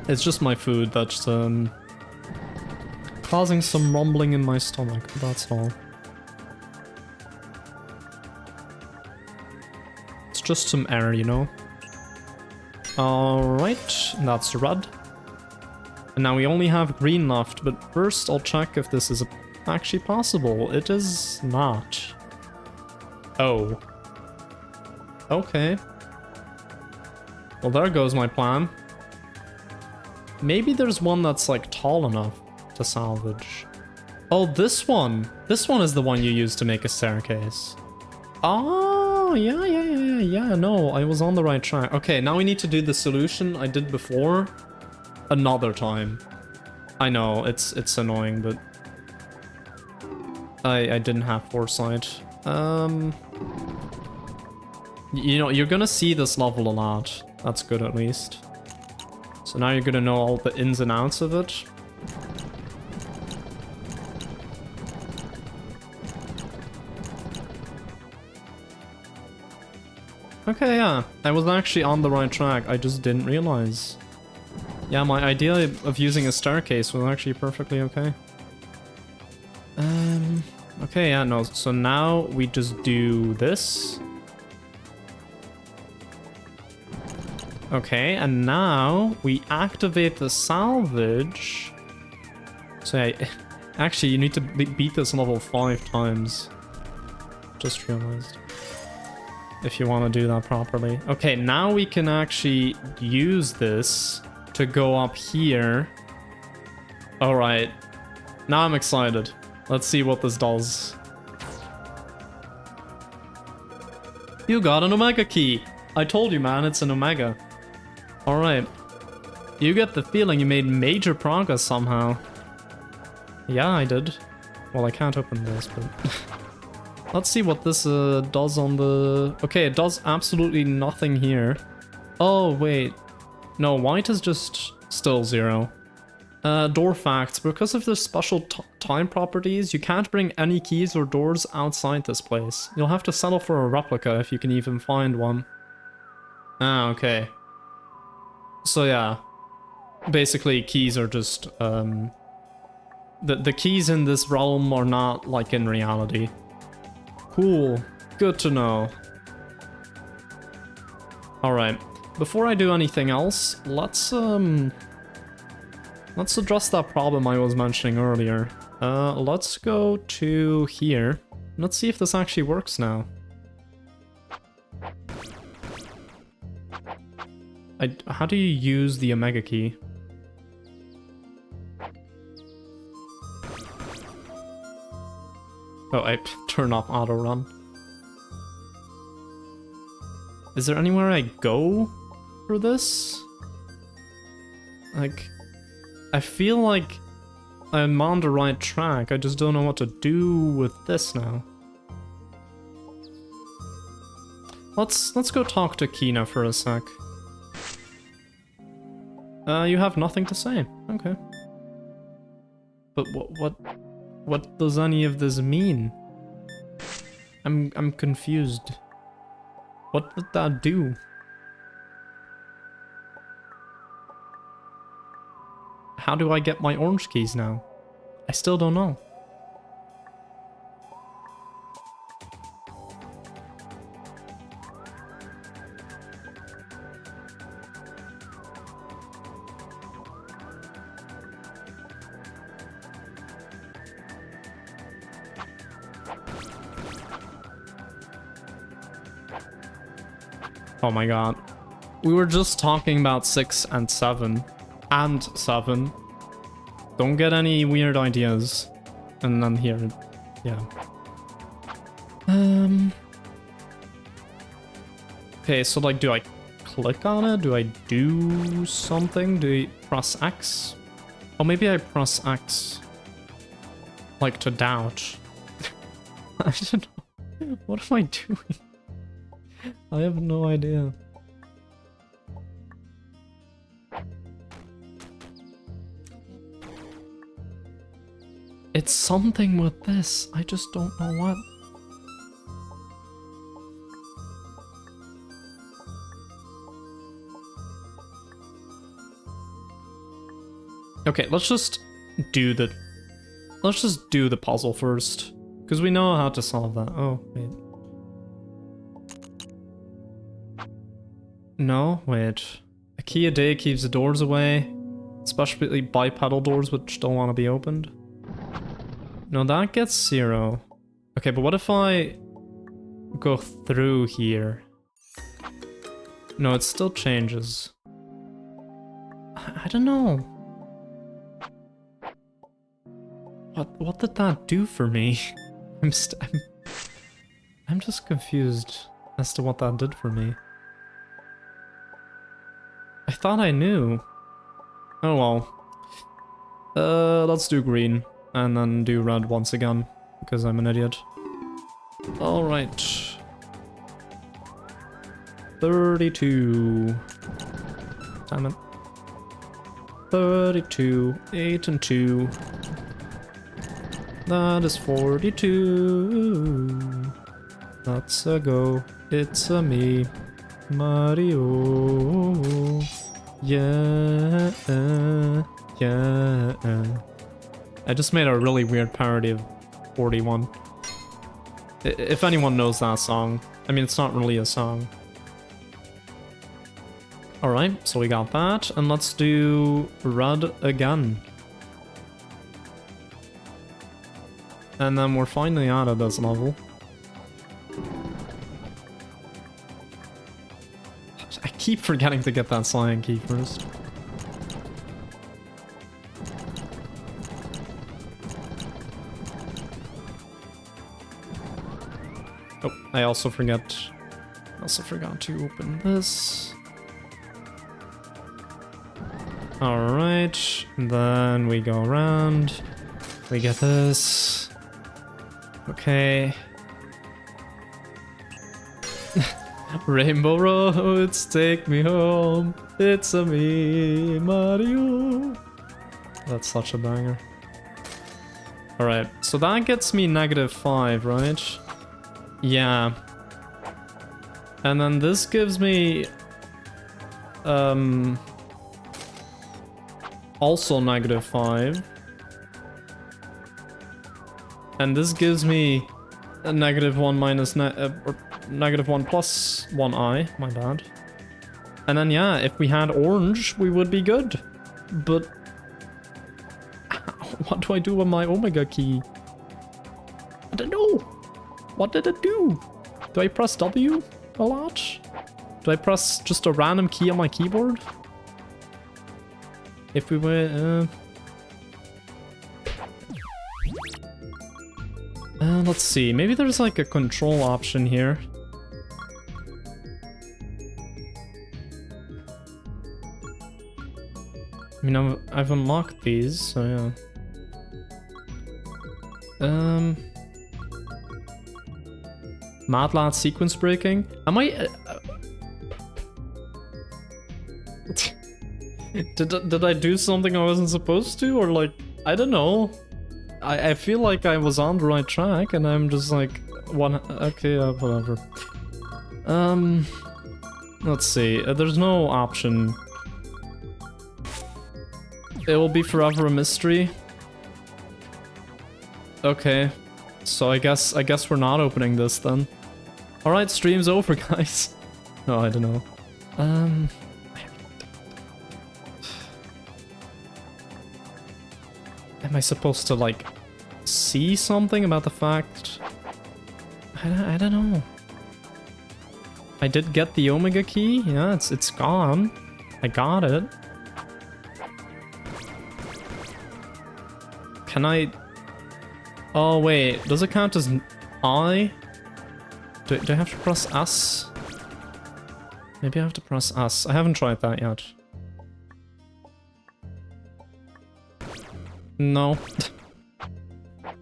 It's just my food that's causing some rumbling in my stomach, that's all. It's just some air, you know? Alright, that's red. And now we only have green left, but first I'll check if this is actually possible. It is not. Oh. Okay. Well, there goes my plan. Maybe there's one that's like tall enough to salvage. Oh, this one. This one is the one you use to make a staircase. Oh, yeah, no, I was on the right track. Okay, now we need to do the solution I did before another time. I know, it's annoying, but I didn't have foresight. You know, you're gonna see this level a lot. That's good, at least. So now you're gonna know all the ins and outs of it. Okay, yeah. I was actually on the right track. I just didn't realize. Yeah, my idea of using a staircase was actually perfectly okay. Okay, yeah, no. So now we just do this. Okay, and now we activate the salvage. So yeah, actually you need to beat this level 5 times. Just realized. If you want to do that properly. Okay, now we can actually use this to go up here. Alright. Now I'm excited. Let's see what this does. You got an Omega key! I told you, man, it's an Omega. Alright. You get the feeling you made major progress somehow. Yeah, I did. Well, I can't open this, but... Let's see what this does on the... Okay, it does absolutely nothing here. Oh, wait. No, white is just still 0. Door facts. Because of the special time properties, you can't bring any keys or doors outside this place. You'll have to settle for a replica if you can even find one. Ah, okay. So yeah. Basically, keys are just... The keys in this realm are not like in reality. Cool. Good to know. Alright. Before I do anything else, let's address that problem I was mentioning earlier. Let's go to here. Let's see if this actually works now. How do you use the Omega key? Oh, I turn off auto run. Is there anywhere I go for this? Like, I feel like I'm on the right track. I just don't know what to do with this now. Let's go talk to Kina for a sec. You have nothing to say. Okay. But what does any of this mean? I'm confused. What did that do? How do I get my orange keys now? I still don't know. Oh my god. We were just talking about 6 and 7. And 7. Don't get any weird ideas. And then here, yeah. Okay, so like, do I click on it? Do I do something? Do I press X? Oh, maybe I press X. Like to doubt. I don't know. What am I doing? I have no idea. It's something with this. I just don't know what. Okay, let's just do the puzzle first, because we know how to solve that. Oh, wait. No, wait. A key a day keeps the doors away, especially bipedal doors which don't want to be opened. No, that gets 0. Okay, but what if I go through here? No, it still changes. I don't know. What did that do for me? I'm just confused as to what that did for me. I thought I knew. Oh well. Let's do green. And then do red once again. Because I'm an idiot. Alright. 32. Damn it. 32. 8 and 2. That is 42. Let's go. It's a me. Mario. Yeah. Yeah. I just made a really weird parody of 41. If anyone knows that song. I mean, it's not really a song. Alright, so we got that. And let's do red again. And then we're finally out of this level. I keep forgetting to get that cyan key first. Oh, I also forgot to open this. Alright, then we go around. We get this. Okay. Rainbow roads, take me home. It's a me, Mario. That's such a banger. Alright, so that gets me -5, right? Yeah. And then this gives me... also -5. And this gives me a -1 minus or -1 plus 1i, my bad. And then yeah, if we had orange, we would be good. But what do I do with my omega key? I don't know. What did it do? Do I press W a lot? Do I press just a random key on my keyboard? If we were... let's see, maybe there's like a control option here. I mean, I've unlocked these, so yeah. Mad Lad sequence breaking? Am I... Did I do something I wasn't supposed to? Or like, I don't know. I feel like I was on the right track, and I'm just like okay, whatever. Let's see. There's no option. It will be forever a mystery. Okay, so I guess we're not opening this then. All right, stream's over, guys. No, I don't know. Am I supposed to like see something about the fact? I don't know. I did get the Omega key. Yeah, it's gone. I got it. Can I? Oh wait, does it count as I? Do I have to press S? Maybe I have to press S. I haven't tried that yet. No.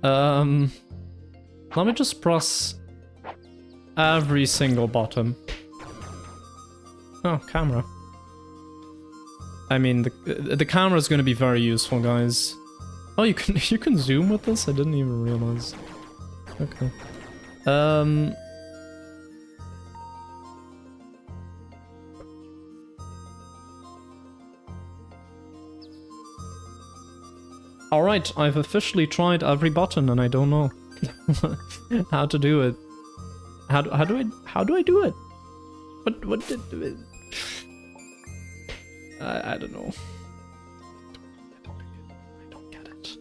Let me just press every single button. Oh, camera. I mean, the camera is going to be very useful, guys. Oh, you can zoom with this? I didn't even realize. Okay. Alright, I've officially tried every button and I don't know how to do it. How do I do it? What did it? I don't know. I don't get it.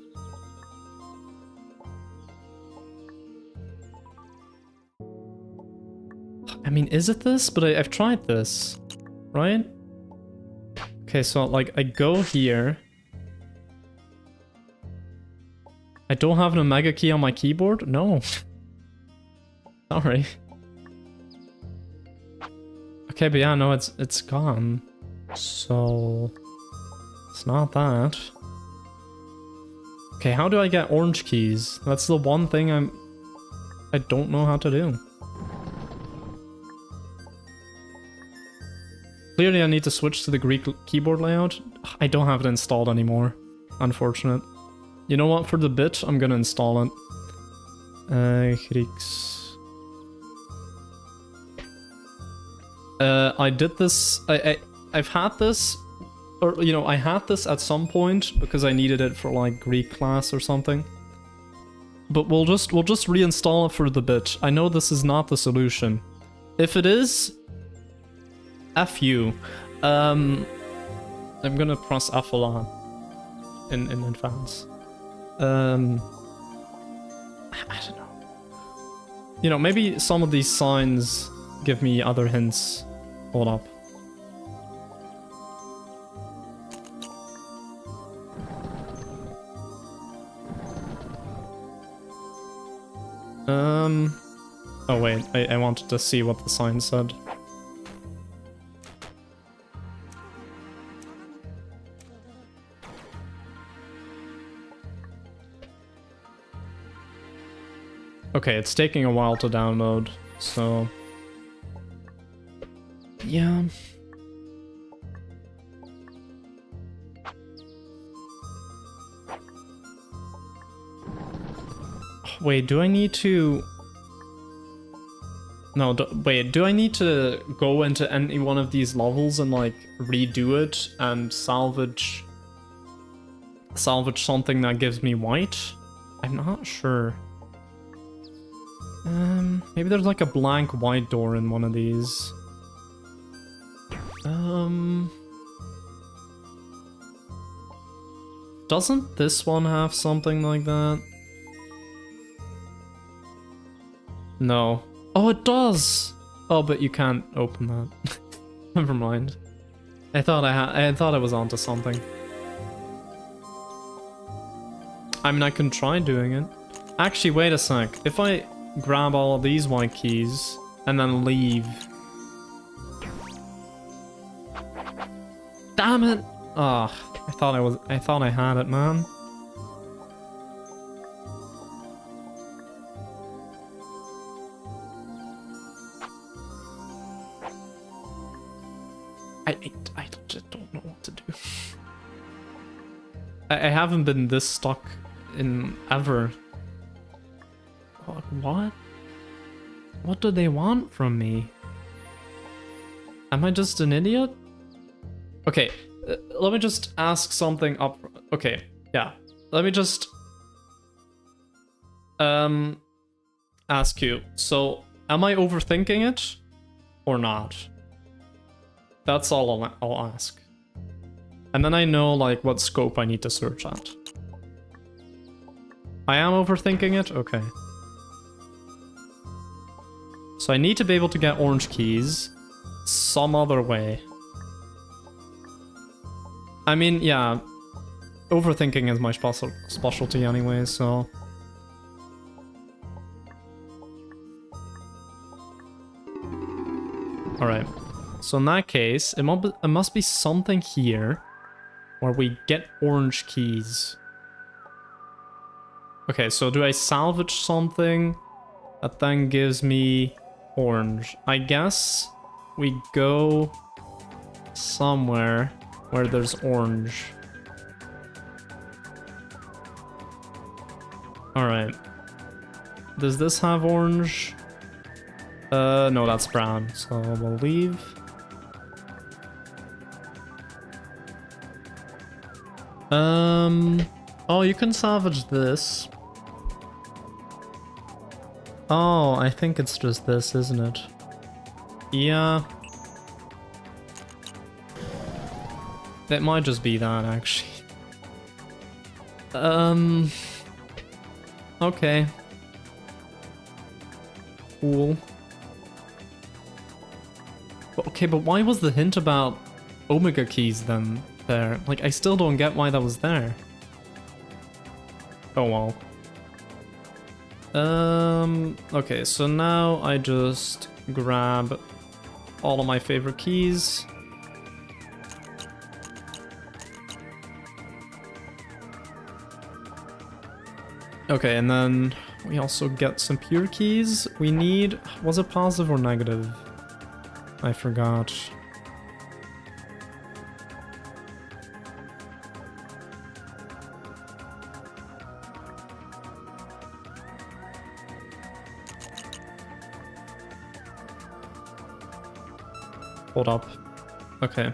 I mean, is it this? But I've tried this, right? Okay, so like I go here. I don't have an Omega key on my keyboard? No. Sorry. Okay, but yeah, no, it's gone. So it's not that. Okay, how do I get orange keys? That's the one thing I don't know how to do. Clearly I need to switch to the Greek keyboard layout. I don't have it installed anymore. Unfortunate. You know what, for the bit, I'm gonna install it. Greeks. I did this, I've had this, or, you know, I had this at some point because I needed it for, like, Greek class or something. But we'll just reinstall it for the bit. I know this is not the solution. If it is, F you. I'm gonna press F a lot in advance. I don't know. You know, maybe some of these signs give me other hints. Hold up. Oh wait, I wanted to see what the sign said. Okay, it's taking a while to download, so... yeah. Wait, do I need to... No, wait, do I need to go into any one of these levels and, like, redo it and salvage something that gives me white? I'm not sure. Maybe there's like a blank white door in one of these. Doesn't this one have something like that? No. Oh, it does! Oh, but you can't open that. Never mind. I thought I was onto something. I mean, I can try doing it. Actually, wait a sec. If I grab all of these white keys and then leave. Damn it! Ah, I thought I had it, man. I just don't know what to do. I haven't been this stuck in ever. What? What do they want from me? Am I just an idiot? Okay, let me just ask something up. Okay, yeah. Let me just ask you. So, am I overthinking it or not? That's all I'll ask. And then I know like what scope I need to search at. I am overthinking it? Okay. So I need to be able to get orange keys some other way. I mean, yeah, overthinking is my specialty anyway, so... Alright, so in that case, it must be something here where we get orange keys. Okay, so do I salvage something that then gives me orange? I guess we go somewhere where there's orange. Alright. Does this have orange? No, that's brown, so we'll leave. Oh, you can salvage this. Oh, I think it's just this, isn't it? Yeah. It might just be that, actually. Okay. Cool. Okay, but why was the hint about Omega keys then there? Like, I still don't get why that was there. Oh well. Okay, so now I just grab all of my favorite keys. Okay, and then we also get some pure keys. We need... Was it positive or negative? I forgot. Hold up. Okay.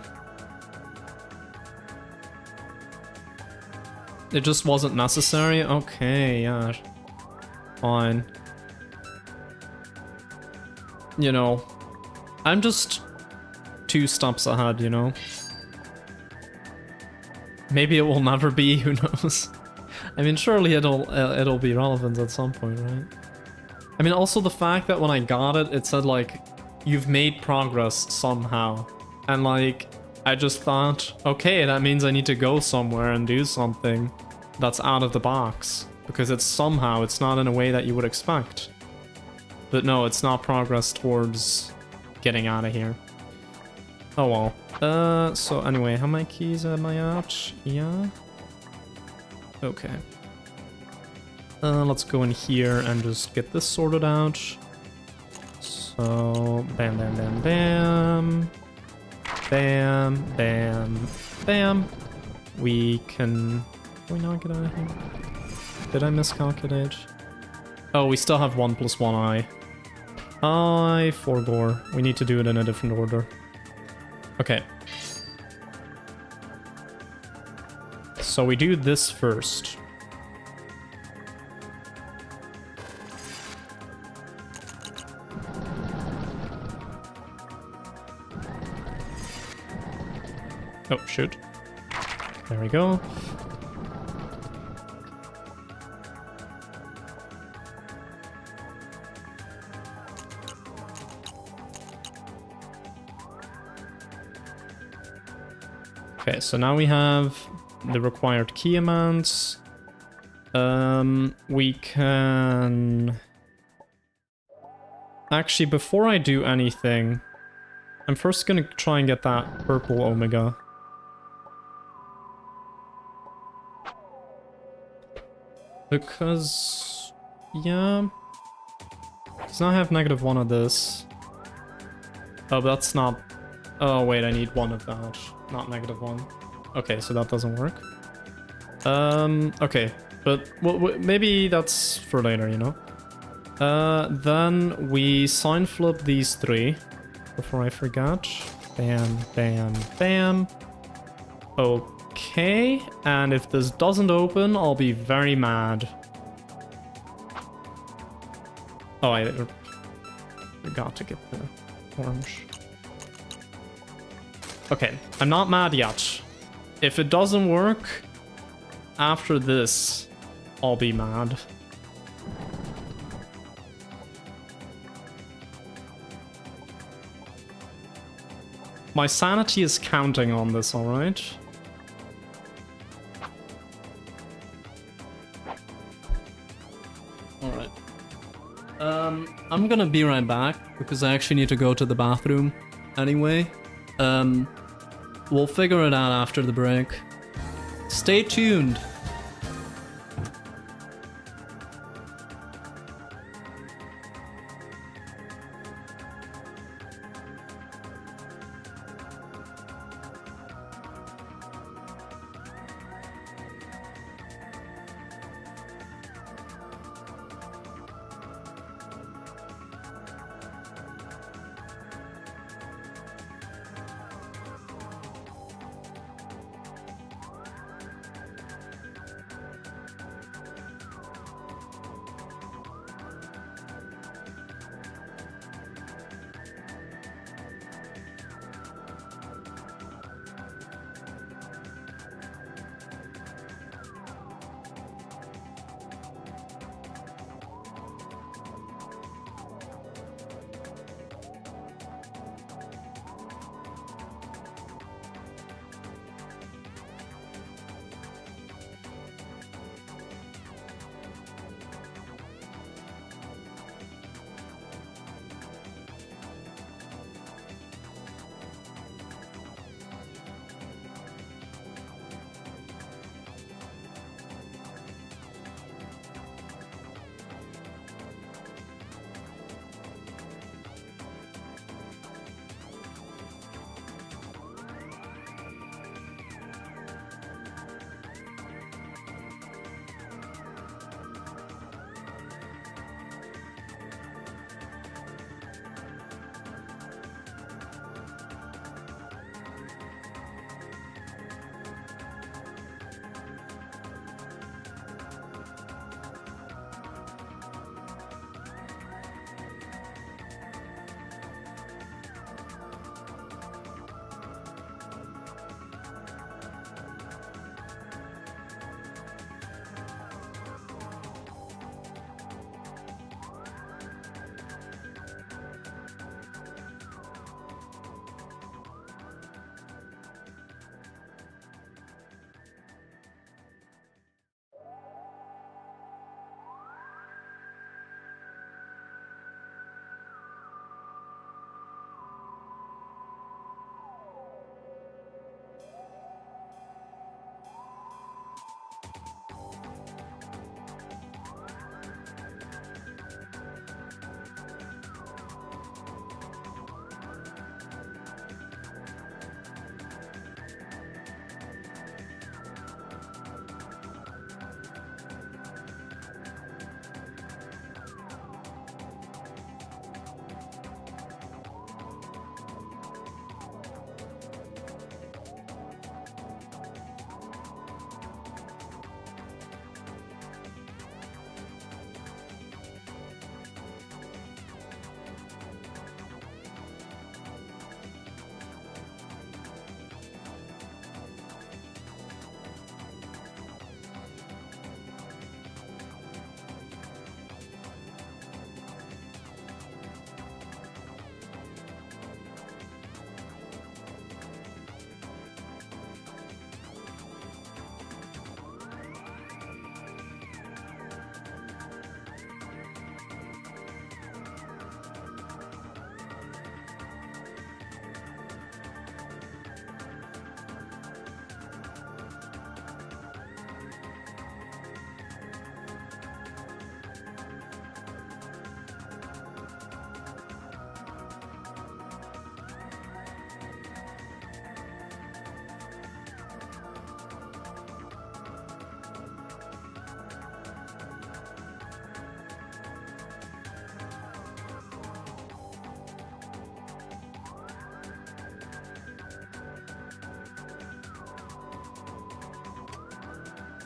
It just wasn't necessary? Okay, yeah. Fine. You know, I'm just 2 steps ahead, you know? Maybe it will never be, who knows? I mean, surely it'll be relevant at some point, right? I mean, also the fact that when I got it, it said, like, you've made progress somehow. And, like, I just thought, okay, that means I need to go somewhere and do something that's out of the box. Because it's not in a way that you would expect. But no, it's not progress towards getting out of here. Oh well. So anyway, how many keys am I at? Yeah. Okay. Let's go in here and just get this sorted out. So, bam, bam, bam, bam. Bam, bam, bam. We can... Can we not get out of here? Did I miscalculate? Oh, we still have 1 + 1 eye. I forbore. We need to do it in a different order. Okay. So we do this first. Oh, shoot. There we go. Okay, so now we have the required key amounts. We can... Actually, before I do anything, I'm first gonna try and get that purple Omega. Because... yeah... Because now I have -1 of this. Oh, but that's not... Oh, wait, I need 1 of that. Not -1. Okay, so that doesn't work. Okay. But well, maybe that's for later, you know? Then we sign flip these 3 before I forget. Bam, bam, bam. Okay, and if this doesn't open, I'll be very mad. Oh, I forgot to get the orange. Okay, I'm not mad yet. If it doesn't work, after this, I'll be mad. My sanity is counting on this, alright? Alright. I'm gonna be right back, because I actually need to go to the bathroom anyway. We'll figure it out after the break. Stay tuned!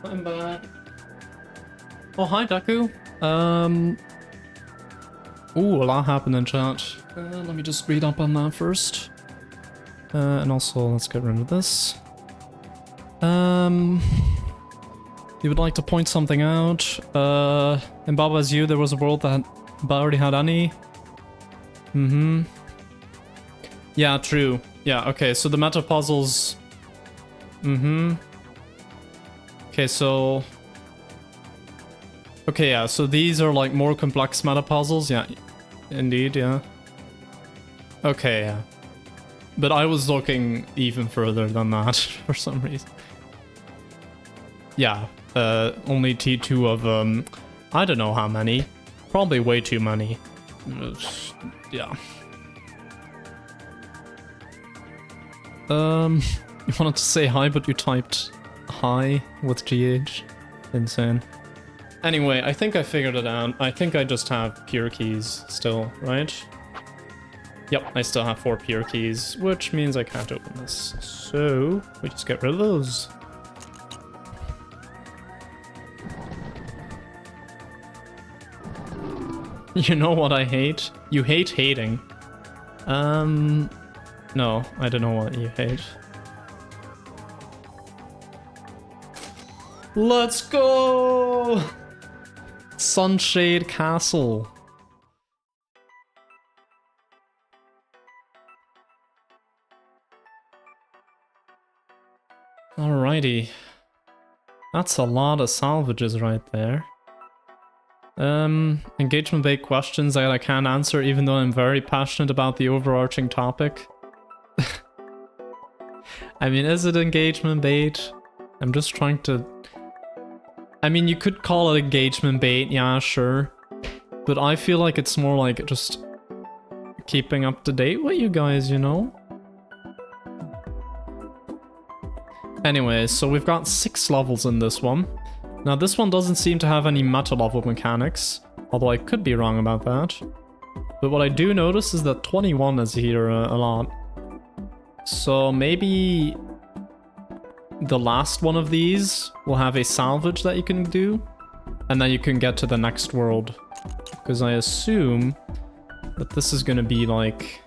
I'm back. Oh, hi, Deku. Ooh, a lot happened in chat. Let me just read up on that first. And also, let's get rid of this. You would like to point something out. In Baba's U, there was a world that already had any. Mm-hmm. Yeah, true. Yeah, okay, so the meta puzzles... Mm-hmm. Okay, so... Okay, yeah, so these are like more complex meta puzzles, yeah. Indeed, yeah. Okay, yeah. But I was looking even further than that for some reason. Yeah, only T2 of, I don't know how many. Probably way too many. Yeah. You wanted to say hi, but you typed hi with GH. Insane. Anyway, I think I figured it out. I think I just have pure keys still, right? Yep, I still have 4 pure keys, which means I can't open this. So, we just get rid of those. You know what I hate? You hate hating. No, I don't know what you hate. Let's go! Sunshade Castle. Alrighty. That's a lot of salvages right there. Engagement bait questions that I can't answer even though I'm very passionate about the overarching topic. I mean, is it engagement bait? I'm just trying to... I mean, you could call it engagement bait, yeah, sure. But I feel like it's more like just keeping up to date with you guys, you know? Anyways, so we've got 6 levels in this one. Now this one doesn't seem to have any meta level mechanics, although I could be wrong about that. But what I do notice is that 21 is here a lot. So maybe the last one of these will have a salvage that you can do, and then you can get to the next world. Because I assume that this is gonna be like...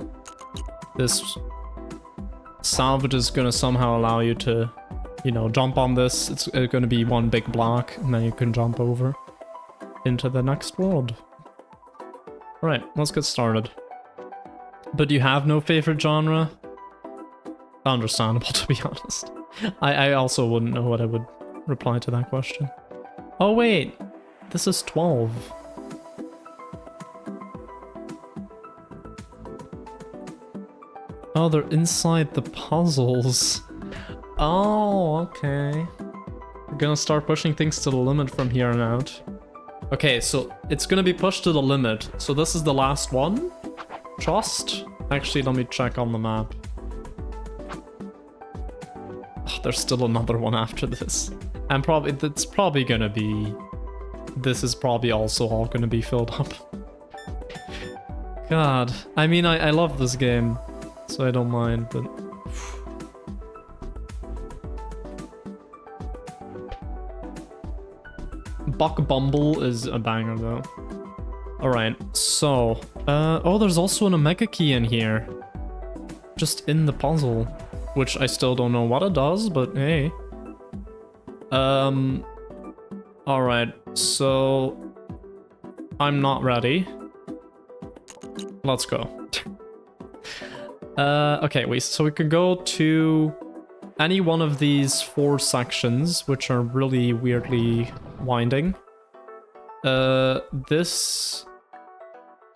This salvage is gonna somehow allow you to, you know, jump on this. It's gonna be one big block, and then you can jump over into the next world. Alright, let's get started. But you have no favorite genre? Understandable, to be honest. I also wouldn't know what I would reply to that question. Oh wait, this is 12. Oh, they're inside the puzzles. Oh, okay. We're gonna start pushing things to the limit from here on out. Okay, so it's gonna be pushed to the limit. So this is the last one? Trust? Actually, let me check on the map. Oh, there's still another one after this. And probably, it's probably gonna be... This is probably also all gonna be filled up. God. I mean, I love this game, so I don't mind, but... Buck Bumble is a banger, though. Alright, so... oh, there's also an Omega key in here. Just in the puzzle. Which I still don't know what it does, but hey. Alright, so... I'm not ready. Let's go. Okay, wait, so we can go to any one of these 4 sections, which are really weirdly winding. This...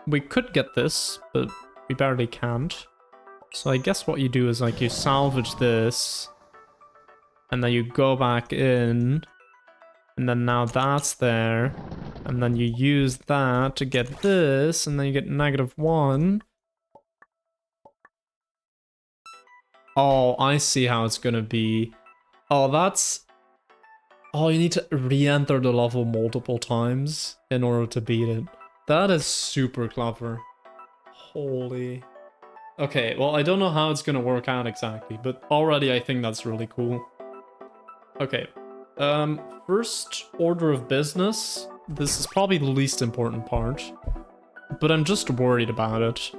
We could get this, but we barely can't. So I guess what you do is like you salvage this, and then you go back in, and then now that's there, and then you use that to get this, and then you get -1. Oh, I see how it's gonna be. Oh, that's... Oh, you need to re-enter the level multiple times in order to beat it. That is super clever. Holy... Okay, well, I don't know how it's gonna work out exactly, but already I think that's really cool. Okay, First order of business. This is probably the least important part, but I'm just worried about it.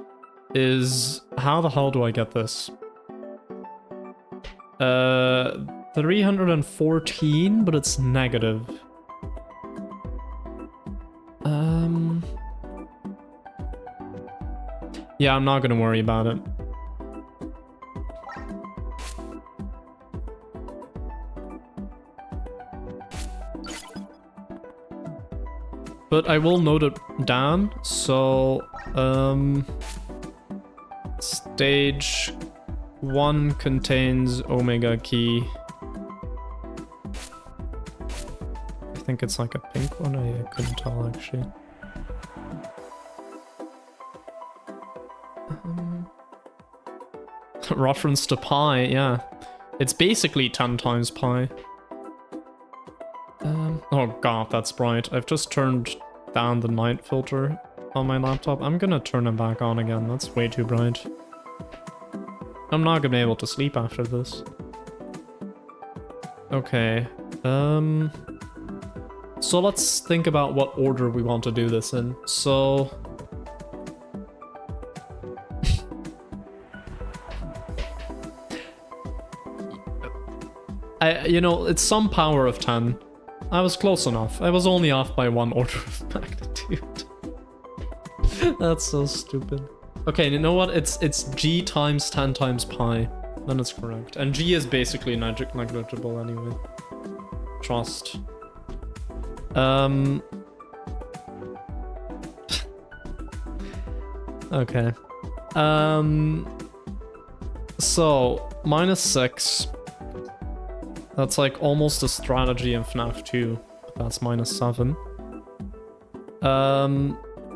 Is how the hell do I get this? 314, but it's negative. Yeah, I'm not gonna worry about it. But I will note it down, so, stage 1 contains Omega key. I think it's like a pink one, I couldn't tell actually. Reference to pi, yeah. It's basically 10 times pi. Oh god, that's bright. I've just turned down the night filter on my laptop. I'm gonna turn it back on again. That's way too bright. I'm not gonna be able to sleep after this. Okay. So let's think about what order we want to do this in. So... you know, it's some power of 10. I was close enough. I was only off by 1 order of magnitude. That's so stupid. Okay, you know what? It's G times 10 times pi. Then it's correct. And G is basically negligible anyway. Trust. Okay. So, -6. That's like almost a strategy in FNAF 2. That's -7.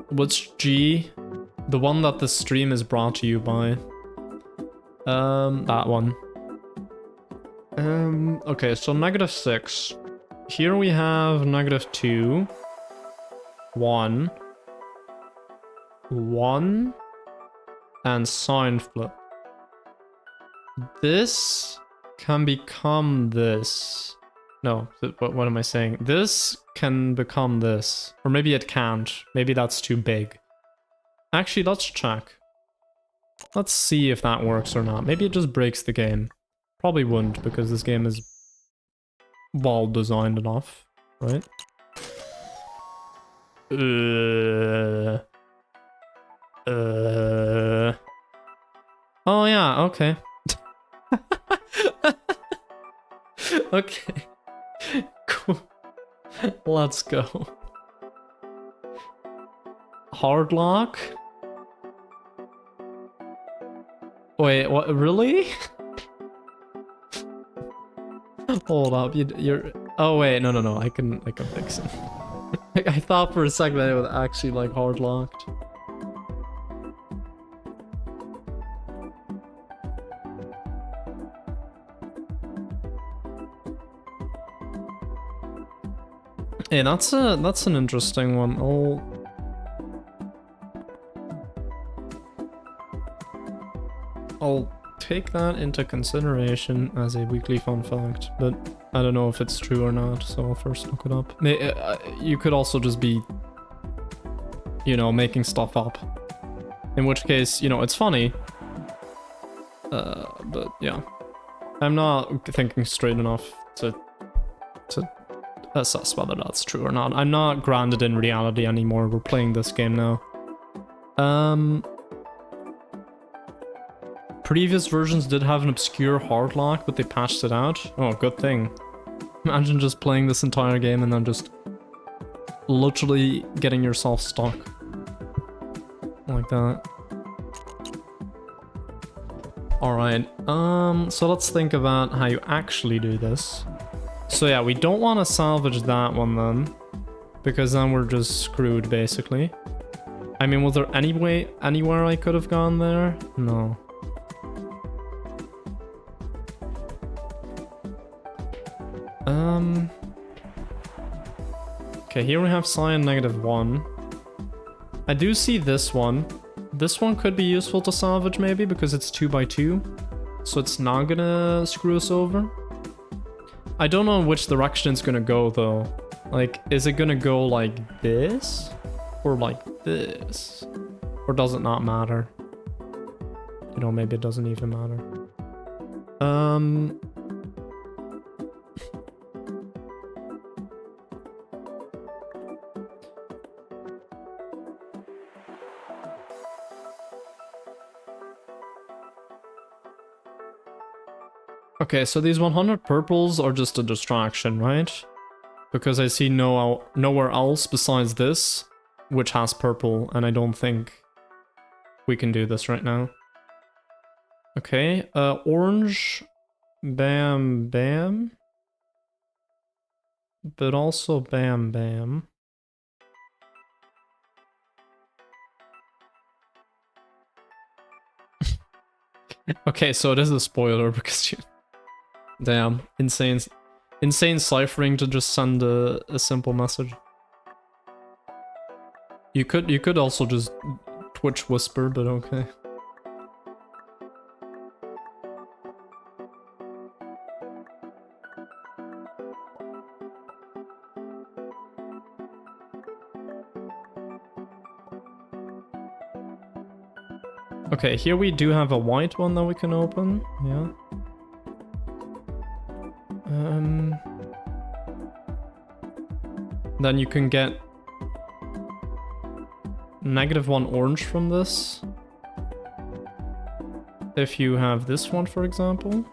Which G? The one that this stream is brought to you by. That one. Okay, so -6. Here we have -2. 1. 1. And sign flip. This can become this. No, what am I saying? This can become this. Or maybe it can't. Maybe that's too big. Actually, let's check. Let's see if that works or not. Maybe it just breaks the game. Probably wouldn't, because this game is well designed enough, right? Oh yeah, okay. Okay. Cool. Let's go. Hard lock? Wait, what? Really? Hold up, you're... Oh wait, no. I can fix it. I thought for a second that it was actually like hard locked. Hey, that's an interesting one. I'll take that into consideration as a weekly fun fact, but I don't know if it's true or not, so I'll first look it up. You could also just be, you know, making stuff up. In which case, you know, it's funny. But yeah. I'm not thinking straight enough to assess whether that's true or not. I'm not grounded in reality anymore. We're playing this game now. Previous versions did have an obscure hard lock, but they patched it out. Oh, good thing. Imagine just playing this entire game and then just literally getting yourself stuck. Like that. Alright, so let's think about how you actually do this. So yeah, we don't want to salvage that one then, because then we're just screwed basically. I mean, was there anywhere I could have gone there? No. Okay, here we have cyan -1. I do see this one. This one could be useful to salvage maybe, because it's 2x2. So it's not gonna screw us over. I don't know which direction it's gonna go though. Like, is it gonna go like this? Or like this? Or does it not matter? You know, maybe it doesn't even matter. Okay, so these 100 purples are just a distraction, right? Because I see nowhere else besides this, which has purple, and I don't think we can do this right now. Okay, orange, bam, bam. But also bam, bam. Okay, so it is a spoiler because you... Damn, insane ciphering to just send a simple message. You could also just Twitch whisper, but okay. Okay, here we do have a white one that we can open, yeah. Then you can get -1 orange from this. If you have this one, for example.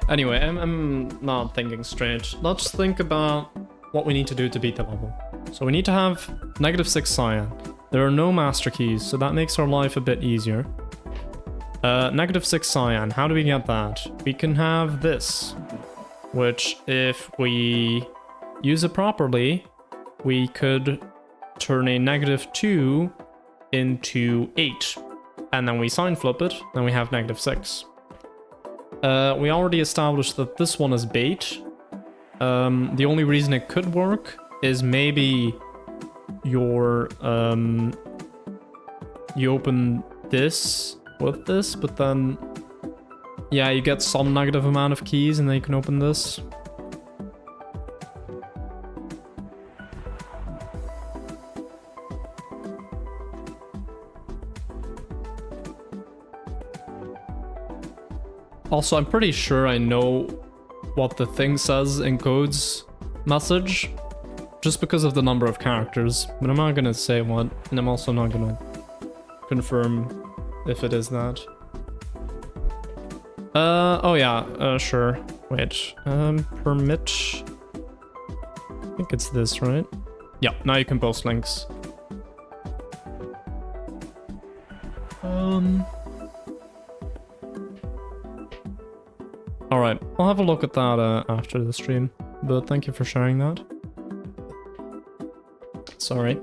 Anyway, I'm not thinking straight. Let's think about what we need to do to beat the level. So we need to have -6 cyan. There are no master keys, so that makes our life a bit easier. -6 cyan, how do we get that? We can have this, which if we use it properly, we could turn a -2 into 8. And then we sign flip it, then we have -6. We already established that this one is bait. The only reason it could work is maybe your you open this with this, but then yeah, you get some negative amount of keys and then you can open this. Also, I'm pretty sure I know what the thing says in code's message, just because of the number of characters, but I'm not gonna say what, and I'm also not gonna confirm if it is that. Oh yeah, sure. Wait, permit... I think it's this, right? Yeah, now you can post links. Alright, I'll have a look at that after the stream, but thank you for sharing that. Sorry.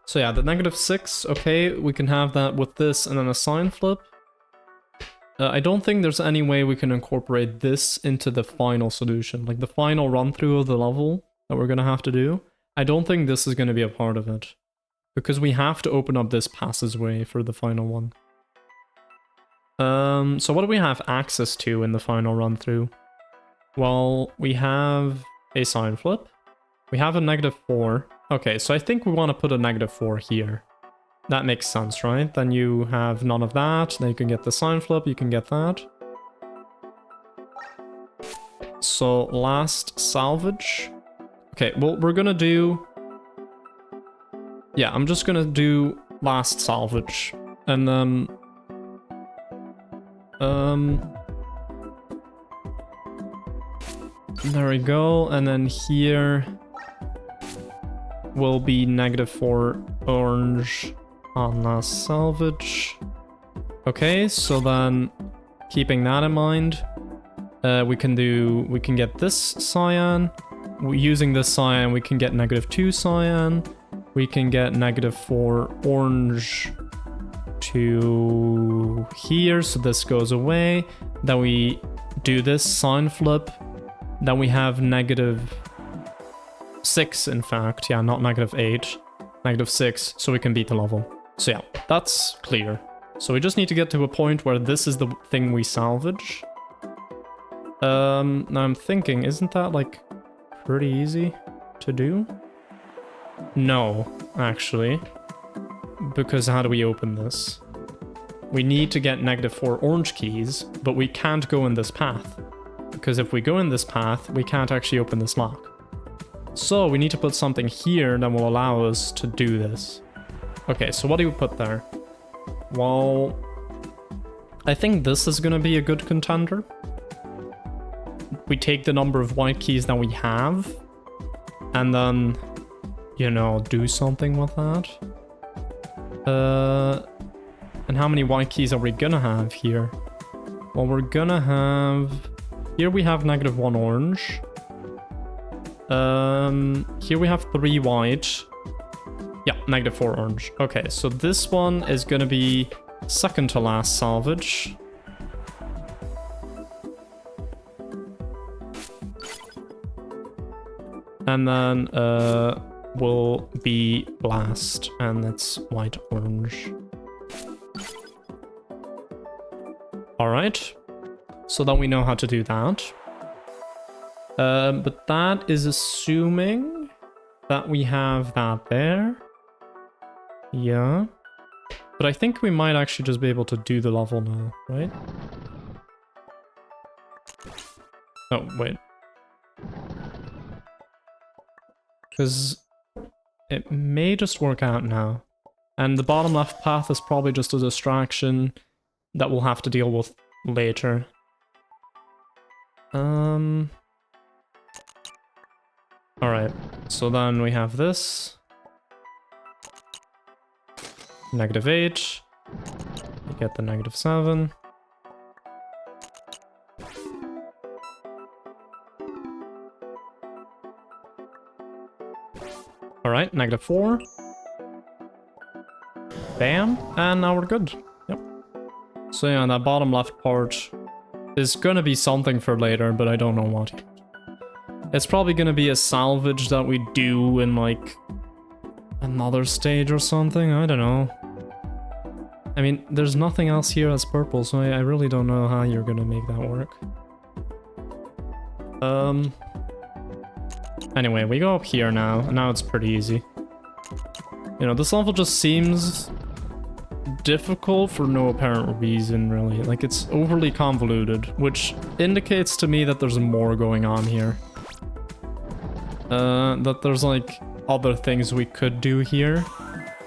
So yeah, the -6, okay, we can have that with this and then a sign flip. I don't think there's any way we can incorporate this into the final solution, like the final run-through of the level that we're gonna have to do. I don't think this is gonna be a part of it, because we have to open up this passageway for the final one. So what do we have access to in the final run-through? Well, we have a sign flip. We have a -4. Okay, so I think we want to put a -4 here. That makes sense, right? Then you have none of that, then you can get the sign flip, you can get that. So last salvage. Okay, well, we're gonna do... Yeah, I'm just gonna do last salvage. And then... There we go, and then here will be -4 orange on last salvage. Okay, so then keeping that in mind, we can get this cyan. Using this cyan, we can get -2 cyan. We can get -4 orange to here, so this goes away. Then we do this sign flip, then we have -6, in fact. Yeah, not -8. -6, so we can beat the level. So yeah, that's clear. So we just need to get to a point where this is the thing we salvage. Now I'm thinking, isn't that like pretty easy to do? No, actually. Because how do we open this? We need to get -4 orange keys, but we can't go in this path. Because if we go in this path, we can't actually open this lock. So we need to put something here that will allow us to do this. Okay, so what do we put there? Well, I think this is gonna be a good contender. We take the number of white keys that we have, and then, you know, do something with that. And how many white keys are we gonna have here? Well, we're gonna have... Here we have -1 orange. Here we have 3 white. Yeah, -4 orange. Okay, so this one is gonna be second to last salvage. And then will be last, and that's white orange. Alright, so then we know how to do that. But that is assuming that we have that there. Yeah. But I think we might actually just be able to do the level now, right? Oh, wait. Because it may just work out now. And the bottom left path is probably just a distraction that we'll have to deal with later. Alright, so then we have this. -8. We get the -7. Alright, -4. Bam, and now we're good. Yep. So yeah, that bottom left part is gonna be something for later, but I don't know what yet. It's probably gonna be a salvage that we do in like another stage or something, I don't know. I mean, there's nothing else here as purple, so I really don't know how you're gonna make that work. Anyway, we go up here now, and now it's pretty easy. You know, this level just seems difficult for no apparent reason, really. Like, it's overly convoluted, which indicates to me that there's more going on here. That there's, like, other things we could do here,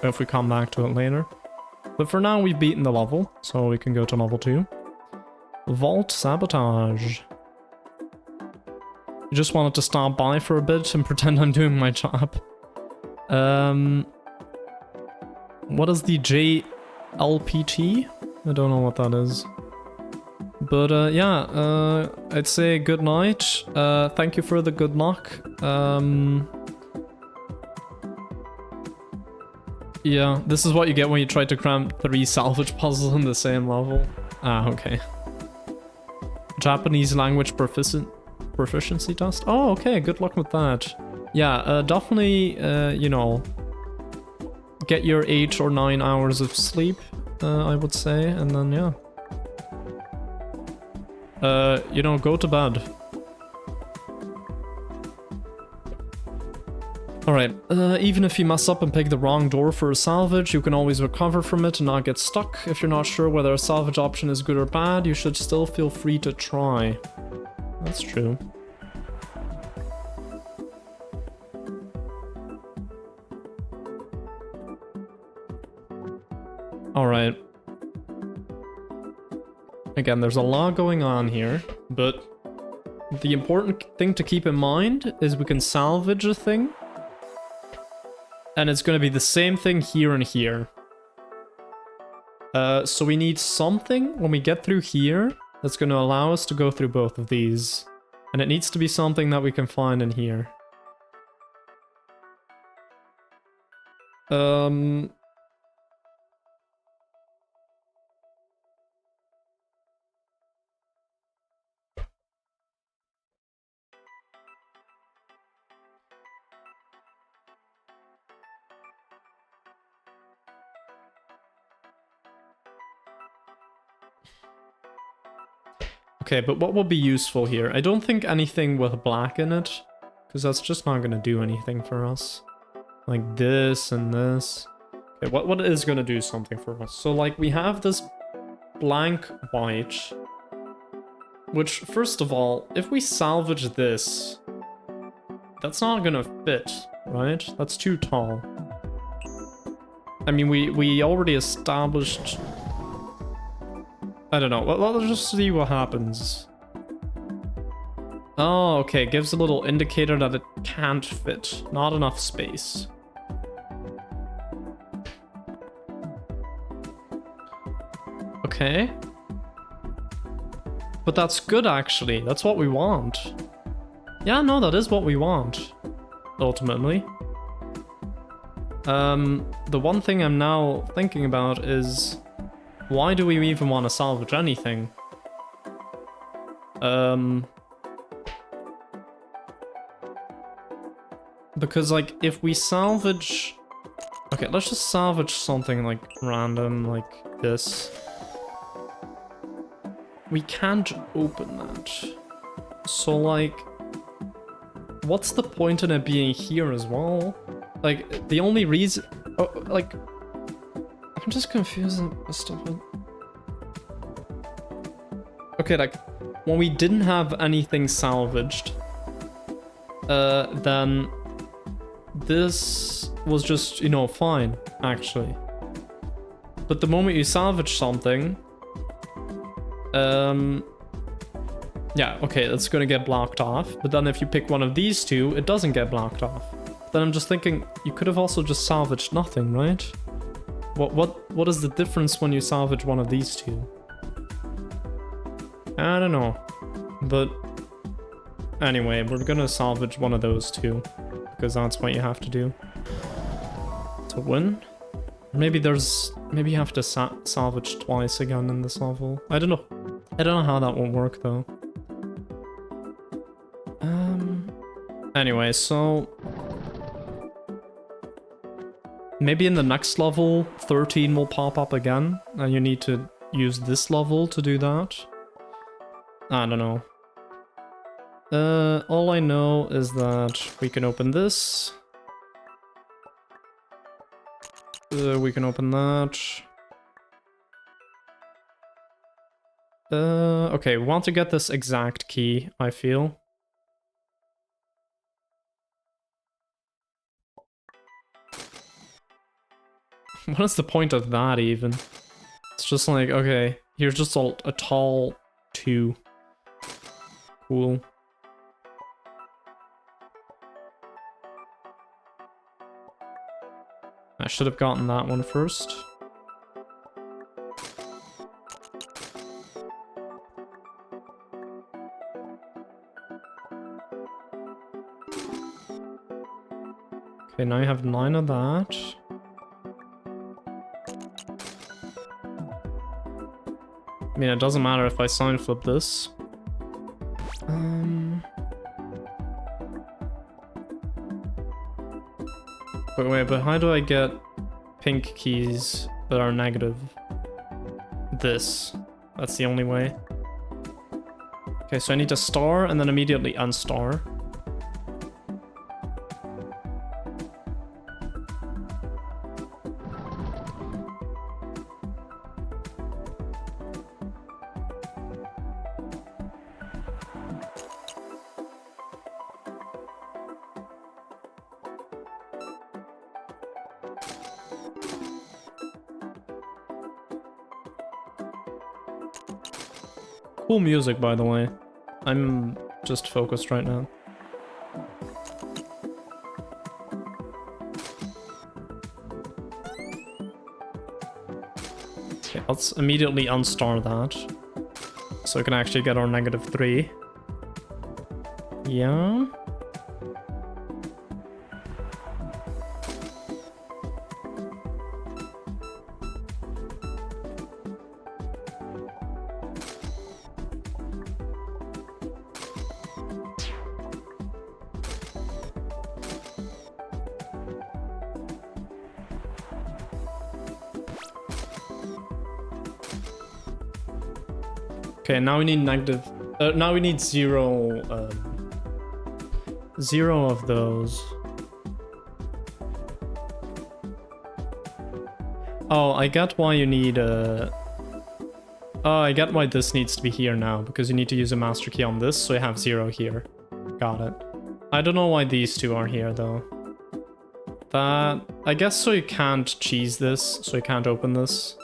if we come back to it later. But for now, we've beaten the level, so we can go to level 2. Vault Sabotage. I just wanted to stop by for a bit and pretend I'm doing my job. What is the JLPT? I don't know what that is. But yeah, I'd say good night. Thank you for the good luck. Yeah, this is what you get when you try to cram 3 salvage puzzles in the same level. Ah, okay. Japanese language proficiency test? Oh, okay, good luck with that. Yeah, definitely, you know, get your 8 or 9 hours of sleep, I would say, and then, yeah. You know, go to bed. Alright, even if you mess up and pick the wrong door for a salvage, you can always recover from it and not get stuck. If you're not sure whether a salvage option is good or bad, you should still feel free to try. That's true. Alright. Again, there's a lot going on here, but the important thing to keep in mind is we can salvage a thing, and it's going to be the same thing here and here. So we need something when we get through here that's going to allow us to go through both of these. And it needs to be something that we can find in here. Okay, but what would be useful here? I don't think anything with black in it, because that's just not going to do anything for us. Like this and this. Okay, what is going to do something for us? So like we have this blank white, which first of all, if we salvage this, that's not going to fit, right? That's too tall. I mean, we already established... I don't know. Let's just see what happens. Oh, okay. Gives a little indicator that it can't fit. Not enough space. Okay. But that's good, actually. That's what we want. Yeah, no, that is what we want. Ultimately. The one thing I'm now thinking about is... why do we even want to salvage anything? Because, like, if we salvage... okay, let's just salvage something, like, random, like this. We can't open that. So, like... what's the point in it being here as well? Like, the only reason... oh, like... I'm just confused with stuff. Okay, like, when we didn't have anything salvaged, then this was just, you know, fine, actually. But the moment you salvage something, yeah, okay, that's gonna get blocked off. But then if you pick one of these two, it doesn't get blocked off. Then I'm just thinking, you could have also just salvaged nothing, right? What is the difference when you salvage one of these two? I don't know. But anyway, we're gonna salvage one of those two, because that's what you have to do to win. Maybe you have to salvage twice again in this level. I don't know. I don't know how that will work though. Anyway, so maybe in the next level, 13 will pop up again, and you need to use this level to do that. I don't know. All I know is that we can open this. We can open that. Okay, we want to get this exact key, I feel. What is the point of that even? It's just like, okay, here's just a tall 2. Cool. I should have gotten that one first. Okay, now you have 9 of that. I mean, it doesn't matter if I sign flip this. Wait, but how do I get pink keys that are negative? This. That's the only way. Okay, so I need to star and then immediately unstar. Cool music, by the way. I'm just focused right now. Okay, let's immediately unstar that. So we can actually get our -3. Yeah. Okay, now we need negative... now we need zero... zero of those. Oh, I get why you need a... Oh, I get why this needs to be here now, because you need to use a master key on this, so you have 0 here. Got it. I don't know why these two are here, though. That... I guess so you can't cheese this, so you can't open this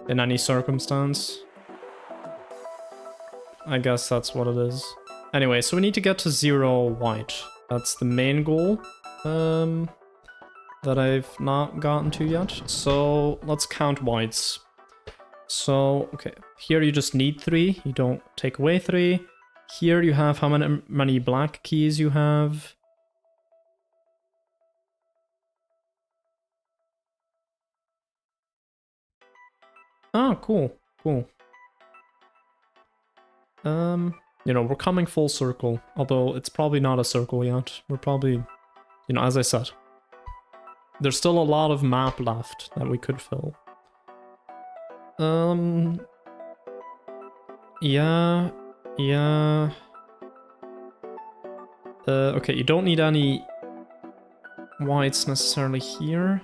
in any circumstance. I guess that's what it is. Anyway, so we need to get to 0 white. That's the main goal. That I've not gotten to yet. So let's count whites. So, okay, here you just need 3. You don't take away 3. Here you have how many black keys you have. Oh, cool, cool. You know, we're coming full circle, although it's probably not a circle yet. We're probably, you know, as I said, there's still a lot of map left that we could fill. Yeah. Okay, you don't need any whites necessarily here.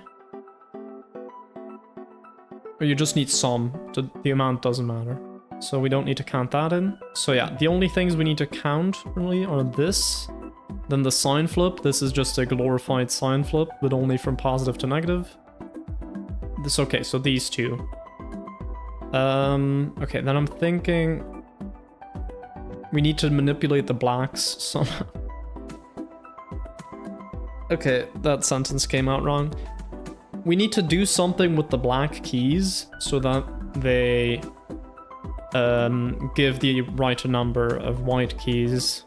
Or you just need some. The amount doesn't matter. So we don't need to count that in. So yeah, the only things we need to count really are this, then the sign flip. This is just a glorified sign flip, but only from positive to negative. This, okay, so these two. Okay, then I'm thinking we need to manipulate the blacks somehow. Okay, that sentence came out wrong. We need to do something with the black keys so that they give the right number of white keys.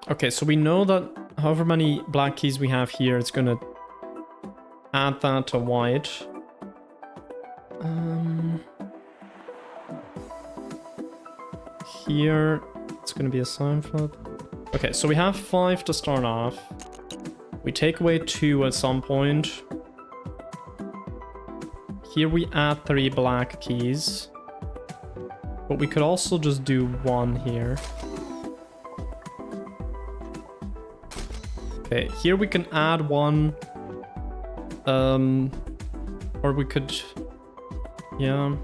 Okay, so we know that however many black keys we have here, it's gonna add that to white. Here, it's gonna be a sign flip. Okay, so we have 5 to start off. We take away 2 at some point. Here we add 3 black keys. But we could also just do 1 here. Okay, here we can add 1. Or we could... Yeah.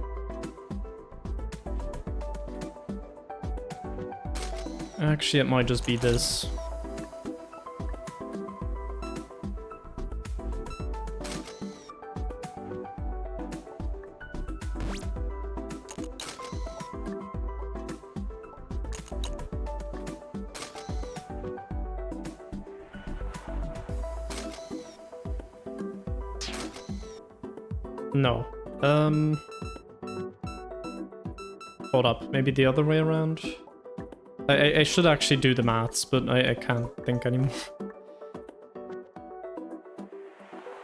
Actually, it might just be this. No. Hold up, maybe the other way around? I should actually do the maths, but I can't think anymore.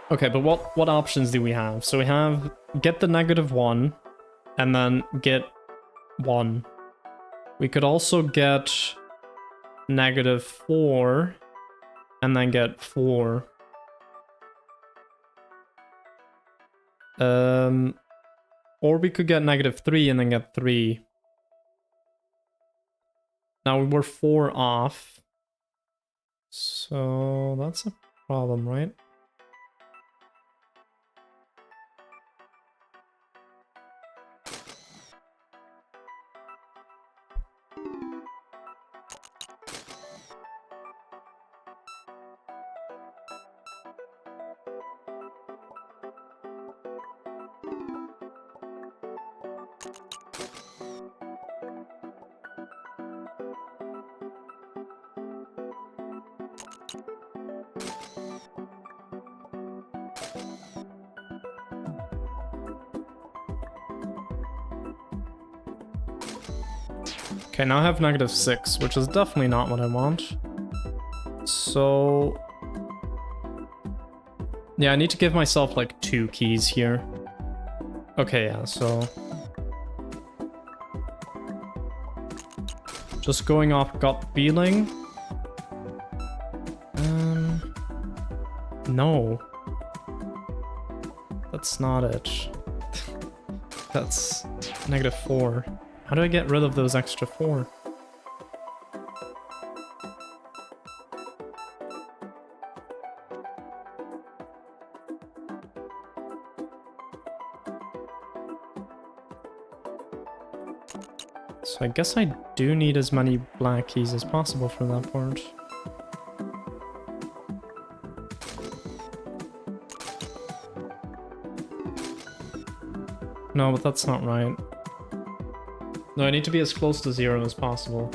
Okay, but what options do we have? So we have get the -1 and then get 1. We could also get -4 and then get 4. Or we could get -3 and then get 3. Now we're 4 off. So that's a problem, right? Okay, now I have -6, which is definitely not what I want. So... yeah, I need to give myself like 2 keys here. Okay, yeah, so... just going off gut feeling. No. That's not it. That's -4. How do I get rid of those extra 4? So I guess I do need as many black keys as possible for that part. No, but that's not right. No, I need to be as close to 0 as possible.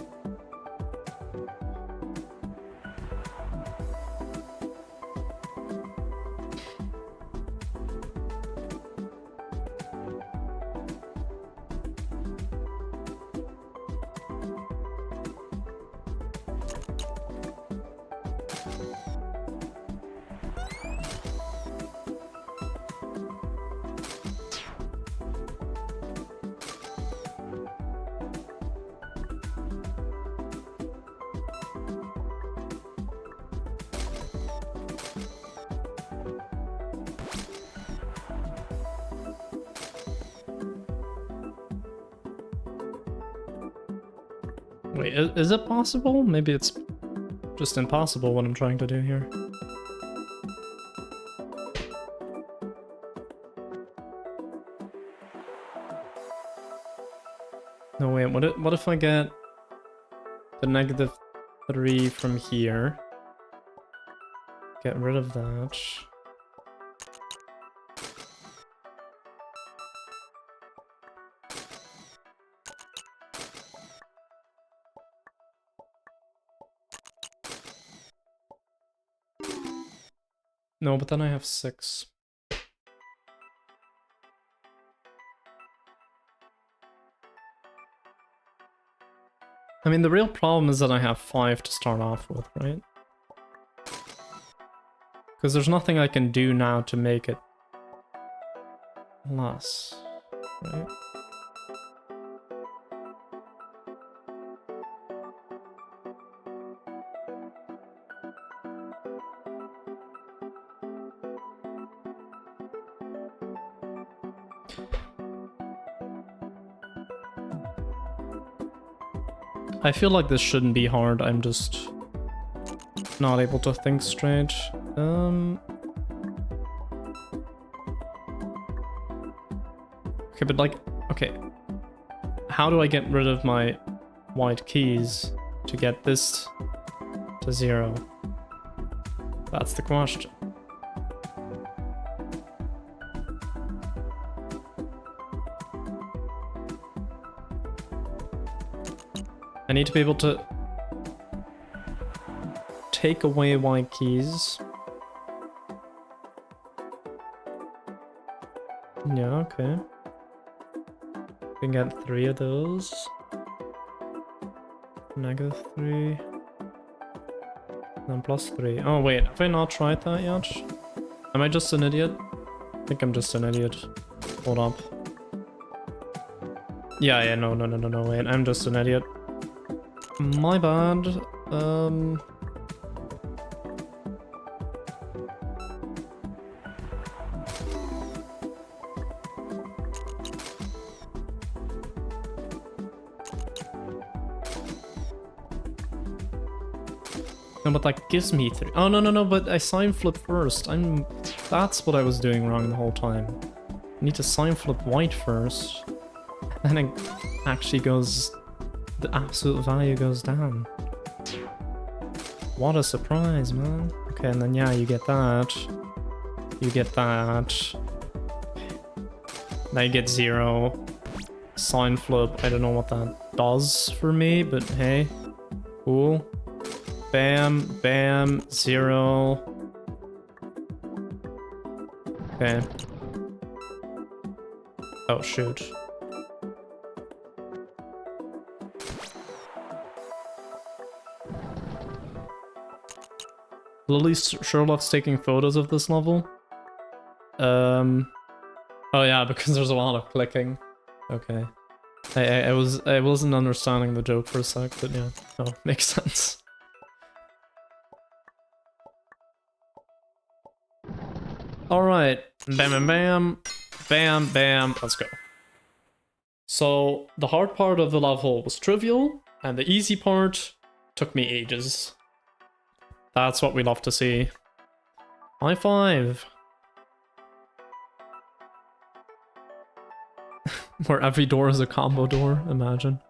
Wait, is it possible? Maybe it's just impossible what I'm trying to do here. No, wait, what if I get the -3 from here? Get rid of that. No, but then I have 6. I mean, the real problem is that I have 5 to start off with, right? Because there's nothing I can do now to make it less, right? I feel like this shouldn't be hard, I'm just not able to think straight. Okay, but like, okay. How do I get rid of my white keys to get this to 0? That's the question. I need to be able to take away white keys. Yeah, okay. We can get 3 of those. -3. And +3. Oh wait, have I not tried that yet? Am I just an idiot? I think I'm just an idiot. Hold up. Yeah, no, wait, I'm just an idiot. My bad. No, but that gives me 3. Oh, no, but I sign flip first. That's what I was doing wrong the whole time. I need to sign flip white first. Then it actually goes... The absolute value goes down. What a surprise, man. Okay, and then yeah, you get that. You get that. Now you get 0. Sign flip, I don't know what that does for me, but hey. Cool. Bam, bam, 0. Okay. Oh, shoot. Lily Sherlock's taking photos of this level. Oh yeah, because there's a lot of clicking. Okay. I wasn't understanding the joke for a sec, but yeah. Oh, makes sense. Alright. Bam, bam, bam. Bam, bam. Let's go. So, the hard part of the level was trivial, and the easy part took me ages. That's what we love to see. High five. Where every door is a combo door, imagine.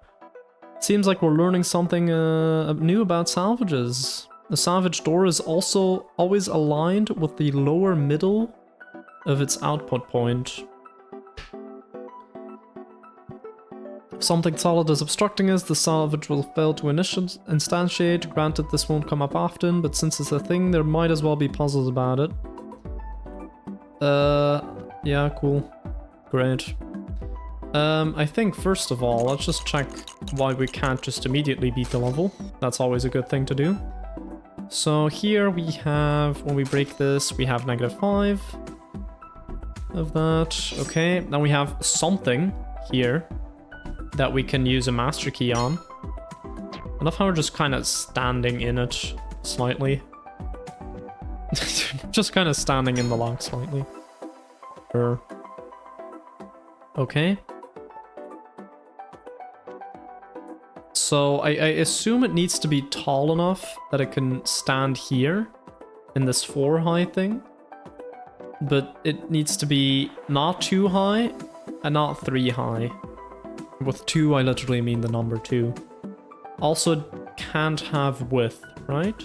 Seems like we're learning something new about salvages. The salvage door is also always aligned with the lower middle of its output point. If something solid is obstructing us, the salvage will fail to instantiate. Granted, this won't come up often, but since it's a thing, there might as well be puzzles about it. Yeah, cool. Great. I think first of all, let's just check why we can't just immediately beat the level. That's always a good thing to do. So here we have, when we break this, we have -5 of that. Okay, then we have something here that we can use a master key on. I love how we're just kind of standing in it slightly. Just kind of standing in the lock slightly. Okay. So I assume it needs to be tall enough that it can stand here in this 4 high thing. But it needs to be not too high and not 3 high. With 2, I literally mean the number 2. Also, it can't have width, right?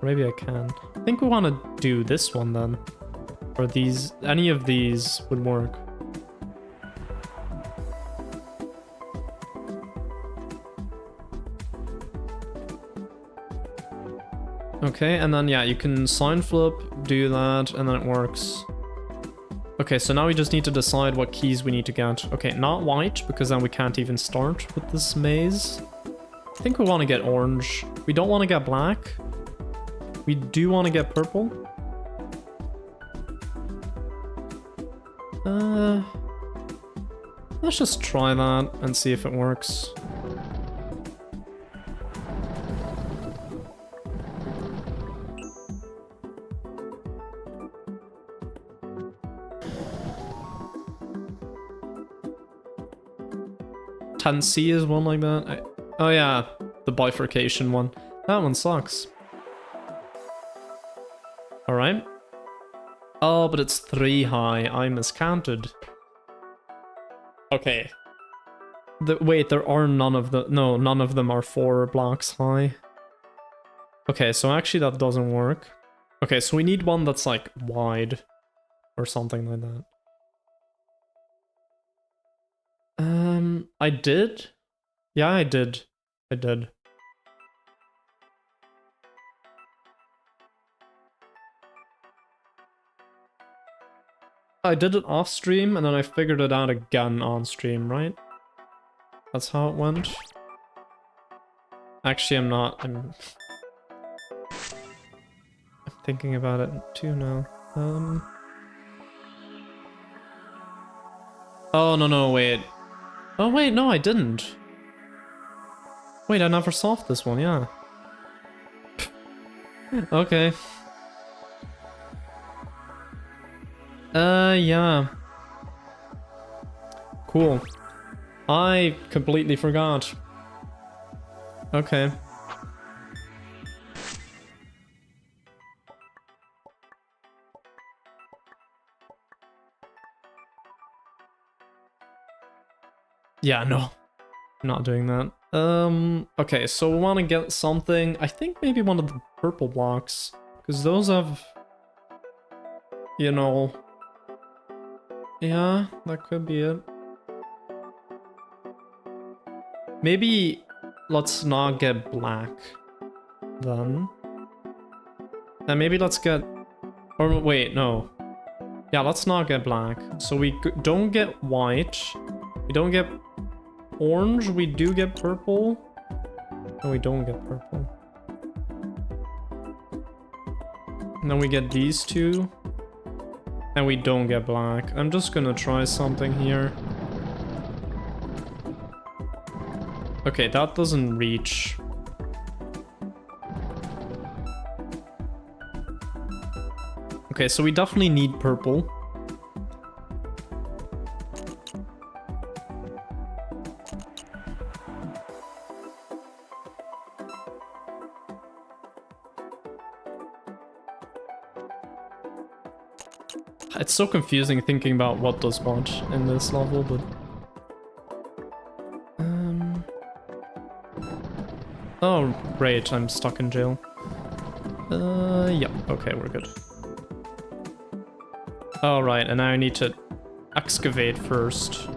Maybe I can. I think we want to do this one then. Or these, any of these would work. Okay, and then yeah, you can sign flip, do that, and then it works. Okay, so now we just need to decide what keys we need to get. Okay, not white, because then we can't even start with this maze. I think we want to get orange. We don't want to get black. We do want to get purple. Let's just try that and see if it works. C is one like that. Oh yeah, the bifurcation one. That one sucks. Alright. Oh, but it's 3 high. I miscounted. Okay. Wait, there are none of the... No, none of them are 4 blocks high. Okay, so actually that doesn't work. Okay, so we need one that's like wide. Or something like that. I did? Yeah, I did. I did. I did it off stream and then I figured it out again on stream, right? That's how it went. Actually, I'm not. I'm thinking about it too now. Oh, no, wait. Oh, wait, no, I didn't. Wait, I never solved this one, yeah. Okay. Yeah. Cool. I completely forgot. Okay. Yeah, no. I'm not doing that. Okay, so we want to get something. I think maybe one of the purple blocks. Because those have... You know... Yeah, that could be it. Maybe let's not get black then. And maybe let's get... Or wait, no. Yeah, let's not get black. So we don't get white. We don't get orange. We do get purple. And we don't get purple. And then we get these two. And we don't get black. I'm just gonna try something here. Okay, that doesn't reach. Okay, so we definitely need purple. It's so confusing thinking about what does what in this level, but... Oh, great, I'm stuck in jail. Yeah, okay, we're good. Oh, right, and now I need to excavate first.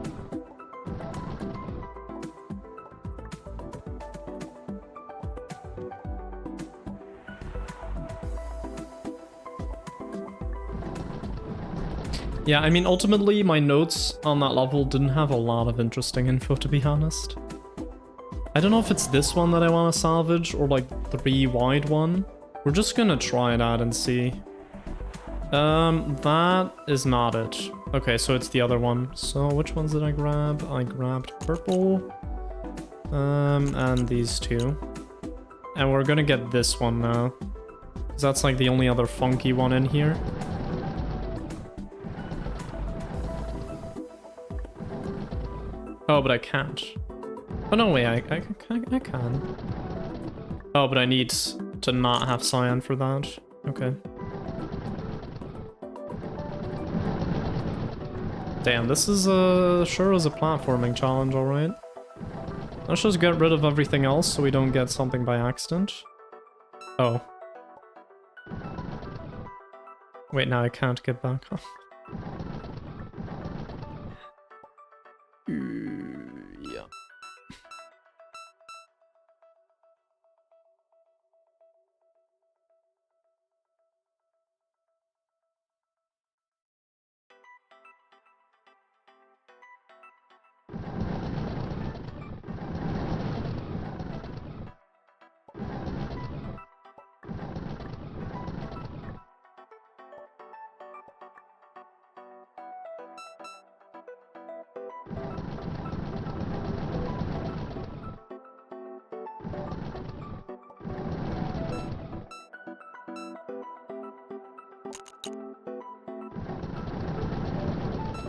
Yeah, I mean, ultimately, my notes on that level didn't have a lot of interesting info, to be honest. I don't know if it's this one that I want to salvage, or like the 3 wide one. We're just gonna try it out and see. That is not it. Okay, so it's the other one. So which ones did I grab? I grabbed purple. And these two. And we're gonna get this one now. Because that's like the only other funky one in here. Oh, but I can't. Oh, no, wait, I can. Oh, but I need to not have cyan for that. Okay. Damn, this is sure is a platforming challenge, alright. Let's just get rid of everything else so we don't get something by accident. Oh. Wait, now I can't get back. Yeah.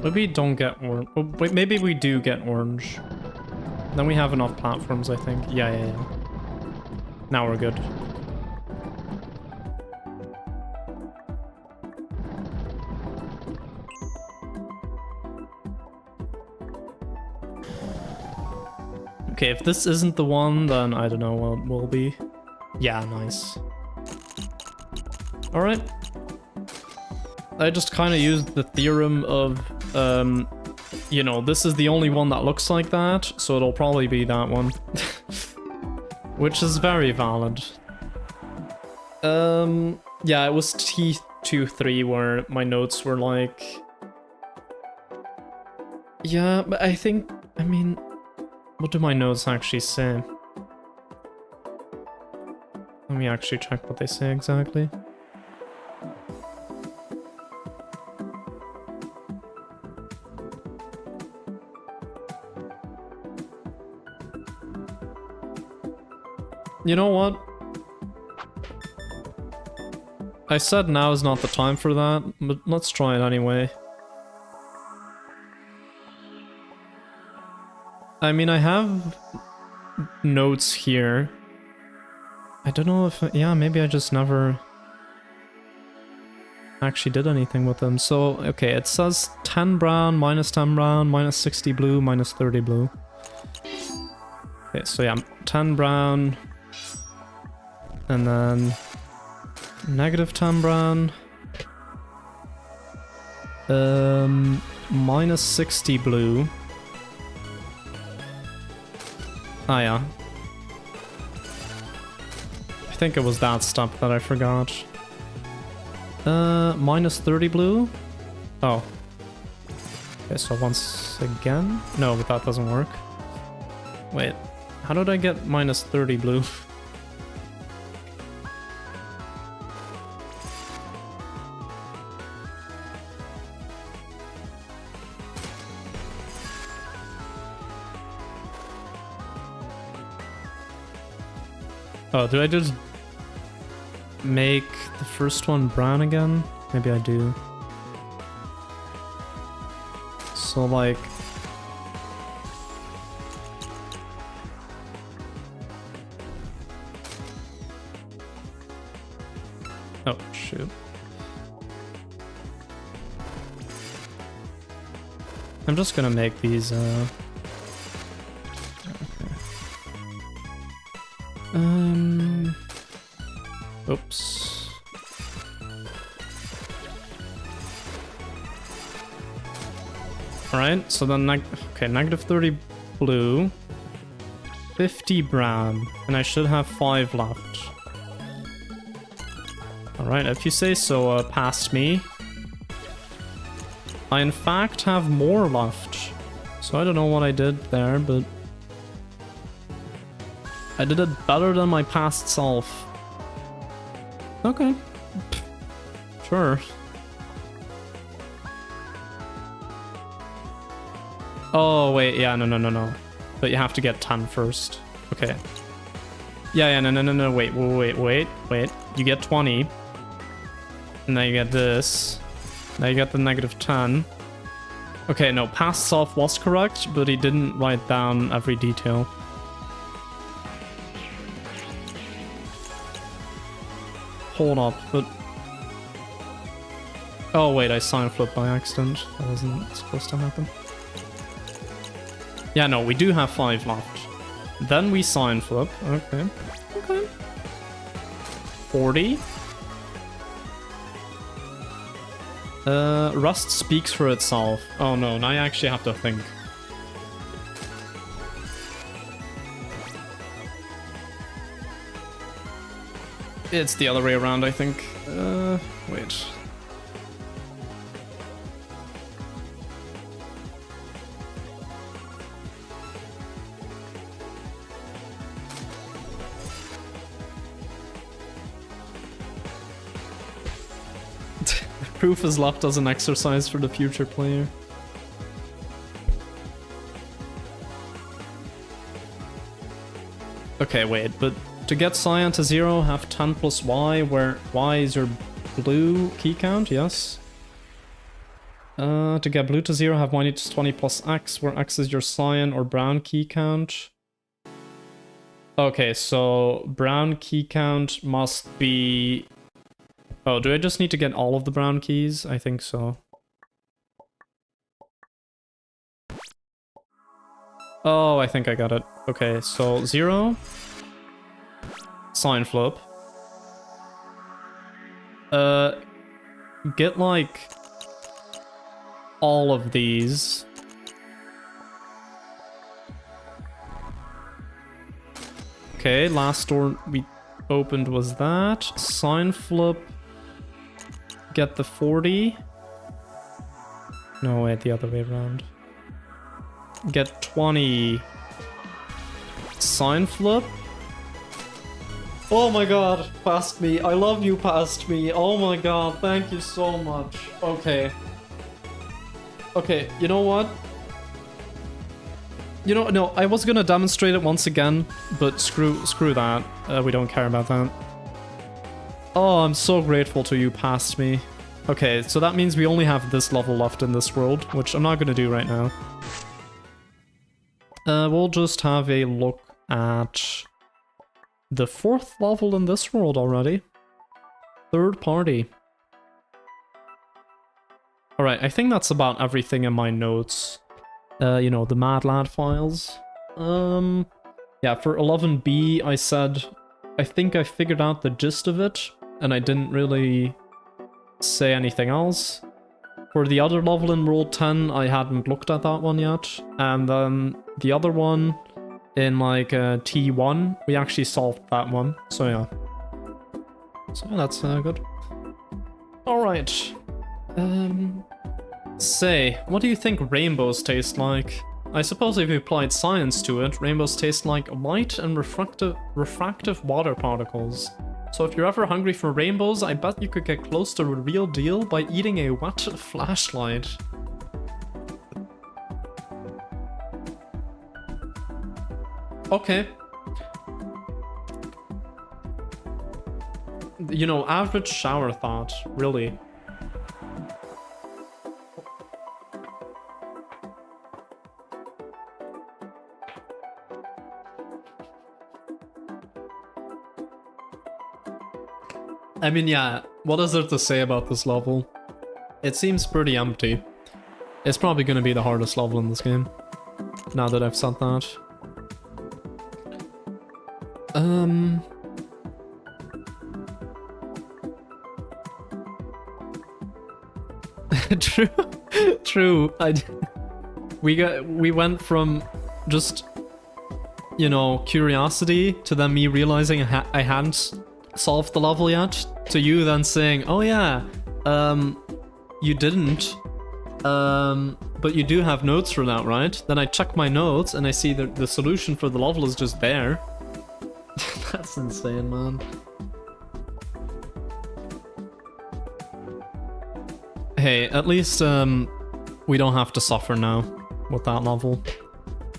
Maybe don't get orange. Oh, wait, maybe we do get orange. Then we have enough platforms, I think. Yeah. Now we're good. Okay, if this isn't the one, then I don't know what it will be. Yeah, nice. Alright. I just kind of used the theorem of, you know, this is the only one that looks like that, so it'll probably be that one. Which is very valid. Yeah, it was T23 where my notes were like... Yeah, but I think, I mean, what do my notes actually say? Let me actually check what they say exactly. You know what? I said now is not the time for that, but let's try it anyway. I mean, I have notes here. I don't know if... Yeah, maybe I just never actually did anything with them. So, okay, it says 10 brown, minus 10 brown, minus 60 blue, minus 30 blue. Okay, so yeah, 10 brown... And then negative 10 brown. Minus 60 blue. Ah, yeah. I think it was that step that I forgot. Minus 30 blue? Oh. Okay, so once again? No, but that doesn't work. Wait, how did I get minus 30 blue? Oh, did I just make the first one brown again? Maybe I do. So like... Oh, shoot. I'm just gonna make these, okay. Oops. Alright, so then, okay, negative 30 blue, 50 brown, and I should have 5 left. Alright, if you say so, past me. I in fact have more left. So I don't know what I did there, but... I did it better than my past self. Okay. Sure. Oh, wait, yeah, no. But you have to get 10 first. Okay. Yeah, no, wait. You get 20. And now you get this. Now you get the negative 10. Okay, no, past self was correct, but he didn't write down every detail. Hold up, but... Oh wait, I sign flip by accident. That wasn't supposed to happen. Yeah, no, we do have 5 left. Then we sign flip. Okay. 40. Rust speaks for itself. Oh no, now I actually have to think. It's the other way around, I think. Wait. Proof is left as an exercise for the future player. Okay, wait, but to get cyan to 0, have 10 plus y, where y is your blue key count, yes. To get blue to 0, have y equals 20 plus x, where x is your cyan or brown key count. Okay, so brown key count must be... Oh, do I just need to get all of the brown keys? I think so. Oh, I think I got it. Okay, so 0. Sign flip. Get like all of these. Okay, last door we opened was that. Sign flip. Get the 40. No, wait, the other way around. Get 20. Sign flip. Oh my god, past me. I love you, past me. Oh my god, thank you so much. Okay. Okay, you know what? You know, no, I was gonna demonstrate it once again, but screw that. We don't care about that. Oh, I'm so grateful to you, past me. Okay, so that means we only have this level left in this world, which I'm not gonna do right now. We'll just have a look at the 4th level in this world already. Third party. Alright, I think that's about everything in my notes. You know, the Mad Lad files. Yeah, for 11B, I said, I think I figured out the gist of it, and I didn't really say anything else. For the other level in World 10, I hadn't looked at that one yet, and then the other one in like T1, we actually solved that one, so yeah. So yeah, that's good. Alright. Say, what do you think rainbows taste like? I suppose if you applied science to it, rainbows taste like light and refractive water particles. So if you're ever hungry for rainbows, I bet you could get close to the real deal by eating a wet flashlight. Okay. You know, average shower thought, really. I mean, yeah, what is there to say about this level? It seems pretty empty. It's probably gonna be the hardest level in this game, now that I've said that. True, true. We went from just, you know, curiosity to then me realizing I hadn't solved the level yet, to you then saying, oh yeah, you didn't, but you do have notes for that, right? Then I check my notes and I see that the solution for the level is just there. That's insane, man. Hey, at least we don't have to suffer now with that level.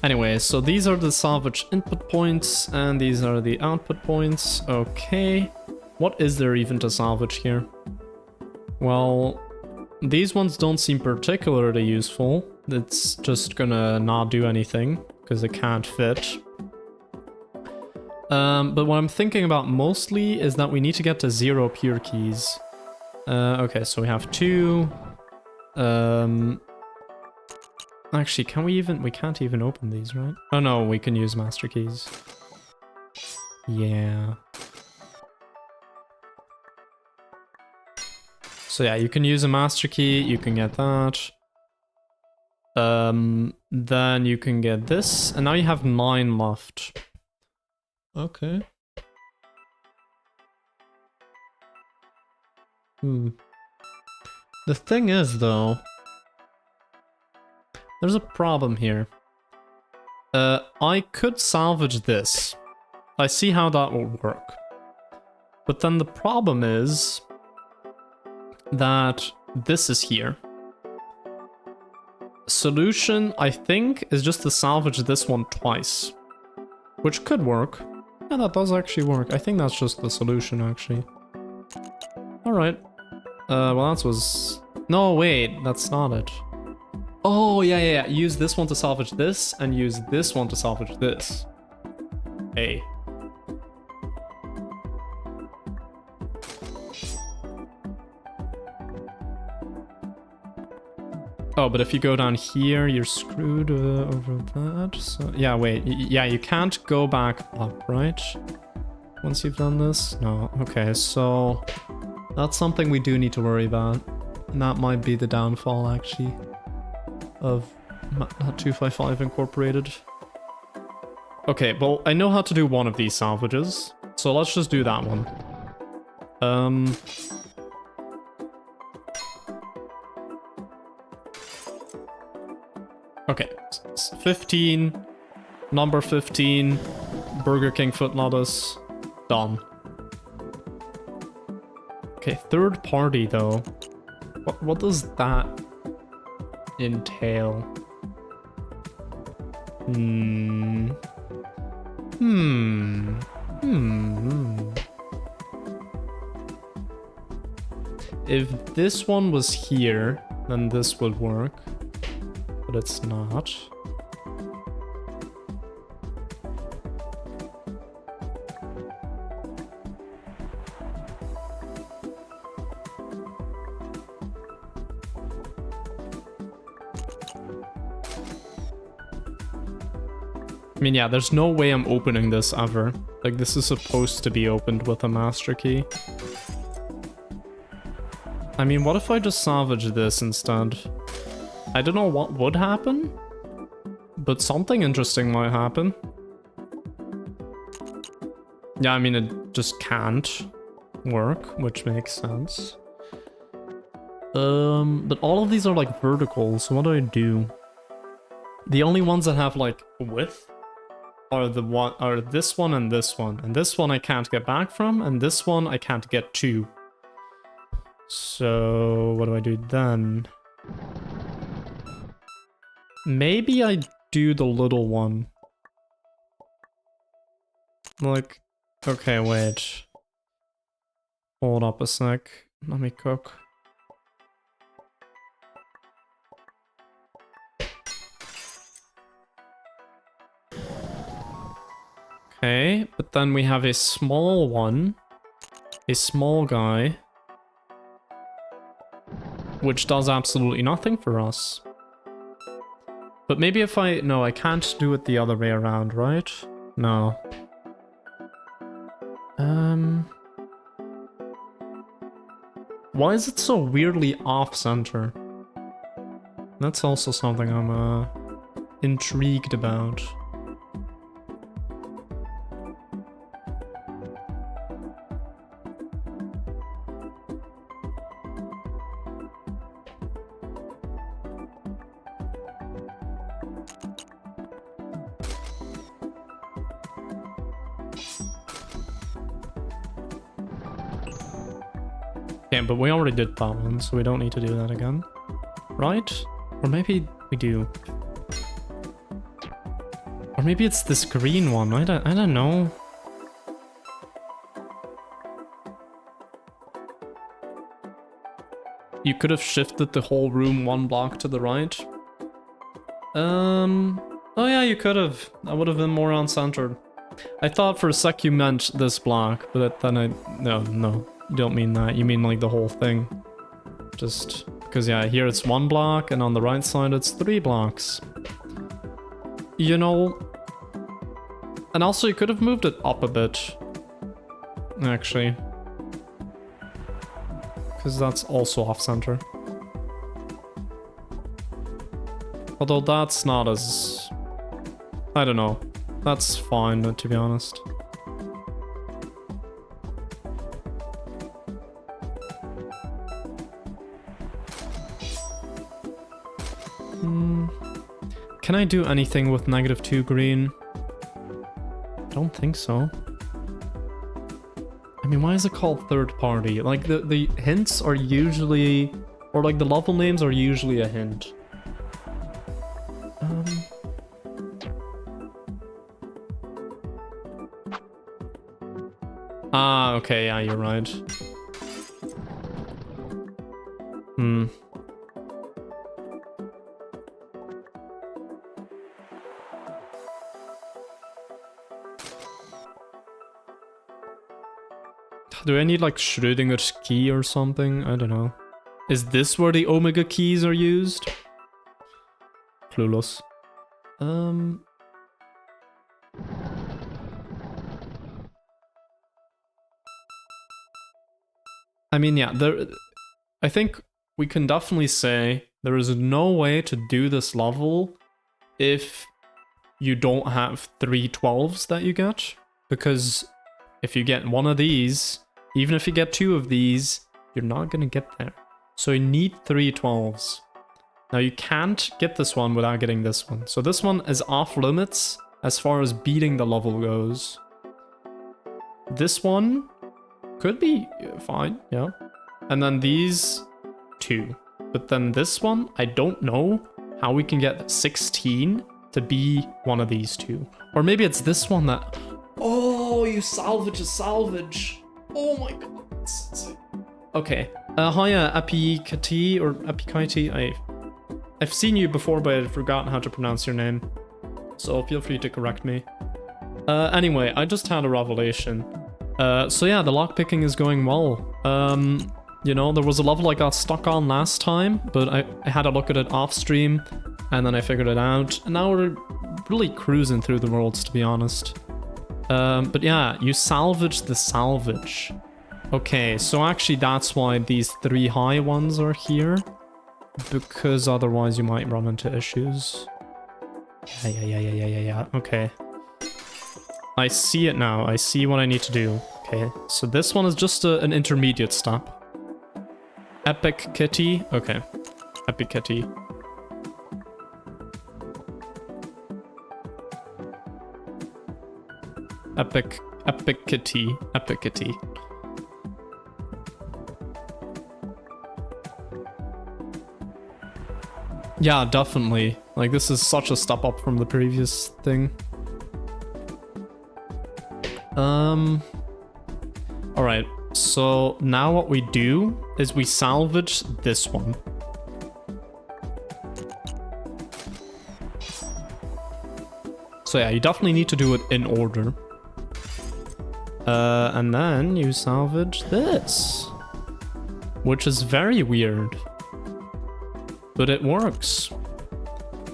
Anyway, so these are the salvage input points and these are the output points. Okay. What is there even to salvage here? Well, these ones don't seem particularly useful. It's just gonna not do anything because it can't fit. But what I'm thinking about mostly is that we need to get to 0 pure keys. Okay, so we have 2. Actually, can we even... We can't even open these, right? Oh no, we can use master keys. Yeah. So yeah, you can use a master key, you can get that. Then you can get this, and now you have 9 left. Okay. The thing is, though, there's a problem here. I could salvage this. I see how that will work. But then the problem is that this is here. Solution, I think, is just to salvage this one twice. Which could work. Yeah, that does actually work. I think that's just the solution, actually. Alright. Well, that was... No, wait, that's not it. Oh, yeah. Use this one to salvage this, and use this one to salvage this. Hey. Oh, but if you go down here, you're screwed over that. So, yeah, wait. Yeah, you can't go back up, right? Once you've done this? No. Okay, so... That's something we do need to worry about. And that might be the downfall, actually, of 255 Incorporated. Okay, well, I know how to do one of these salvages, so let's just do that one. Okay, 15, number 15, Burger King foot lettuce, done. Okay, third party though. What does that entail? If this one was here, then this would work. But it's not. I mean, yeah, there's no way I'm opening this ever. Like, this is supposed to be opened with a master key. I mean, what if I just salvage this instead? I don't know what would happen, but something interesting might happen. Yeah, I mean, it just can't work, which makes sense. But all of these are like vertical, so what do I do? The only ones that have like width are this one, and this one I can't get back from, and this one I can't get to. So what do I do then? Maybe I do the little one. Like, okay, wait. Hold up a sec. Let me cook. Okay, but then we have a small one a small guy, which does absolutely nothing for us. But maybe if I... No, I can't do it the other way around, right? No. Why is it so weirdly off-center? That's also something I'm intrigued about. Okay, but we already did that one, so we don't need to do that again. Right? Or maybe we do. Or maybe it's this green one. I don't know. You could have shifted the whole room 1 block to the right. Oh yeah, you could have. That would have been more on-centered. I thought for a sec you meant this block, but then no. You don't mean that, you mean like the whole thing. Just because yeah, here it's 1 block and on the right side it's 3 blocks. You know, and also you could have moved it up a bit, actually. Because that's also off-center. Although that's not as... I don't know. That's fine, to be honest. Can I do anything with -2 green? I don't think so. I mean, why is it called third party? Like, the hints are usually... Or, like, the level names are usually a hint. Ah, okay, yeah, you're right. Do I need like Schrödinger's key or something? I don't know. Is this where the Omega keys are used? Clueless. I mean, yeah, I think we can definitely say there is no way to do this level if you don't have 3 12s that you get. Because if you get 1 of these, even if you get 2 of these, you're not gonna get there. So you need 3 12s. Now you can't get this one without getting this one. So this one is off limits as far as beating the level goes. This one could be fine, yeah. And then these 2. But then this one, I don't know how we can get 16 to be one of these 2. Or maybe it's this one that... Oh, you salvage a salvage. Oh my god. Okay. Hiya, Apikati or Apikaiti. I've seen you before, but I've forgotten how to pronounce your name. So feel free to correct me. Anyway, I just had a revelation. So yeah, the lockpicking is going well. You know, there was a level I got stuck on last time, but I had a look at it off stream, and then I figured it out. And now we're really cruising through the worlds, to be honest. But yeah, you salvage the salvage. Okay, so actually that's why these 3 high ones are here. Because otherwise you might run into issues. Yeah. Okay. I see it now. I see what I need to do. Okay, so this one is just an intermediate step. Epic Kitty. Okay. Epic Kitty. Epic Kitty. Epic Kitty. Yeah, definitely. Like, this is such a step up from the previous thing. Alright, so now what we do is we salvage this one. So yeah, you definitely need to do it in order. And then you salvage this, which is very weird, but it works.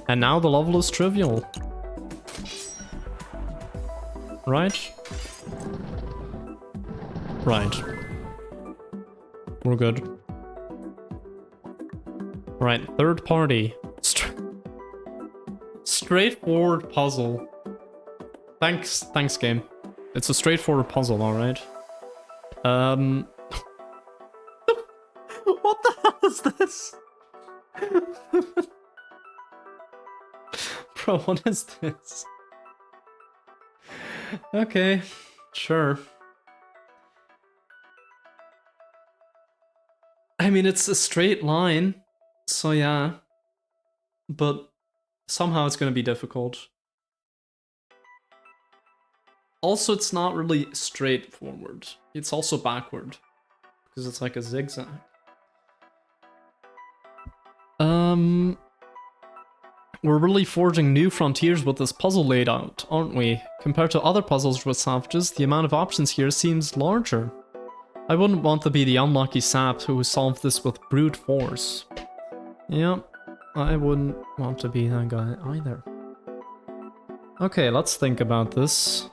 And now the level is trivial. Right? Right. We're good. Right, third party. Straightforward puzzle. Thanks game. It's a straightforward puzzle, alright. What the hell is this? Bro, what is this? Okay, sure. I mean, it's a straight line, so yeah. But somehow it's gonna be difficult. Also, it's not really straightforward. It's also backward, because it's like a zigzag. We're really forging new frontiers with this puzzle laid out, aren't we? Compared to other puzzles with salvages, the amount of options here seems larger. I wouldn't want to be the unlucky sap who solved this with brute force. Yep, I wouldn't want to be that guy either. Okay, let's think about this.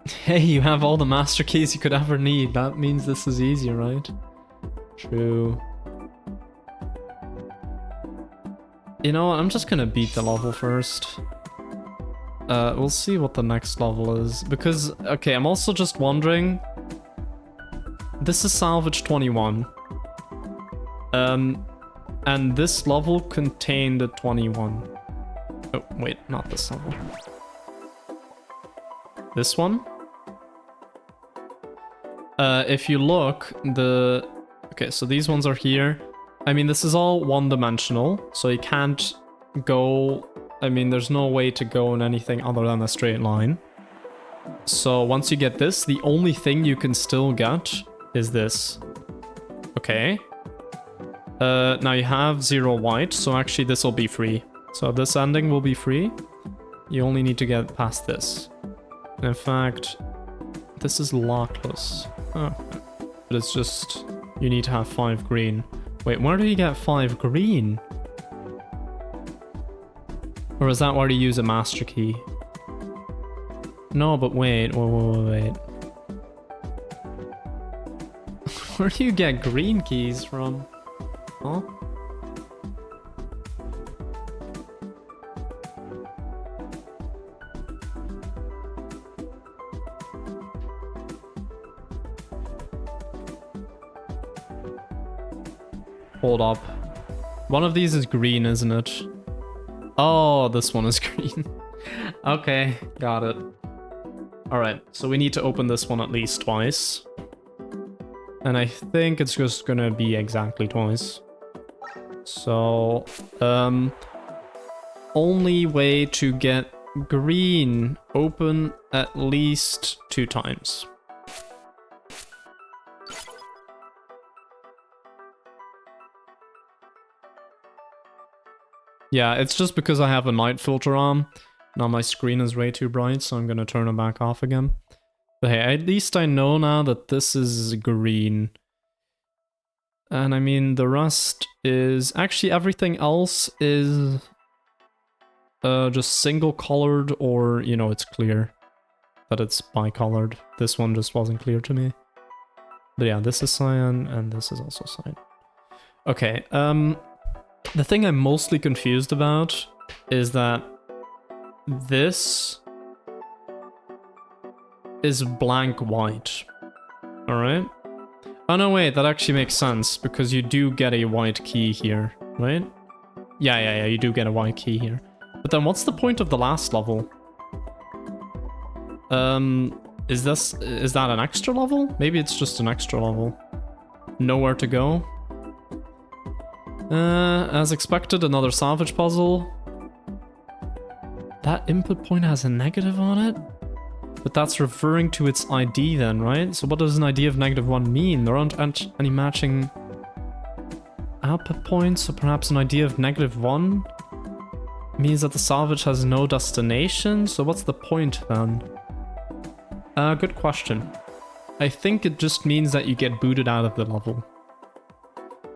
Hey, you have all the master keys you could ever need. That means this is easy, right? True. You know what? I'm just gonna beat the level first. We'll see what the next level is. Because, okay, I'm also just wondering... This is Salvage 21. And this level contained a 21. Oh, wait, not this level. This one? If you look, okay, so these ones are here. I mean, this is all one-dimensional, so you can't go... I mean, there's no way to go in anything other than a straight line. So once you get this, the only thing you can still get is this. Okay. Now you have 0 white, so actually this will be free. So this ending will be free. You only need to get past this. And in fact, this is lockless. Oh, but it's just, you need to have 5 green. Wait, where do you get 5 green? Or is that where you use a master key? No, but wait. Where do you get green keys from? Huh? Hold up. One of these is green, isn't it? Oh, this one is green. Okay, got it. Alright, so we need to open this one at least twice. And I think it's just gonna be exactly twice. So, only way to get green open at least 2 times. Yeah, it's just because I have a night filter on. Now my screen is way too bright, so I'm gonna turn it back off again. But hey, at least I know now that this is green. And I mean, the rest is... Actually, everything else is... just single colored, or, you know, it's clear that it's bicolored. This one just wasn't clear to me. But yeah, this is cyan, and this is also cyan. Okay, the thing I'm mostly confused about is that this is blank white. Alright? Oh no, wait, that actually makes sense, because you do get a white key here, right? Yeah, you do get a white key here. But then what's the point of the last level? Is that an extra level? Maybe it's just an extra level. Nowhere to go. As expected, another salvage puzzle. That input point has a negative on it? But that's referring to its ID then, right? So what does an ID of -1 mean? There aren't any matching output point, so perhaps an idea of -1 means that the salvage has no destination, so what's the point then? Good question. I think it just means that you get booted out of the level.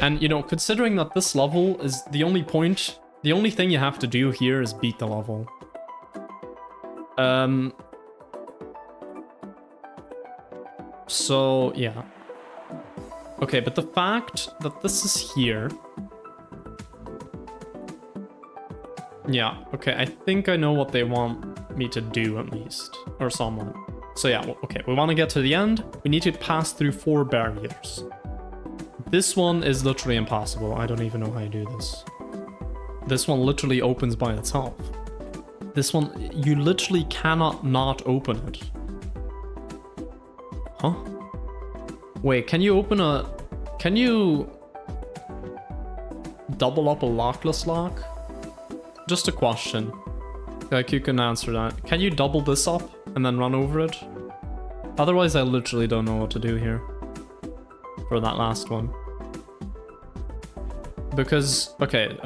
And, you know, considering that this level is the only point, the only thing you have to do here is beat the level. So, yeah. Okay, but the fact that this is here... Yeah, okay, I think I know what they want me to do at least. Or someone. So yeah, okay, we want to get to the end. We need to pass through 4 barriers. This one is literally impossible. I don't even know how you do this. This one literally opens by itself. This one, you literally cannot not open it. Huh? Wait, can you open a... Can you... double up a lockless lock? Just a question. Like, you can answer that. Can you double this up and then run over it? Otherwise, I literally don't know what to do here. For that last one. Because, okay,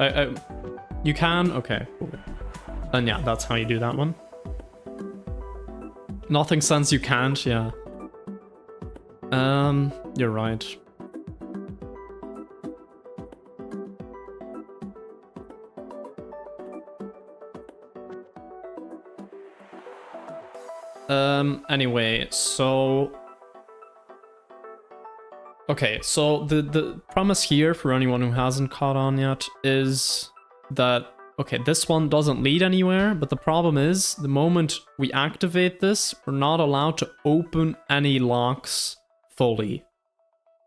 you can, okay, cool. And yeah, that's how you do that one. Nothing says you can't, yeah. You're right. Anyway, so... Okay, so the premise here, for anyone who hasn't caught on yet, is that, okay, this one doesn't lead anywhere, but the problem is, the moment we activate this, we're not allowed to open any locks fully.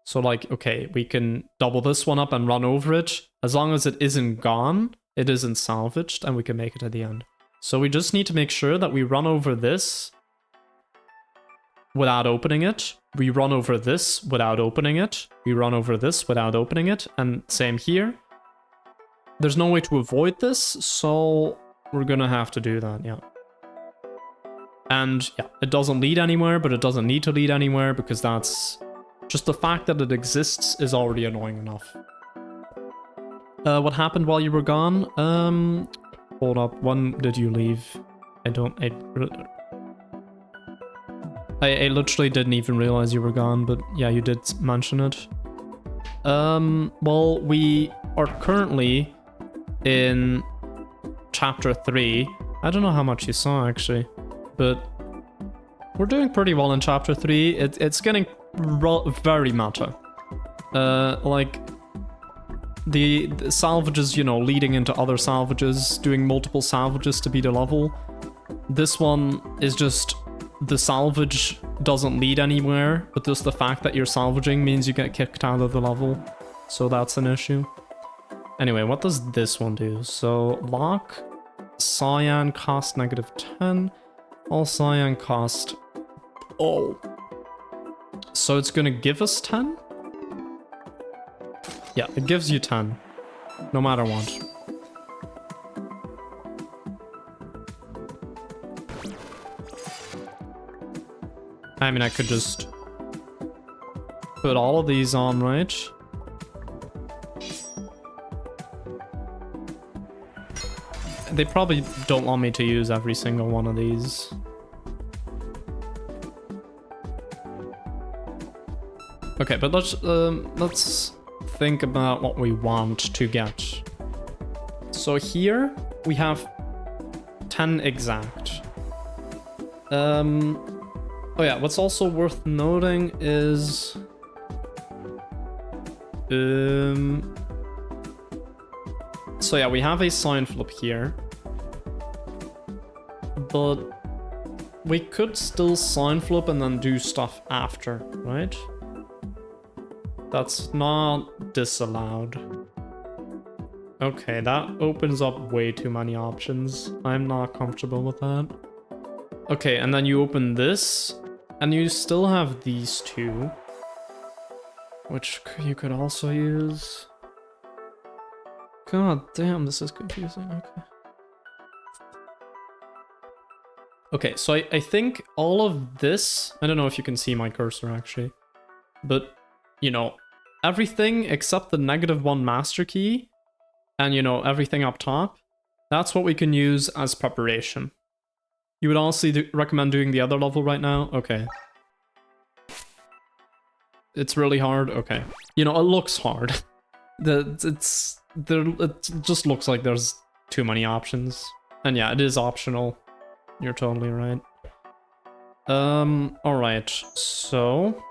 So like, okay, we can double this one up and run over it. As long as it isn't gone, it isn't salvaged, and we can make it at the end. So we just need to make sure that we run over this without opening it. We run over this without opening it. We run over this without opening it. And same here. There's no way to avoid this, so we're gonna have to do that, yeah. And yeah, it doesn't lead anywhere, but it doesn't need to lead anywhere because that's... just the fact that it exists is already annoying enough. What happened while you were gone? Hold up, when did you leave? I literally didn't even realize you were gone, but yeah, you did mention it. Well, we are currently in chapter 3. I don't know how much you saw, actually, but we're doing pretty well in chapter 3. It's getting very meta. Like, the salvages, you know, leading into other salvages, doing multiple salvages to beat a level. This one is just... the salvage doesn't lead anywhere, but just the fact that you're salvaging means you get kicked out of the level. So that's an issue. Anyway, what does this one do? So, lock, cyan cost -10, all cyan cost... Oh. So it's gonna give us 10? Yeah, it gives you 10. No matter what. I mean, I could just put all of these on, right? They probably don't want me to use every single one of these. Okay, but let's think about what we want to get. So here we have 10 exact. Oh yeah, what's also worth noting is... So yeah, we have a sign flip here. But we could still sign flip and then do stuff after, right? That's not disallowed. Okay, that opens up way too many options. I'm not comfortable with that. Okay, and then you open this, and you still have these two, which you could also use. God damn, this is confusing. Okay. Okay, so I think all of this, I don't know if you can see my cursor actually, but, you know, everything except the -1 master key and, you know, everything up top, that's what we can use as preparation. You would also recommend doing the other level right now? Okay. It's really hard? Okay. You know, it looks hard. It just looks like there's too many options. And yeah, it is optional. You're totally right. Alright, so...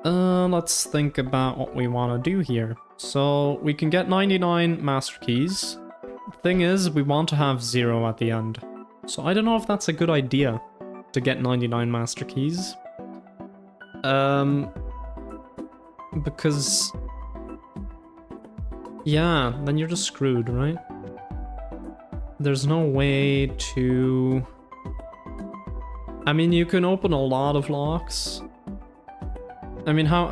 let's think about what we want to do here. So, we can get 99 master keys. The thing is, we want to have 0 at the end. So I don't know if that's a good idea, to get 99 master keys. Because... yeah, then you're just screwed, right? There's no way to... I mean, you can open a lot of locks. I mean, how...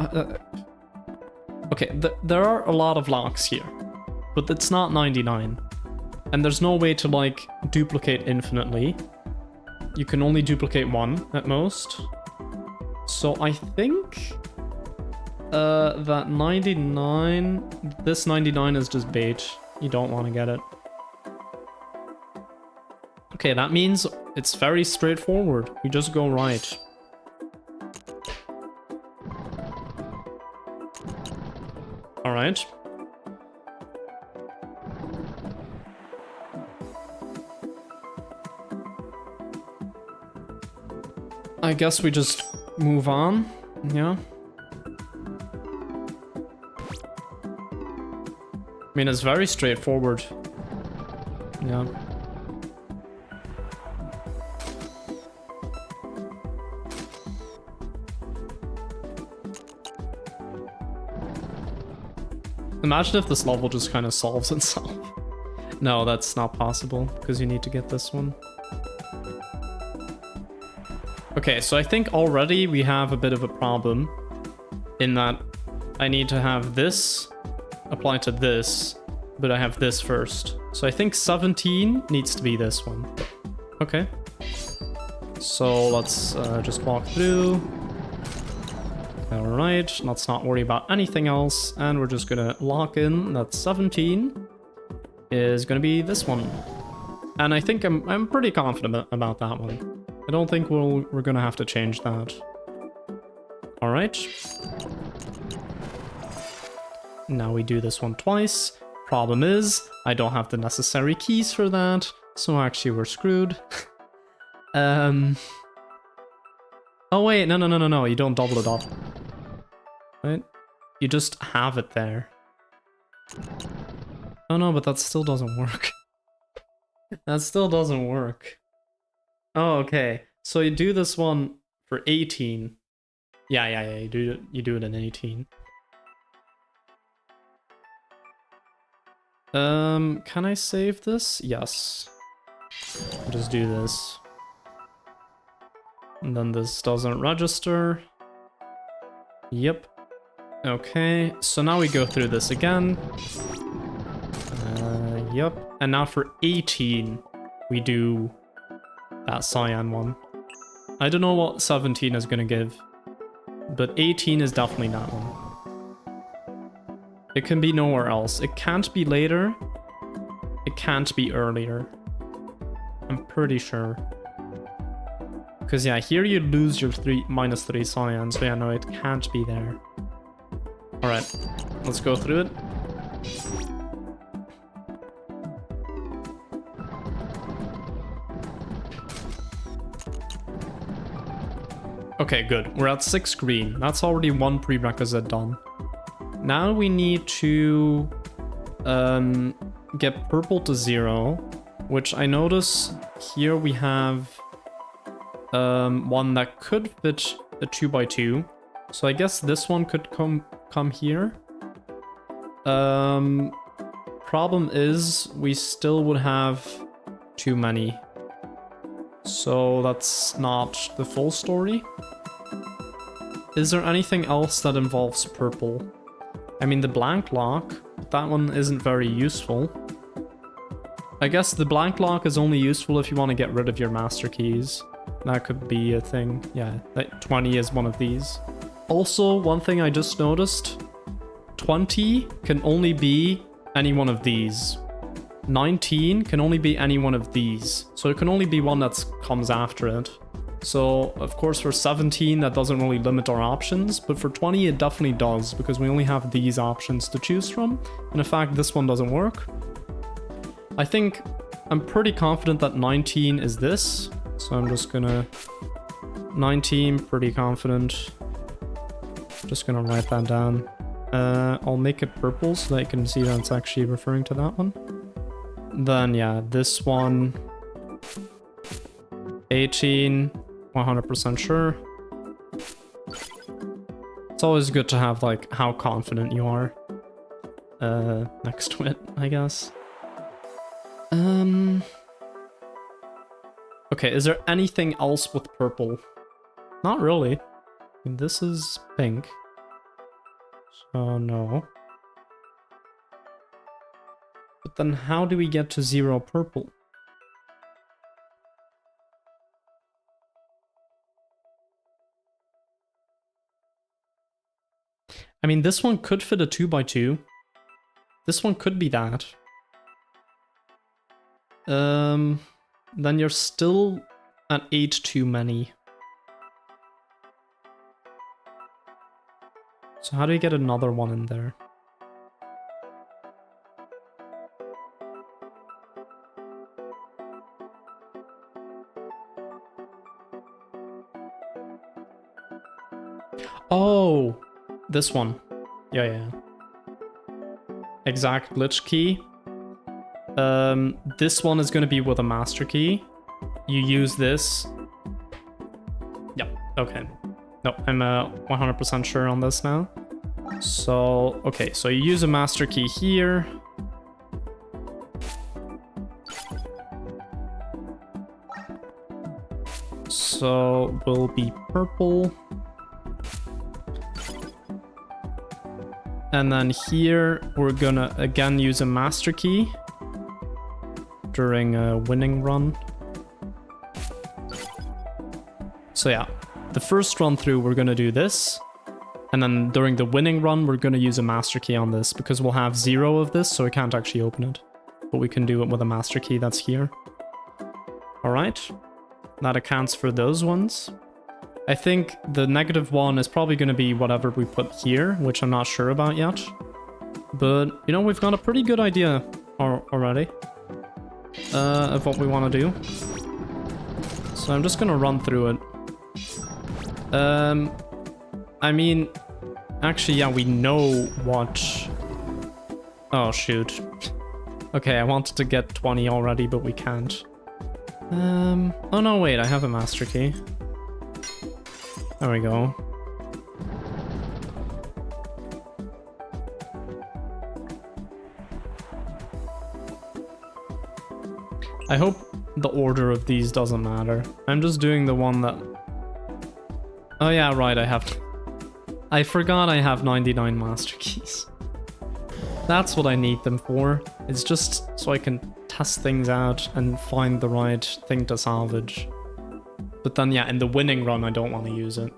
okay, there are a lot of locks here, but it's not 99. And there's no way to, like, duplicate infinitely. You can only duplicate 1 at most. So I think... that 99... this 99 is just bait. You don't want to get it. Okay, that means it's very straightforward. We just go right. Alright. I guess we just move on, yeah. I mean, it's very straightforward. Yeah. Imagine if this level just kind of solves itself. No, that's not possible, because you need to get this one. Okay, so I think already we have a bit of a problem in that I need to have this apply to this, but I have this first. So I think 17 needs to be this one. Okay. So let's just walk through. Alright, let's not worry about anything else, and we're just gonna lock in that 17 is gonna be this one. And I think I'm pretty confident about that one. I don't think we're gonna have to change that. Alright. Now we do this one twice. Problem is, I don't have the necessary keys for that, so actually we're screwed. Oh wait, no, you don't double it up. Right? You just have it there. Oh no, but that still doesn't work. That still doesn't work. Oh, okay. So you do this one for 18. Yeah, you do it in 18. Can I save this? Yes. Just do this. And then this doesn't register. Yep. Okay, so now we go through this again. Yep. And now for 18, we do that cyan one. I don't know what 17 is gonna give, but 18 is definitely that one. It can be nowhere else. It can't be later. It can't be earlier. I'm pretty sure. Because yeah, here you lose your -3 cyan, so yeah, no, it can't be there. Alright, let's go through it. Okay, good. We're at 6 green. That's already one prerequisite done. Now we need to get purple to 0, which I notice here we have one that could fit a 2x2. So I guess this one could come here. Problem is we still would have too many. So that's not the full story. Is there anything else that involves purple? I mean, the blank lock, but that one isn't very useful. I guess the blank lock is only useful if you want to get rid of your master keys. That could be a thing. Yeah, like 20 is one of these. Also, one thing I just noticed, 20 can only be any one of these. 19 can only be any one of these. So it can only be one that comes after it. So, of course, for 17, that doesn't really limit our options, but for 20, it definitely does, because we only have these options to choose from. And in fact, this one doesn't work. I think I'm pretty confident that 19 is this. So I'm just gonna... 19, pretty confident. Just gonna write that down. I'll make it purple so that you can see that it's actually referring to that one. Then, yeah, this one... 18... 100% sure. It's always good to have, like, how confident you are next to it, I guess. Okay, is there anything else with purple? Not really. I mean, this is pink. So, no. But then how do we get to 0 purple? I mean, this one could fit a 2x2. This one could be that. Then you're still at 8 too many. So how do you get another one in there? Oh! This one. Yeah. Exact glitch key. This one is going to be with a master key. You use this. Yep, okay. No, I'm 100% sure on this now. So, okay, so you use a master key here. So, will be purple. And then here, we're gonna again use a master key during a winning run. So yeah, the first run through, we're gonna do this. And then during the winning run, we're gonna use a master key on this because we'll have 0 of this, so we can't actually open it. But we can do it with a master key that's here. All right, that accounts for those ones. I think the -1 is probably going to be whatever we put here, which I'm not sure about yet. But, you know, we've got a pretty good idea already of what we want to do. So I'm just going to run through it. I mean, actually, yeah, we know what... Oh, shoot. Okay, I wanted to get 20 already, but we can't. Oh no, wait, I have a master key. There we go. I hope the order of these doesn't matter. I'm just doing the one that... Oh yeah, right, I forgot I have 99 master keys. That's what I need them for. It's just so I can test things out and find the right thing to salvage. But then, yeah, in the winning run, I don't want to use it.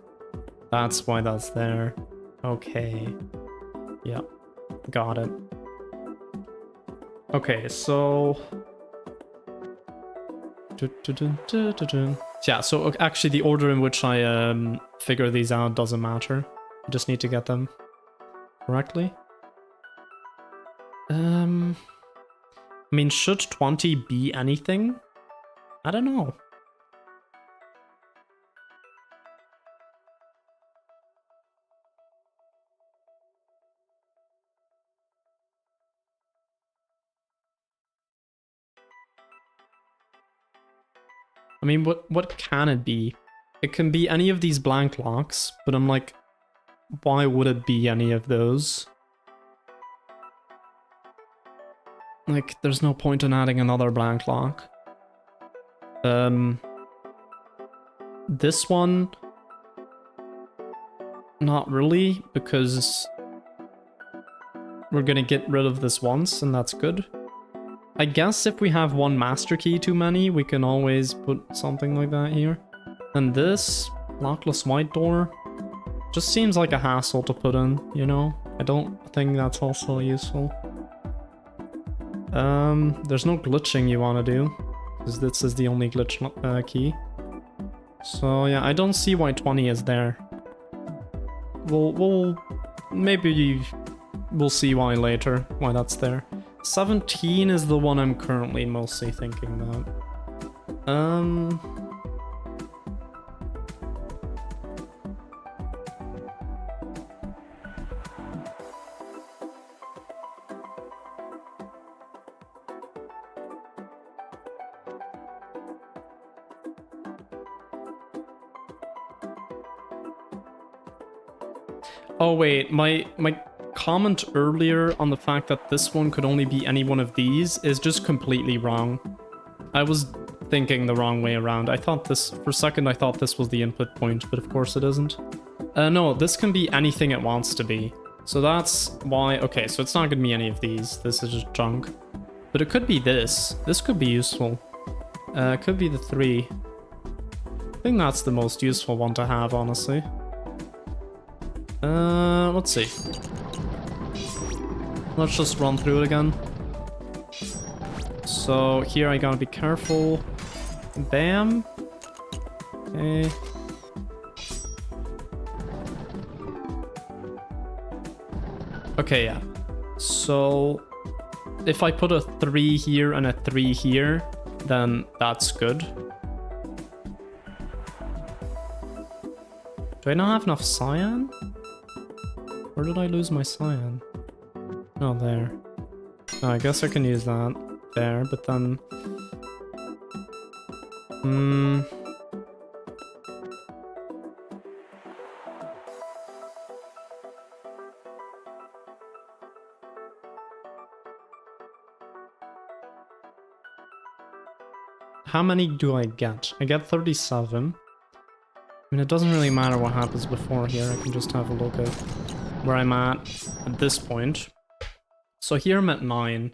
That's why that's there. Okay. Yeah, got it. Okay, so... Yeah, so actually the order in which I figure these out doesn't matter. I just need to get them correctly. I mean, should 20 be anything? I don't know. I mean, what can it be? It can be any of these blank locks, but I'm like, why would it be any of those? Like, there's no point in adding another blank lock. This one, not really, because we're gonna get rid of this once, and that's good. I guess if we have one master key too many, we can always put something like that here. And this, lockless white door. Just seems like a hassle to put in, you know? I don't think that's also useful. There's no glitching you want to do, because this is the only glitch key. So yeah, I don't see why 20 is there. Maybe we'll see why later, why that's there. 17 is the one I'm currently mostly thinking about. Oh wait, my comment earlier on the fact that this one could only be any one of these is just completely wrong. I was thinking the wrong way around. I thought this, for a second I thought this was the input point, but of course it isn't. No, this can be anything it wants to be. So that's why, okay, so it's not gonna be any of these. This is just junk. But it could be this. This could be useful. It could be the 3. I think that's the most useful one to have, honestly. Let's see. Let's just run through it again. So here I gotta be careful. Bam. Okay. Okay, yeah. So if I put a 3 here and a 3 here, then that's good. Do I not have enough cyan? Where did I lose my cyan? Oh, there. Oh, I guess I can use that there, but then... How many do I get? I get 37. I mean, it doesn't really matter what happens before here. I can just have a look at where I'm at this point. So here I'm at 9.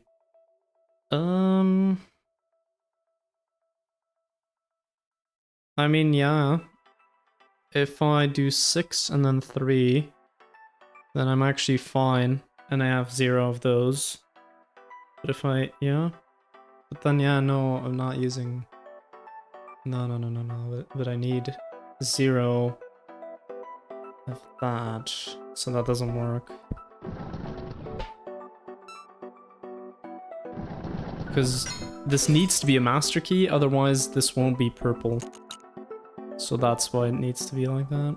I mean, yeah. If I do 6 and then 3, then I'm actually fine. And I have 0 of those. But if I, yeah. But then, yeah, no, I'm not using... No. But I need 0 of that. So that doesn't work. Because this needs to be a master key, otherwise this won't be purple. So that's why it needs to be like that.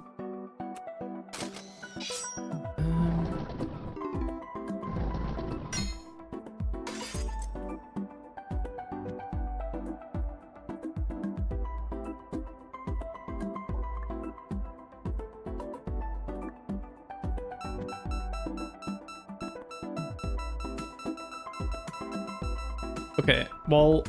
Okay, well...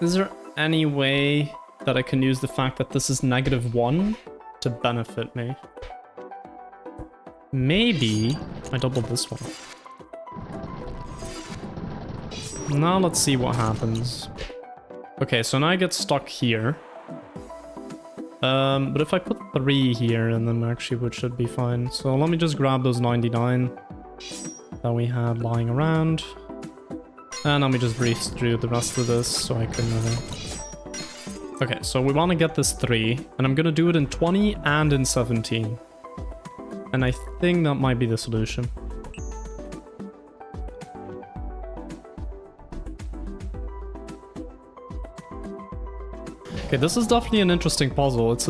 Is there any way that I can use the fact that this is -1 to benefit me? Maybe I double this one. Now let's see what happens. Okay, so now I get stuck here. But if I put 3 here, and then actually which should be fine. So let me just grab those 99 that we had lying around. And let me just breeze through the rest of this so I can... Okay, so we want to get this 3, and I'm going to do it in 20 and in 17. And I think that might be the solution. Okay, this is definitely an interesting puzzle. It's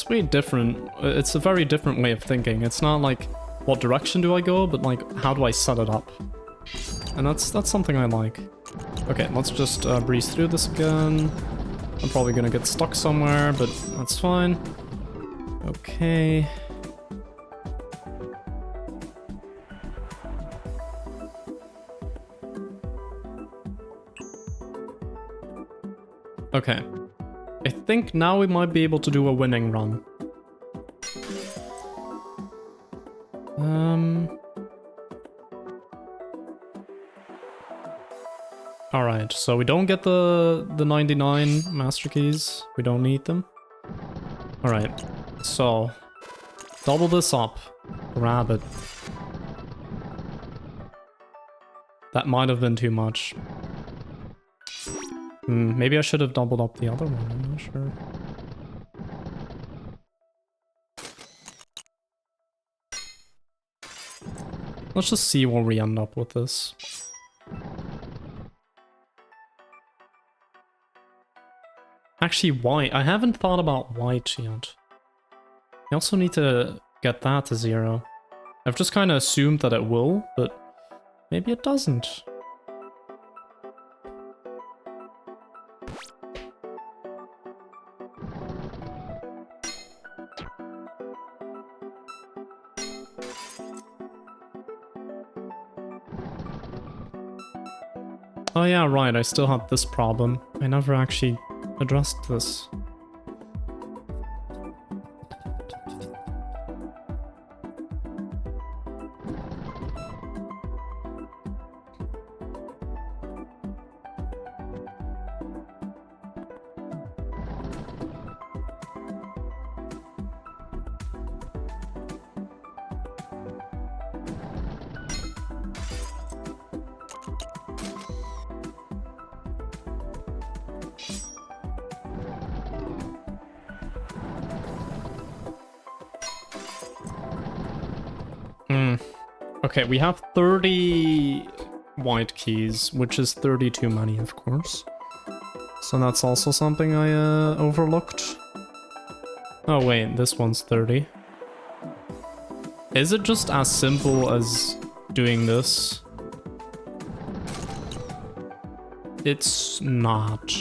very different. It's a very different way of thinking. It's not like, what direction do I go, but like, how do I set it up? And that's something I like. Okay, let's just breeze through this again. I'm probably gonna get stuck somewhere, but that's fine. Okay. Okay. I think now we might be able to do a winning run. Alright, so we don't get the 99 master keys. We don't need them. Alright, so double this up. Grab it. That might have been too much. Maybe I should have doubled up the other one, I'm not sure. Let's just see where we end up with this. Actually, white. I haven't thought about white yet. I also need to get that to 0. I've just kind of assumed that it will, but maybe it doesn't. Oh yeah, right, I still have this problem. I never actually addressed this. Okay, we have 30 white keys, which is 30 too many, of course. So that's also something I overlooked. Oh wait, this one's 30. Is it just as simple as doing this? It's not.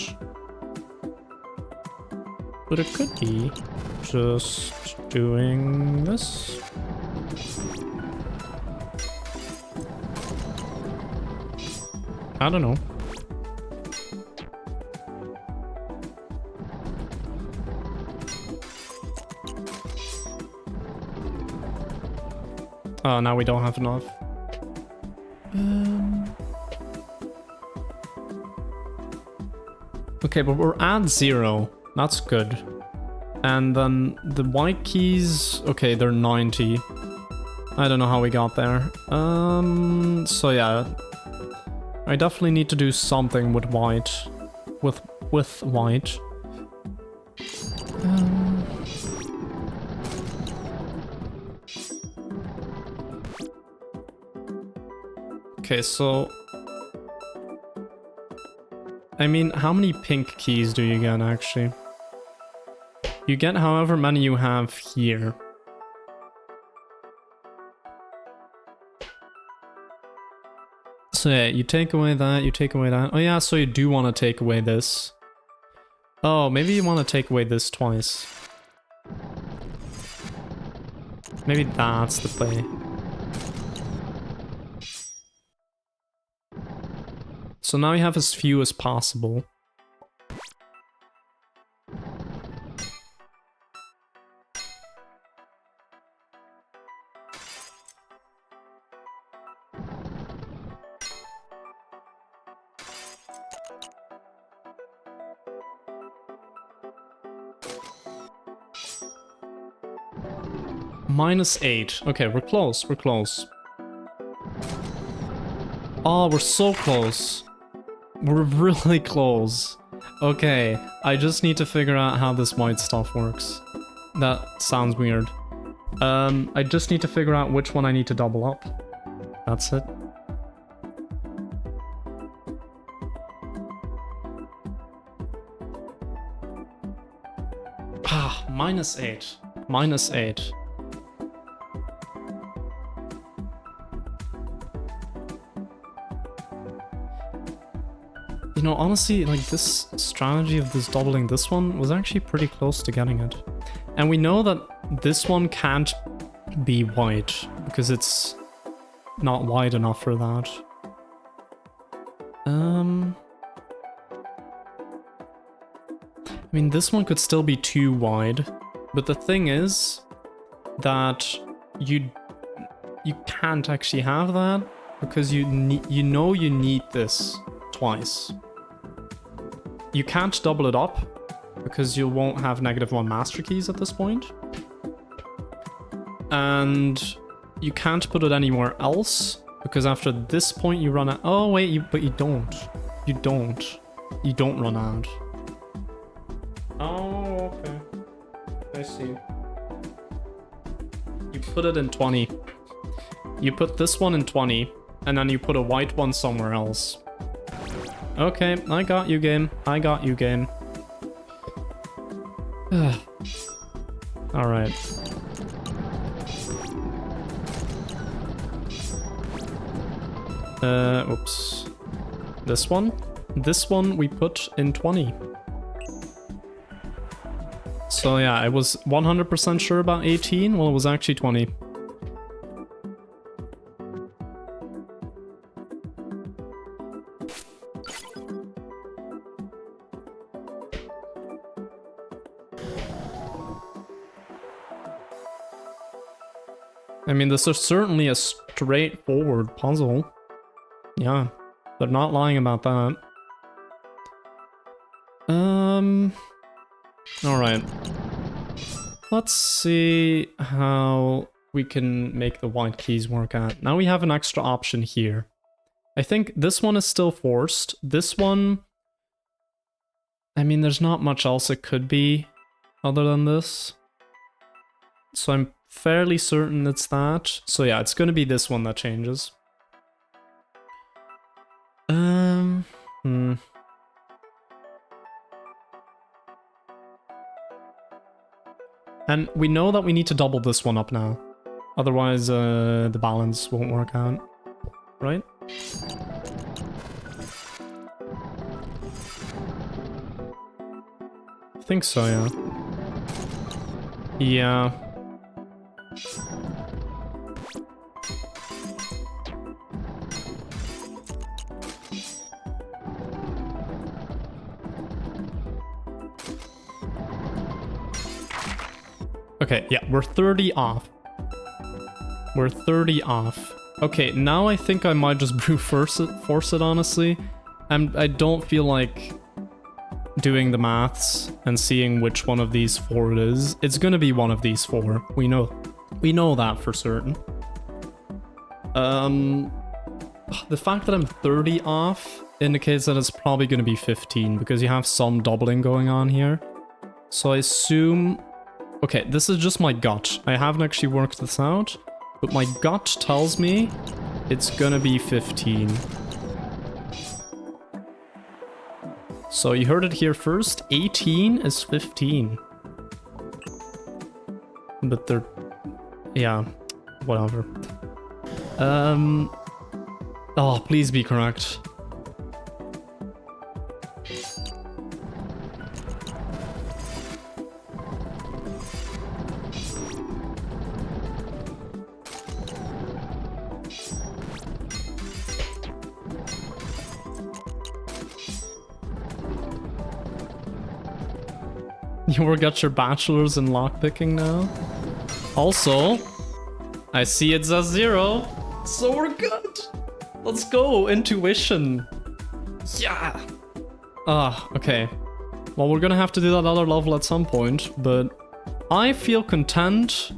But it could be just doing this. I don't know. Oh, now we don't have enough. Okay, but we're at 0. That's good. And then the white keys, okay, they're 90. I don't know how we got there. So yeah. I definitely need to do something with white. With white. Okay, so... I mean, how many pink keys do you get, actually? You get however many you have here. So yeah, you take away that, you take away that. Oh yeah, so you do want to take away this. Oh, maybe you want to take away this twice. Maybe that's the play. So now you have as few as possible. -8. Okay, we're close, we're close. Oh, we're so close. We're really close. Okay, I just need to figure out how this white stuff works. That sounds weird. I just need to figure out which one I need to double up. That's it. Ah, -8. -8. You know, honestly, like, this strategy of this doubling this one was actually pretty close to getting it. And we know that this one can't be white, because it's not wide enough for that. I mean, this one could still be too wide, but the thing is that you can't actually have that, because you know you need this twice. You can't double it up because you won't have -1 master keys at this point. And you can't put it anywhere else because after this point you run out. Oh wait, but you don't. You don't. You don't run out. Oh, okay. I see. You put it in 20. You put this one in 20, and then you put a white one somewhere else. Okay, I got you, game. I got you, game. Alright. Oops. This one? This one we put in 20. So yeah, I was 100% sure about 18, well it was actually 20. I mean, this is certainly a straightforward puzzle. Yeah, they're not lying about that. Alright. Let's see how we can make the white keys work out. Now we have an extra option here. I think this one is still forced. This one... I mean, there's not much else it could be other than this. So I'm fairly certain it's that. So yeah, it's gonna be this one that changes. And we know that we need to double this one up now. Otherwise, the balance won't work out. Right? I think so, yeah. Yeah. Okay, yeah, we're 30 off. We're 30 off. Okay, now I think I might just brute force it, honestly. I don't feel like doing the maths and seeing which one of these 4 it is. It's gonna be one of these 4. We know that for certain. The fact that I'm 30 off indicates that it's probably gonna be 15 because you have some doubling going on here. So I assume... Okay, this is just my gut. I haven't actually worked this out, but my gut tells me it's gonna be 15. So you heard it here first, 18 is 15. But they're... yeah, whatever. Oh, please be correct. You will get your bachelor's in lockpicking now. Also, I see it's a 0, so we're good. Let's go, intuition. Yeah. Okay. Well, we're gonna have to do that other level at some point, but I feel content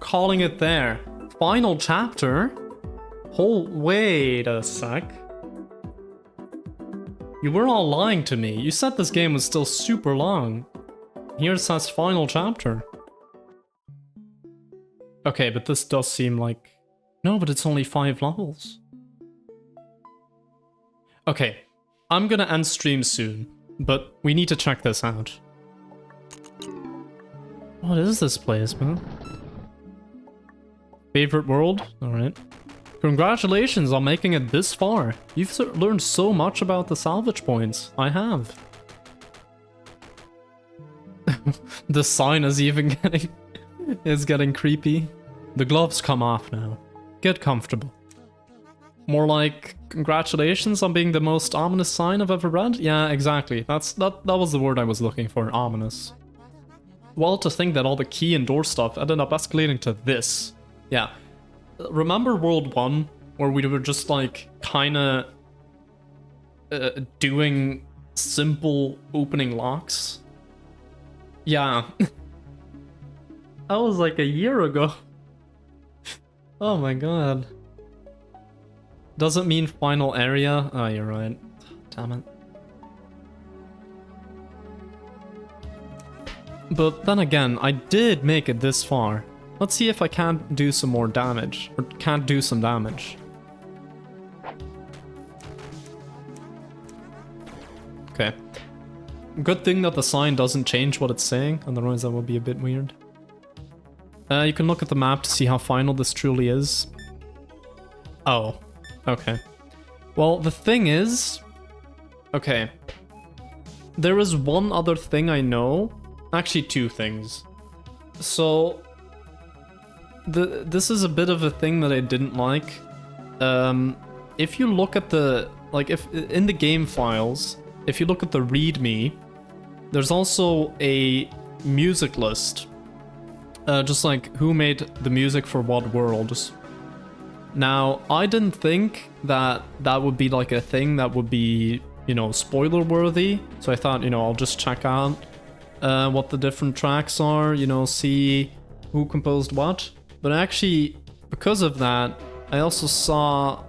calling it there. Final chapter? Oh, wait a sec. You were all lying to me. You said this game was still super long. Here it says final chapter. Okay, but this does seem like... No, but it's only 5 levels. Okay, I'm gonna end stream soon, but we need to check this out. What is this place, man? Favorite world? Alright. Congratulations on making it this far. You've learned so much about the salvage points. I have. The sign is even getting creepy. The gloves come off now. Get comfortable. More like, congratulations on being the most ominous sign I've ever read? Yeah, exactly. That was the word I was looking for, ominous. Well, to think that all the key and door stuff ended up escalating to this. Yeah. Remember World 1? where we were just like kind of doing simple opening locks. Yeah. That was like a year ago. Oh my god. Doesn't mean final area. Oh, you're right. Damn it. But then again, I did make it this far. Let's see if I can't do some more damage. Or can't do some damage. Okay. Good thing that the sign doesn't change what it's saying, otherwise that would be a bit weird. You can look at the map to see how final this truly is. Oh, okay. Well, the thing is... Okay. There is one other thing I know. Actually, two things. So... This is a bit of a thing that I didn't like. If you look at the... Like, if in the game files, if you look at the README, there's also a music list. Just like who made the music for what worlds. Now, I didn't think that that would be like a thing that would be, you know, spoiler worthy. So I thought, you know, I'll just check out what the different tracks are, you know, see who composed what. But actually, because of that, I also saw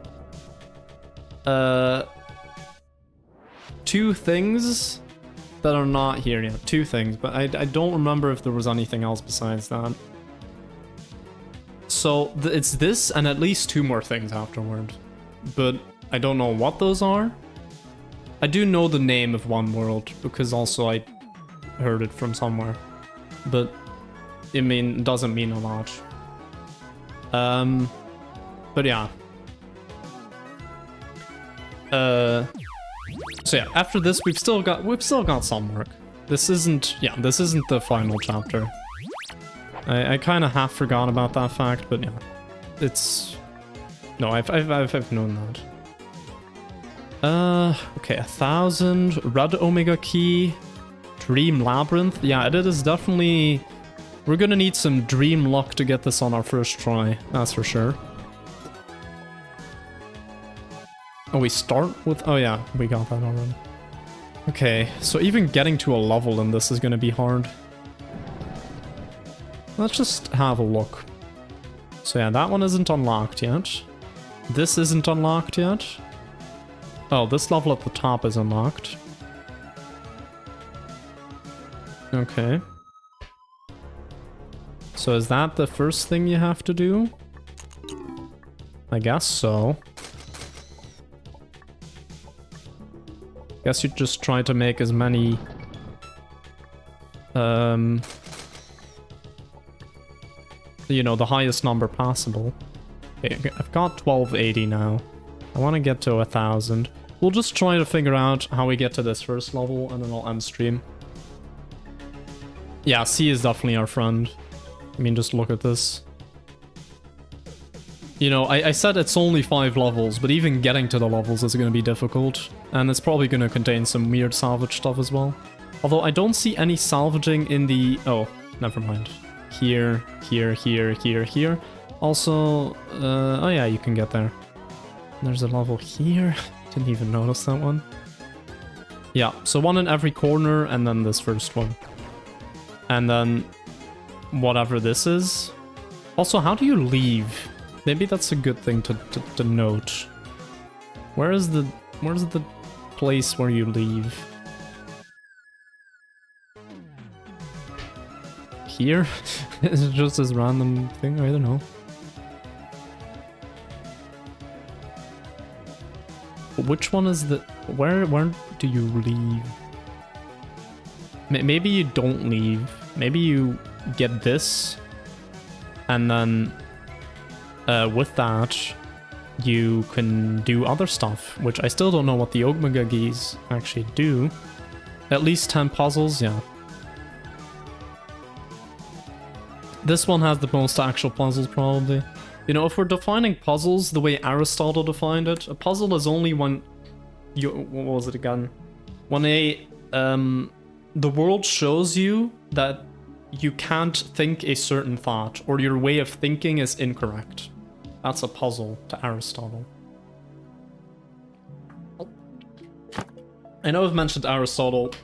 two things that are not here yet. Two things, but I don't remember if there was anything else besides that. So it's this and at least two more things afterward. But I don't know what those are. I do know the name of one world because also I heard it from somewhere. But it doesn't mean a lot. But yeah. So yeah, after this we've still got some work. This isn't the final chapter. I kind of half forgot about that fact, but yeah, it's no, I've known that. Okay, 1000 red omega key, dream labyrinth. Yeah, it is definitely. We're gonna need some dream luck to get this on our first try. That's for sure. Oh, we start with... Oh yeah, we got that already. Okay, so even getting to a level in this is gonna be hard. Let's just have a look. So yeah, that one isn't unlocked yet. This isn't unlocked yet. Oh, this level at the top is unlocked. Okay. So is that the first thing you have to do? I guess so. Guess you just try to make as many you know, the highest number possible. Okay, I've got 1280 now. I want to get to 1000. We'll just try to figure out how we get to this first level and then I'll end stream. Yeah, C is definitely our friend. I mean, just look at this. You know, I said it's only 5 levels, but even getting to the levels is going to be difficult. And it's probably going to contain some weird salvage stuff as well. Although I don't see any salvaging in the... Oh, never mind. Here, here, here, here, here. Also, oh yeah, you can get there. There's a level here. Didn't even notice that one. Yeah, so one in every corner and then this first one. And then whatever this is. Also, how do you leave? Maybe that's a good thing to note. Where's the place where you leave? Here? Is it just this random thing? I don't know. Which one is the... Where do you leave? Maybe you don't leave. Maybe you get this. And then... with that, you can do other stuff, which I still don't know what the Omega Geese actually do. At least 10 puzzles, yeah. This one has the most actual puzzles, probably. You know, if we're defining puzzles the way Aristotle defined it, a puzzle is only when you... What was it again? When the world shows you that you can't think a certain thought, or your way of thinking is incorrect. That's a puzzle to Aristotle. I know I've mentioned Aristotle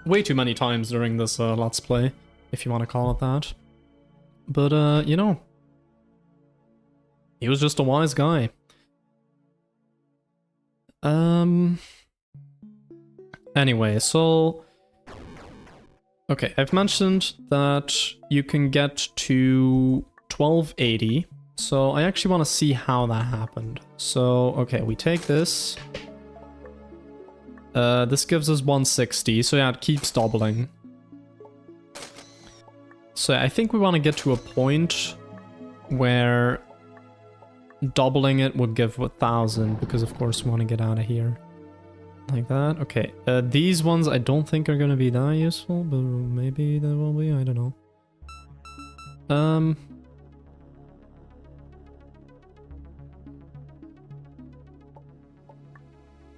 way too many times during this Let's Play, if you want to call it that. But, you know, he was just a wise guy. Anyway, so... Okay, I've mentioned that you can get to 1280, so I actually want to see how that happened. So, okay, we take this. This gives us 160, so yeah, it keeps doubling. So I think we want to get to a point where doubling it would give 1,000, because of course we want to get out of here. Like that. Okay, these ones I don't think are going to be that useful, but maybe they will be, I don't know.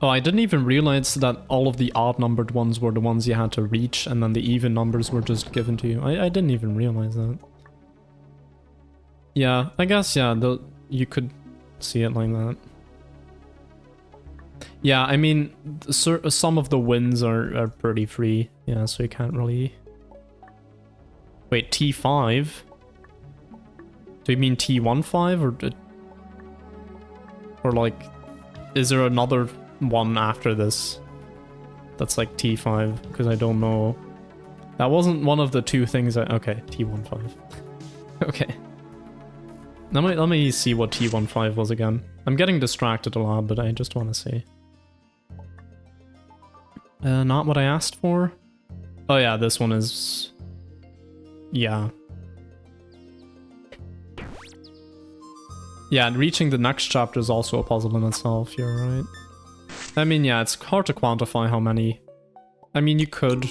Oh, I didn't even realize that all of the odd-numbered ones were the ones you had to reach, and then the even numbers were just given to you. I didn't even realize that. Yeah, I guess, yeah, you could see it like that. Yeah, I mean, some of the wins are pretty free. Yeah, so you can't really... Wait, T5? Do you mean T15 or like, is there another one after this that's like T5? Because I don't know. That wasn't one of the two things okay, T15. Okay. Let me see what T15 was again. I'm getting distracted a lot, but I just want to see. Not what I asked for? Oh yeah, this one is... Yeah. Yeah, and reaching the next chapter is also a puzzle in itself, you're right. I mean, yeah, it's hard to quantify how many... I mean, you could,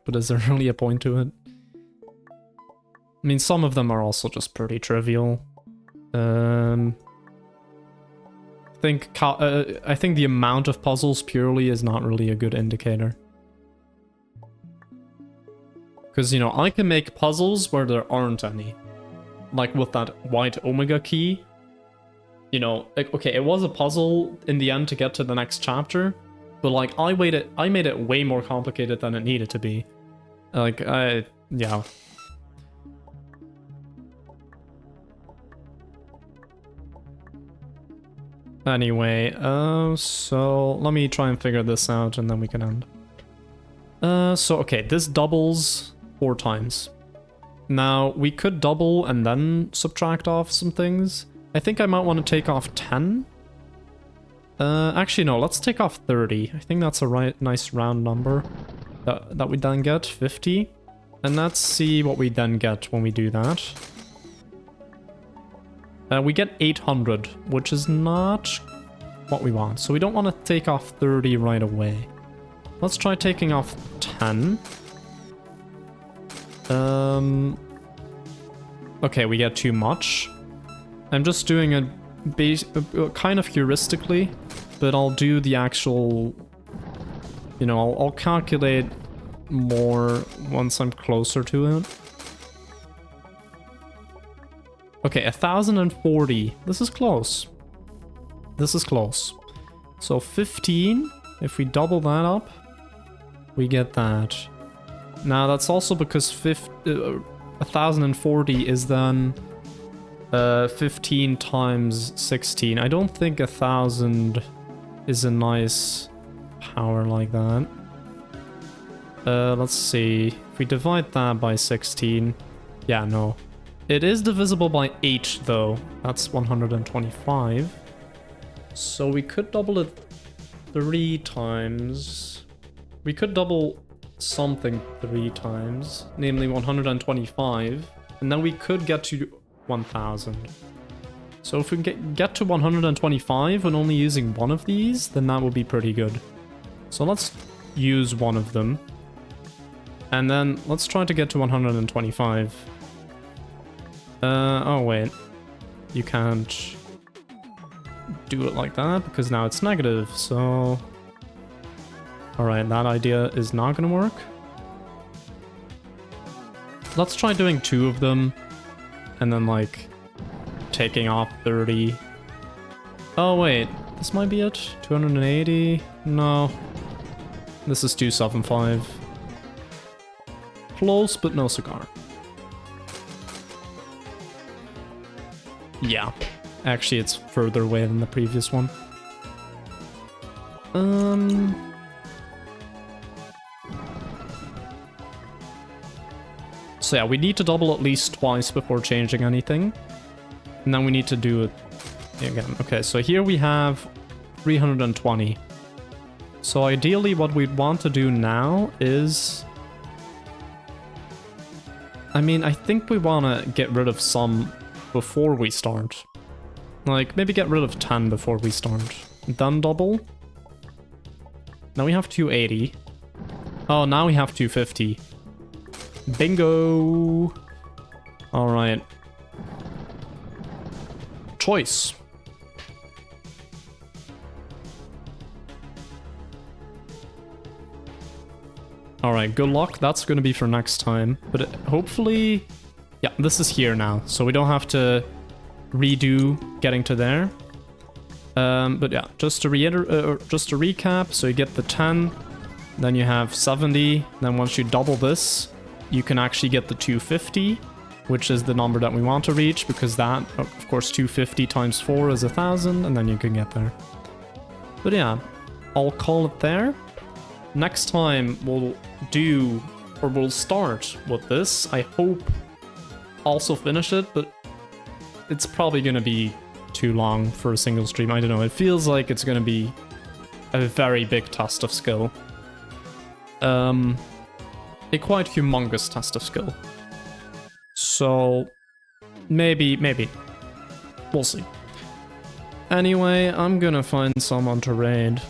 but is there really a point to it? I mean, some of them are also just pretty trivial. I think the amount of puzzles purely is not really a good indicator. Because, you know, I can make puzzles where there aren't any. Like with that white omega key. You know, like, okay, it was a puzzle in the end to get to the next chapter, but like I made it way more complicated than it needed to be. Like, yeah. Anyway, so let me try and figure this out and then we can end. So okay, this doubles 4 times. Now, we could double and then subtract off some things. I think I might want to take off 10. Actually, no, let's take off 30. I think that's a nice round number that we then get, 50. And let's see what we then get when we do that. We get 800, which is not what we want. So we don't want to take off 30 right away. Let's try taking off 10. Okay, we get too much. I'm just doing a kind of heuristically, but I'll do the actual... You know, I'll calculate more once I'm closer to it. Okay, 1040. This is close. This is close. So 15, if we double that up, we get that. Now that's also because 1040 is then 15 times 16. I don't think 1000 is a nice power like that. Let's see. If we divide that by 16, yeah, no. It is divisible by 8 though. That's 125. So we could double it 3 times. We could double something 3 times, namely 125, and then we could get to 1000. So if we get to 125 when only using one of these, then that would be pretty good. So let's use one of them. And then let's try to get to 125. Oh wait. You can't do it like that because now it's negative, so... Alright, that idea is not gonna work. Let's try doing 2 of them, and then like taking off 30. Oh wait, this might be it? 280? No. This is 275. Close, but no cigar. Yeah. Actually, it's further away than the previous one. So yeah, we need to double at least twice before changing anything. And then we need to do it again. Okay, so here we have 320. So ideally what we'd want to do now is... I mean, I think we want to get rid of some before we start. Like, maybe get rid of 10 before we start. Then double. Now we have 280. Oh, now we have 250. Bingo! Alright. Choice. Alright, good luck. That's gonna be for next time. But hopefully... Yeah, this is here now, so we don't have to redo getting to there. But yeah, just to recap, so you get the 10, then you have 70, then once you double this, you can actually get the 250, which is the number that we want to reach, because that, of course, 250 times 4 is 1,000, and then you can get there. But yeah, I'll call it there. Next time we'll start with this. I hope also finish it, but it's probably gonna be too long for a single stream. I don't know, it feels like it's gonna be a very big test of skill. A quite humongous test of skill. So maybe. We'll see. Anyway, I'm gonna find someone to raid.